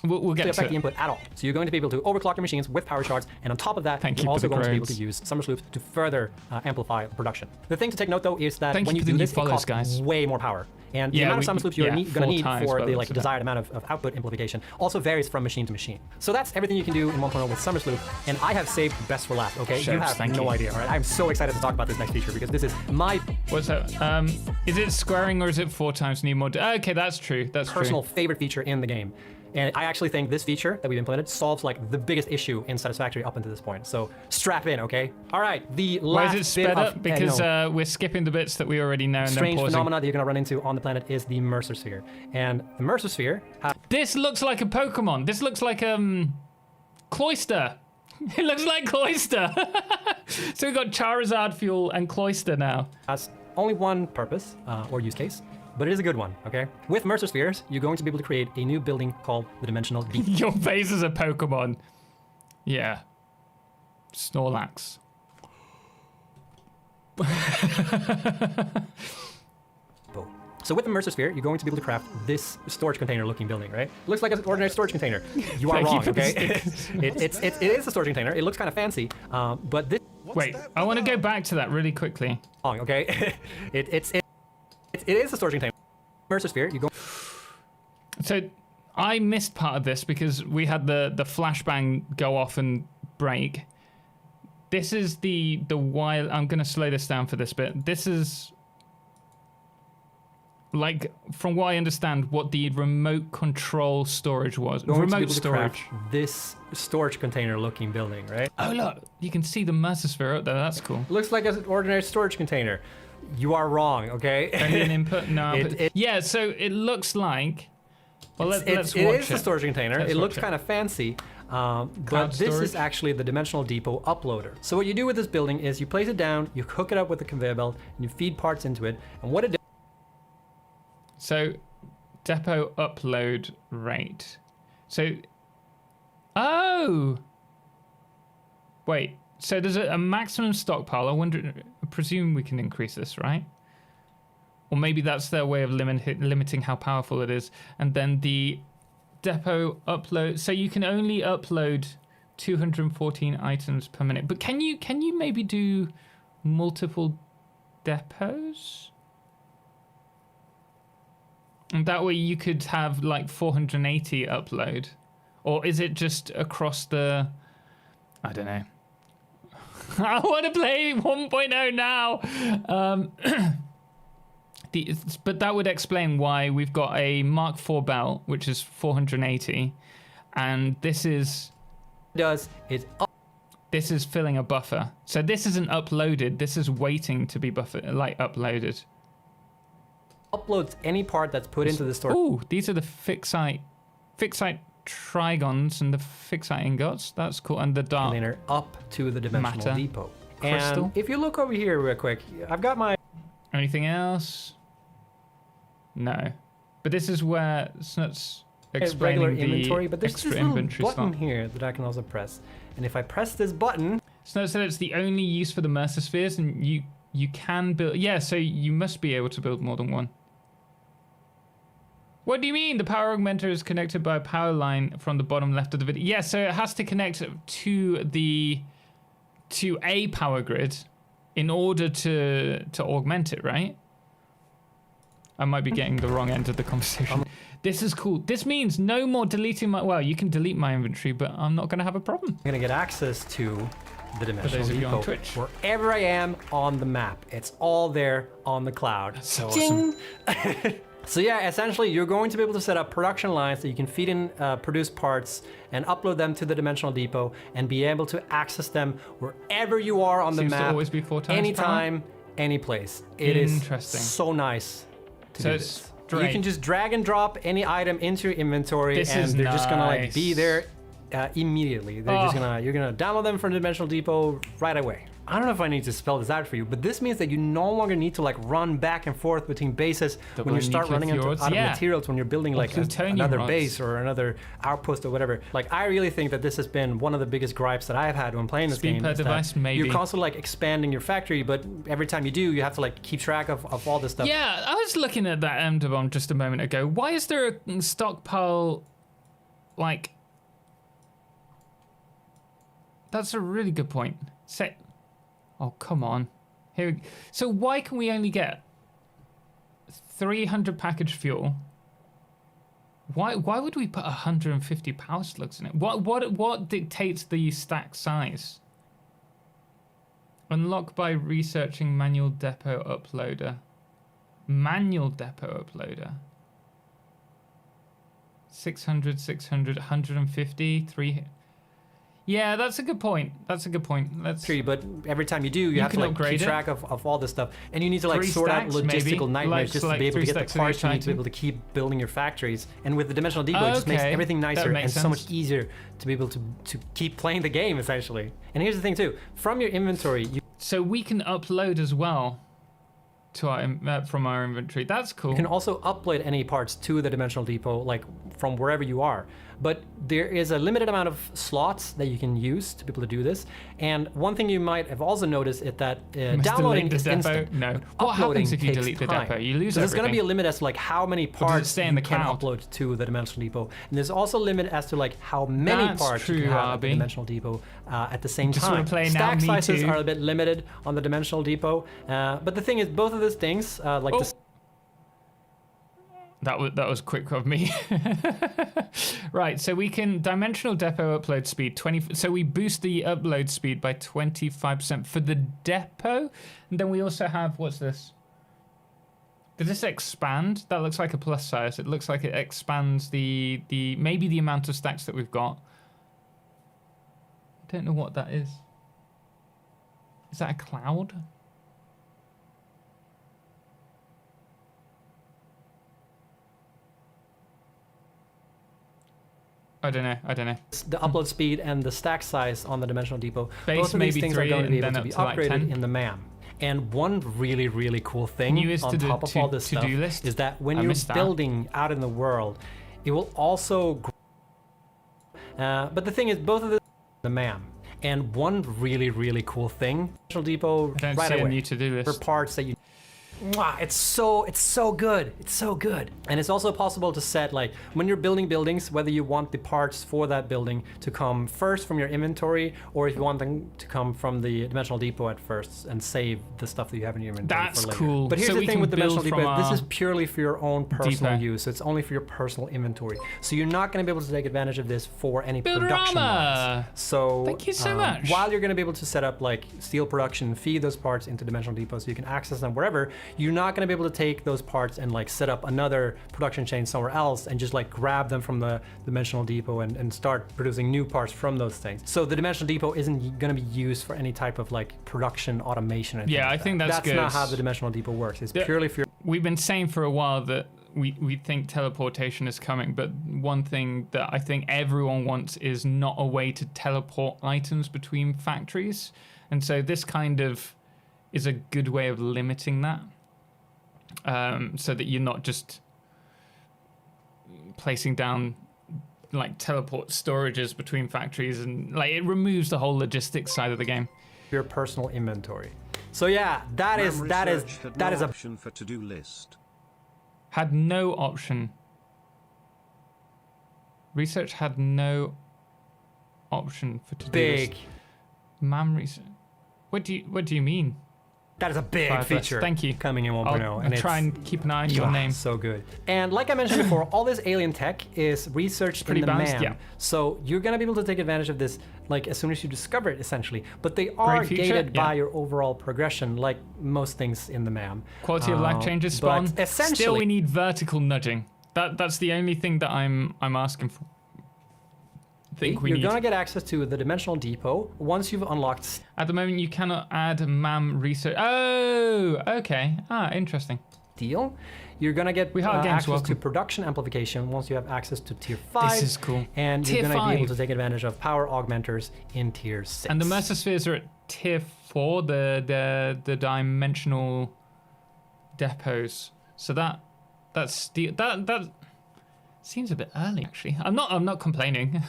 we'll get to affect it. the input at all. So you're going to be able to overclock your machines with power shards, and on top of that, Thank you you're for also the going to be able to groans. use summer sloops to further amplify production. The thing to take note, though, is that Thank when you you for the do new this, it follows, costs guys. way more power. And the Yeah, amount of summer sloops you're going to need 4 times for by the the looks of it. desired amount of output amplification also varies from machine to machine. So that's everything you can do in 1.0 with summer sloop, and I have saved best for last, okay? Sure, you have thank no you. idea, all right? I'm so excited to talk about this next feature because this is my What's that? Is it squaring or is it 4 times new mod? Okay, that's true. That's personal true. favorite feature in the game. And I actually think this feature that we've implemented solves like the biggest issue in Satisfactory up until this point. So strap in, okay? All right, the Why last is it sped bit up? of Because we're skipping the bits that we already know and strange then pausing. phenomena that you're going to run into on the planet is the Mercer Sphere. And the Mercer Sphere This looks like a Pokemon. This looks like Cloyster. It looks like Cloyster. So we've got Charizard fuel and Cloyster now. has only one purpose or use case, but it is a good one, okay? With Mercer Spheres, you're going to be able to create a new building called the Dimensional Deep. Your face is a Pokemon. Yeah. Snorlax. So with the Mercer Sphere, you're going to be able to craft this storage container looking building, right? Looks like an ordinary storage container. You are Thank you wrong, for the okay? it is a storage container. It looks kind of fancy, but this Wait, I want to go back to that really quickly. wrong, okay? it is a storage container. Mercer Sphere, you go. So I missed part of this because we had the flashbang go off and break. This is the wild. I'm going to slow this down for this bit. This is, like, from what I understand, what the remote control storage was. Going to be Remote able to storage. craft this storage container looking building, right? Oh, look. You can see the Mercer Sphere up there. That's cool. Looks like an ordinary storage container. You are wrong, okay? Only an input? No. It- Yeah, so it looks like... Well, let's watch it it. is a storage container. Let's It looks watch it. kind of fancy, but Cloud this storage? is actually the Dimensional Depot uploader. So what you do with this building is you place it down, you hook it up with a conveyor belt, and you feed parts into it. And what it does So, depot upload rate. So, oh! Wait, so there's a maximum stockpile. I presume we can increase this, right? Or maybe that's their way of limiting how powerful it is. And then the depot upload. So you can only upload 214 items per minute. But can you maybe do multiple depots? And that way you could have like 480 upload. Or is it just across the... I don't know. I want to play 1.0 now. But that would explain why we've got a Mark IV belt, which is 480. And this is filling a buffer. So this isn't uploaded. This is waiting to be uploaded. uploads any part that's put into the storage Ooh, these are the FICSIT trigons and the FICSIT ingots. That's cool. And the dark. container up to the Dimensional Matter. Depot. Crystal. And if you look over here real quick, I've got my Anything else? No. But this is where Snut's explaining regular the inventory, but there's extra this little inventory button slot. here that I can also press. And if I press this button, Snut said it's the only use for the Mercer spheres, and you can build. Yeah, so you must be able to build more than one. What do you mean? The power augmenter is connected by a power line from the bottom left of the video. Yeah, so it has to connect to a power grid in order to augment it, right? I might be getting the wrong end of the conversation. This is cool. This means no more deleting my... Well, you can delete my inventory, but I'm not going to have a problem. I'm gonna get access to the Dimensional those of you on Depot Twitch. wherever I am on the map. It's all there on the cloud. So Ching! So yeah, essentially you're going to be able to set up production lines that you can feed in produced parts and upload them to the Dimensional Depot and be able to access them wherever you are on Seems the to map, always be 4 times anytime, any place. It is Interesting. so nice to So do it's this. You straight. can just drag and drop any item into your inventory This and is they're just gonna like nice. be there immediately. They're just gonna, you're gonna download them from the Dimensional Depot right away. I don't know if I need to spell this out for you, but this means that you no longer need to like run back and forth between bases when you start running out of materials when you're building like another base or another outpost or whatever. Like I really think that this has been one of the biggest gripes that I've had when playing this game. Speed per device, maybe. You're constantly like expanding your factory, but every time you do, you have to like keep track of all this stuff. Yeah, I was looking at that Ender bomb just a moment ago. Why is there a stockpile, like... That's a really good point. Oh, come on. Here. So why can we only get 300 packaged fuel? Why would we put 150 power slugs in it? What dictates the stack size? Unlock by researching manual depot uploader. Manual depot uploader. 600, 600, 150, 300. Yeah, that's a good point. That's a good point. But every time you do, you have to like keep track of all this stuff, and you need to like sort out logistical nightmares just to be able to get the parts you need to be able to keep building your factories. And with the Dimensional Depot, it just makes everything nicer and so much easier to be able to keep playing the game essentially. And here's the thing too: from your inventory, so we can upload as well to our from our inventory. That's cool. You can also upload any parts to the Dimensional Depot, like from wherever you are. But there is a limited amount of slots that you can use to be able to do this. And one thing you might have also noticed is that downloading is instant. No. What happens if you delete the depot? You lose everything. There's going to be a limit as to like how many parts you can upload to the Dimensional Depot. And there's also a limit as to like how many parts you can have at the Dimensional Depot at the same time. Stack sizes are a bit limited on the Dimensional Depot. But the thing is, both of those things, like this. That was quick of me. Right, so we can dimensional depot upload speed 20. So we boost the upload speed by 25% for the depot, and then we also have, what's this? Does this expand? That looks like a plus size. It looks like it expands the maybe the amount of stacks that we've got. I don't know what that is. Is that a cloud? I don't know. The upload speed and the stack size on the Dimensional Depot, Base both of these things are going to be able to be upgraded like in the MAM. And one really, really cool thing on top of all this stuff is that when you're building out in the world, it will also... but the thing is, both of the MAM. And one really, really cool thing, Dimensional Depot right away, new to-do list. for parts that you... It's so good. It's so good. And it's also possible to set, like, when you're building buildings, whether you want the parts for that building to come first from your inventory, or if you want them to come from the Dimensional Depot at first and save the stuff that you have in your inventory for later. That's cool. But here's the thing with Dimensional Depot, this is purely for your own personal use. So it's only for your personal inventory. So you're not going to be able to take advantage of this for any production lines. So thank you so much. While you're going to be able to set up like steel production, feed those parts into Dimensional Depot so you can access them wherever, you're not going to be able to take those parts and like set up another production chain somewhere else and just like grab them from the Dimensional Depot and start producing new parts from those things. So the Dimensional Depot isn't going to be used for any type of like production automation. Yeah, I think that's good. That's not how the Dimensional Depot works. It's purely for your... We've been saying for a while that we think teleportation is coming, but one thing that I think everyone wants is not a way to teleport items between factories. And so this kind of is a good way of limiting that. So that you're not just placing down like teleport storages between factories, and like it removes the whole logistics side of the game. Your personal inventory. So yeah, that is a option for to-do list. Had no option. Research had no option for to-do list. big. MAM research. What do you mean? That is a big Fireblast. feature. Thank you. Coming in 1.0. I'll try and keep an eye on your name. So good. And like I mentioned before, all this alien tech is researched in the balanced, MAM. yeah. So you're gonna be able to take advantage of this like as soon as you discover it, essentially. But they are feature, gated by yeah. your overall progression, like most things in the MAM. Quality of life changes spawn. But essentially, Still, we need vertical nudging. That's the only thing that I'm asking for. you're gonna get access to the dimensional depot once you've unlocked. At the moment, you cannot add MAM research. Oh, okay. Interesting. Steel. You're gonna get Heart Games, access to welcome. production amplification once you have access to tier 5. This is cool. And Tier you're gonna be able 5. to take advantage of power augmenters in tier 6. And the Mercer spheres are at tier 4, the dimensional depots. So that seems a bit early, actually. I'm not complaining.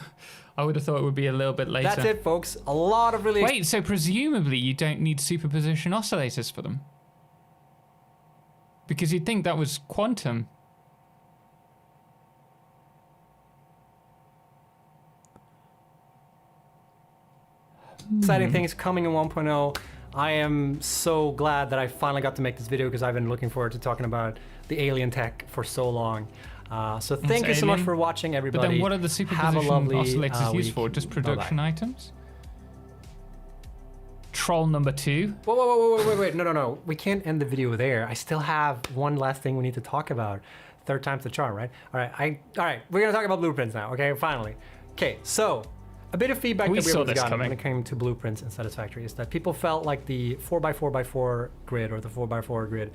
I would have thought it would be a little bit later. That's it, folks. A lot of really. Wait, so presumably you don't need superposition oscillators for them? Because you'd think that was quantum. Exciting things coming in 1.0. I am so glad that I finally got to make this video because I've been looking forward to talking about the alien tech for so long. So thank you so much alien. for watching, everybody. But then what are the Have a superposition lovely, oscillators used week. for? Just Bye-bye. production items? Troll number 2. Whoa, wait. No. We can't end the video there. I still have one last thing we need to talk about. Third time's the charm, right? All right. We're gonna talk about blueprints now. Okay, finally. Okay, so a bit of feedback We that we saw always this got coming. when it came to blueprints in Satisfactory is that people felt like the 4x4x4 grid or the 4x4 grid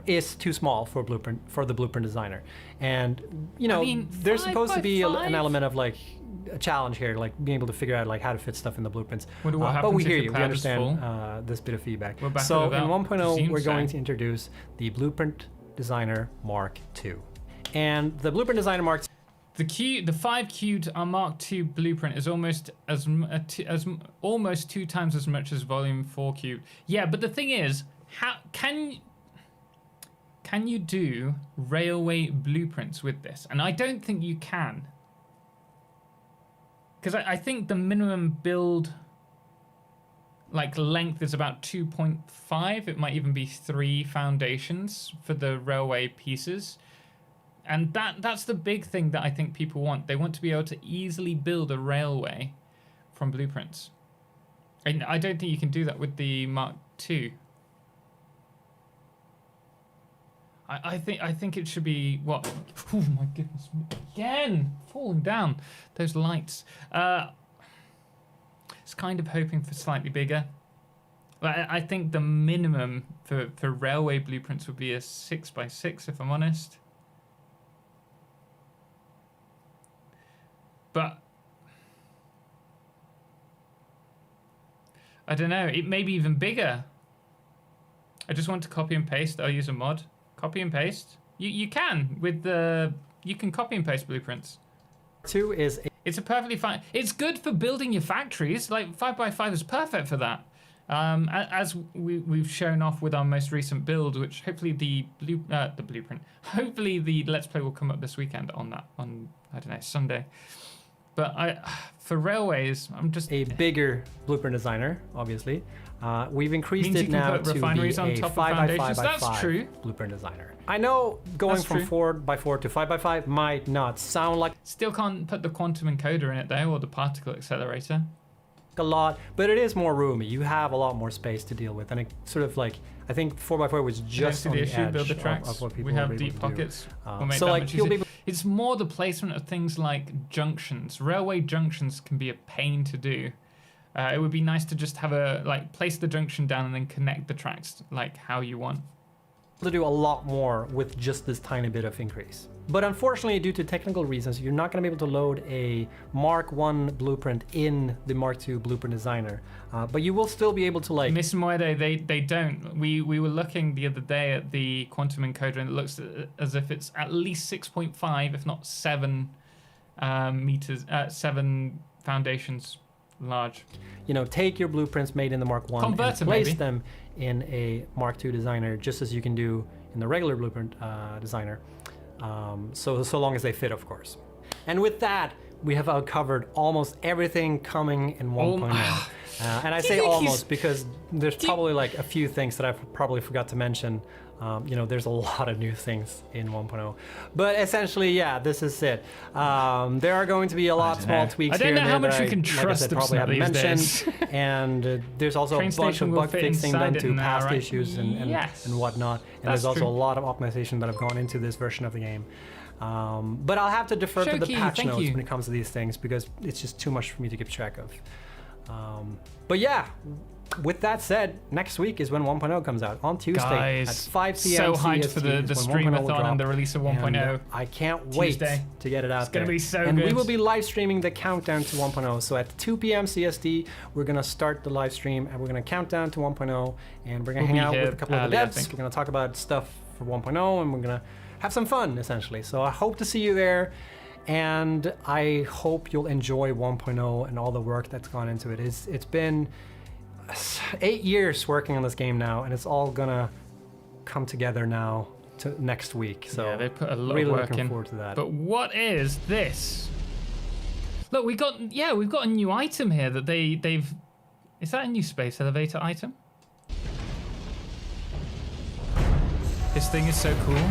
is too small for the blueprint designer. And you know, I mean, there's supposed to be 5x5? an element of like a challenge here, like being able to figure out like how to fit stuff in the blueprints. Wonder what But happens we if hear the you. We cloud is understand this bit of feedback. We're back So with in that. 1.0, Presume we're going so. to introduce the Blueprint Designer Mark II. And the Blueprint Designer Mark The 5 cubed are Mark II blueprint is almost almost 2 times as much as volume 4 cubed. Yeah, but the thing is, how can you do railway blueprints with this? And I don't think you can. Because I think the minimum build like length is about 2.5. It might even be 3 foundations for the railway pieces. And that's the big thing that I think people want. They want to be able to easily build a railway from blueprints. And I don't think you can do that with the Mark II. I think it should be what? Oh my goodness! Again, falling down. Those lights. It's kind of hoping for slightly bigger. I think the minimum for railway blueprints would be a 6x6, if I'm honest. But I don't know. It may be even bigger. I just want to copy and paste. I'll use a mod. Copy and paste. You can with the you can copy and paste blueprints. 2 is It's a perfectly fine. It's good for building your factories. Like 5x5 is perfect for that. As we've shown off with our most recent build, which hopefully the blueprint. Hopefully the Let's Play will come up this weekend on I don't know, Sunday. But for railways, I'm just a bigger Blueprint Designer, obviously. We've increased Means you it can now put to be refineries on a top of 5x5 foundations. by That's 5 true. Blueprint Designer. I know going That's from true. 4x4 to 5x5 might not sound like still can't put the quantum encoder in it though, or the particle accelerator. a lot, but it is more roomy. You have a lot more space to deal with, and it sort of like I think 4x4 was just on the the issue. edge Build the of tracks. what people We have were able deep to do. pockets. We'll make so that like much you'll be easier. It's more the placement of things like junctions. Railway junctions can be a pain to do. It would be nice to just have place the junction down and then connect the tracks like how you want. to do a lot more with just this tiny bit of increase. But unfortunately, due to technical reasons, you're not going to be able to load a Mark I blueprint in the Mark II Blueprint Designer. But you will still be able to like... Miss Moede, they don't. We were looking the other day at the quantum encoder and it looks as if it's at least 6.5, if not 7 meters, 7 foundations large. You know, take your blueprints made in the Mark I Convert and them, place maybe. them in a Mark II Designer, just as you can do in the regular Blueprint Designer. So long as they fit, of course. And with that, we have uncovered almost everything coming in 1.0. And I say almost because there's probably like a few things that I probably forgot to mention. You know, there's a lot of new things in 1.0, but essentially, yeah, this is it. There are going to be a lot of small tweaks here and there. I don't know how much that you can trust like I said, probably haven't mentioned. And there's also a bunch of bug fixing done to past issues and whatnot. And there's also a lot of optimization that have gone into this version of the game. But I'll have to defer to the patch notes when it comes to these things because it's just too much for me to keep track of. But yeah, with that said, next week is when 1.0 comes out on Tuesday at 5 p.m. So hyped CST for the streamathon and the release of 1.0. I can't wait to get it out there. It's going to be so and good. we will be live streaming the countdown to 1.0. So at 2 p.m. CST, we're going to start the live stream and we're going to count down to 1.0. And we're going to hang out with a couple of the devs. We're going to talk about stuff for 1.0 and we're going to have some fun, essentially. So I hope to see you there. And I hope you'll enjoy 1.0 and all the work that's gone into it. It's been 8 years working on this game now, and it's all gonna come together now to next week. So yeah, they put a lot really of work looking in. forward to that. But what is this? Look, we've got a new item here that they've. Is that a new space elevator item? This thing is so cool.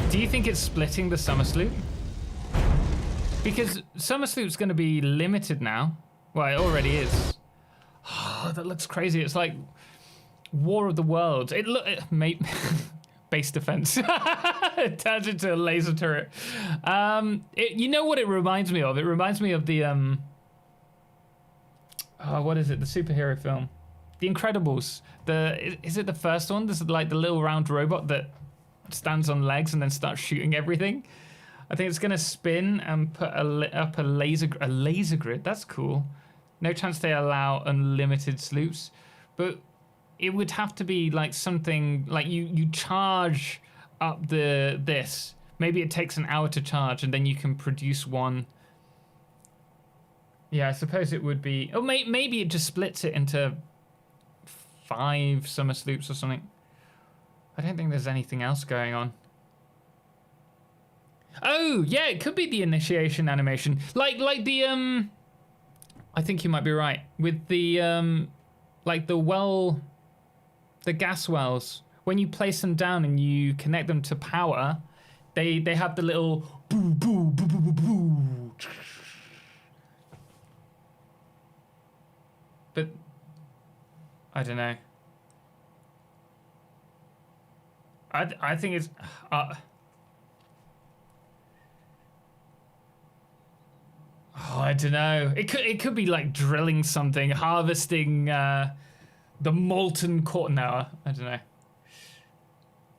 Do you think it's splitting the summer sloop? Because summer sloop's going to be limited now. Well, it already is. Oh, that looks crazy. It's like War of the Worlds. Base defense. It turns into a laser turret. You know what it reminds me of? It reminds me of the what is it? The superhero film, The Incredibles. Is it the first one? This is like the little round robot that stands on legs and then starts shooting everything. I think it's gonna spin and put up a laser grid. That's cool. No chance they allow unlimited sloops, but it would have to be like something like you charge up this. Maybe it takes an hour to charge and then you can produce one. Yeah, I suppose it would be. Oh, maybe it just splits it into 5 summer sloops or something. I don't think there's anything else going on. Oh, yeah, it could be the initiation animation. Like the, I think you might be right. With the, like the gas wells, when you place them down and you connect them to power, they have the little boo, boo, boo, boo, boo, boo. But, I don't know. I think it's I don't know. It could be like drilling something, harvesting the molten core. No, I don't know.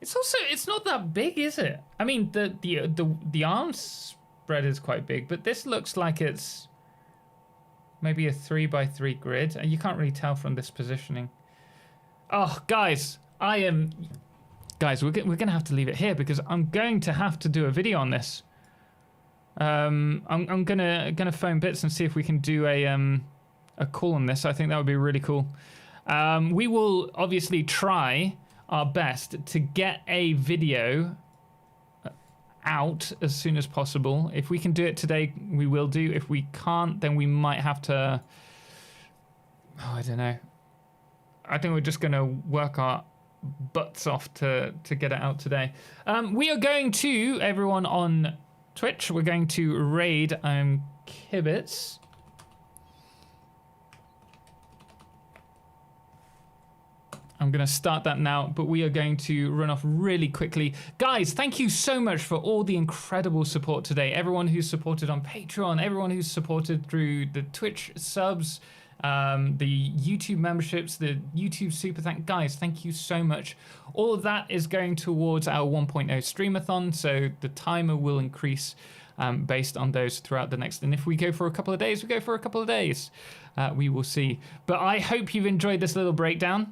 It's not that big, is it? I mean, the arm spread is quite big, but this looks like it's maybe a 3x3 grid, and you can't really tell from this positioning. Oh, guys, Guys, we're gonna have to leave it here because I'm going to have to do a video on this. I'm gonna phone Bits and see if we can do a call on this. I think that would be really cool. We will obviously try our best to get a video out as soon as possible. If we can do it today, we will do. If we can't, then we might have to. Oh, I don't know. I think we're just gonna work our butts off to get it out today. We are going to, everyone on Twitch, we're going to raid Kibitz. I'm going to start that now, but we are going to run off really quickly. Guys, thank you so much for all the incredible support today. Everyone who's supported on Patreon, everyone who's supported through the Twitch subs, the YouTube memberships, the YouTube Superthanks. Guys, thank you so much. All of that is going towards our 1.0 streamathon, so the timer will increase based on those throughout the next. And if we go for a couple of days, we go for a couple of days. We will see. But I hope you've enjoyed this little breakdown.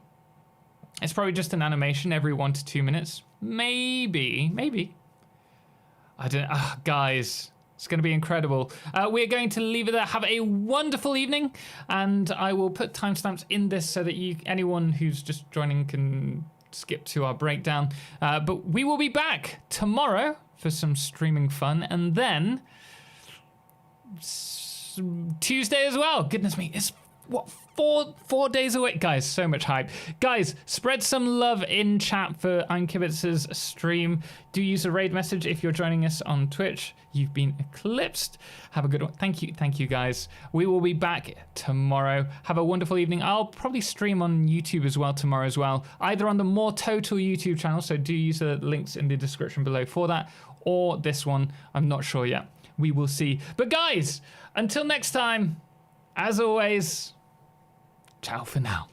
It's probably just an animation every 1 to 2 minutes. Maybe. I don't know. Guys, it's going to be incredible. We're going to leave it there. Have a wonderful evening. And I will put timestamps in this so that anyone who's just joining can skip to our breakdown. But we will be back tomorrow for some streaming fun, and then Tuesday as well. Goodness me, it's what, four days away, guys. So much hype, guys. Spread some love in chat for Unkibitz's stream. Do use a raid message if you're joining us on Twitch. You've been eclipsed. Have a good one. Thank you guys. We will be back tomorrow. Have a wonderful evening. I'll probably stream on YouTube as well tomorrow as well, either on the More Total YouTube channel, so do use the links in the description below for that, or this one. I'm not sure yet. We will see. But guys, until next time, as always, ciao for now.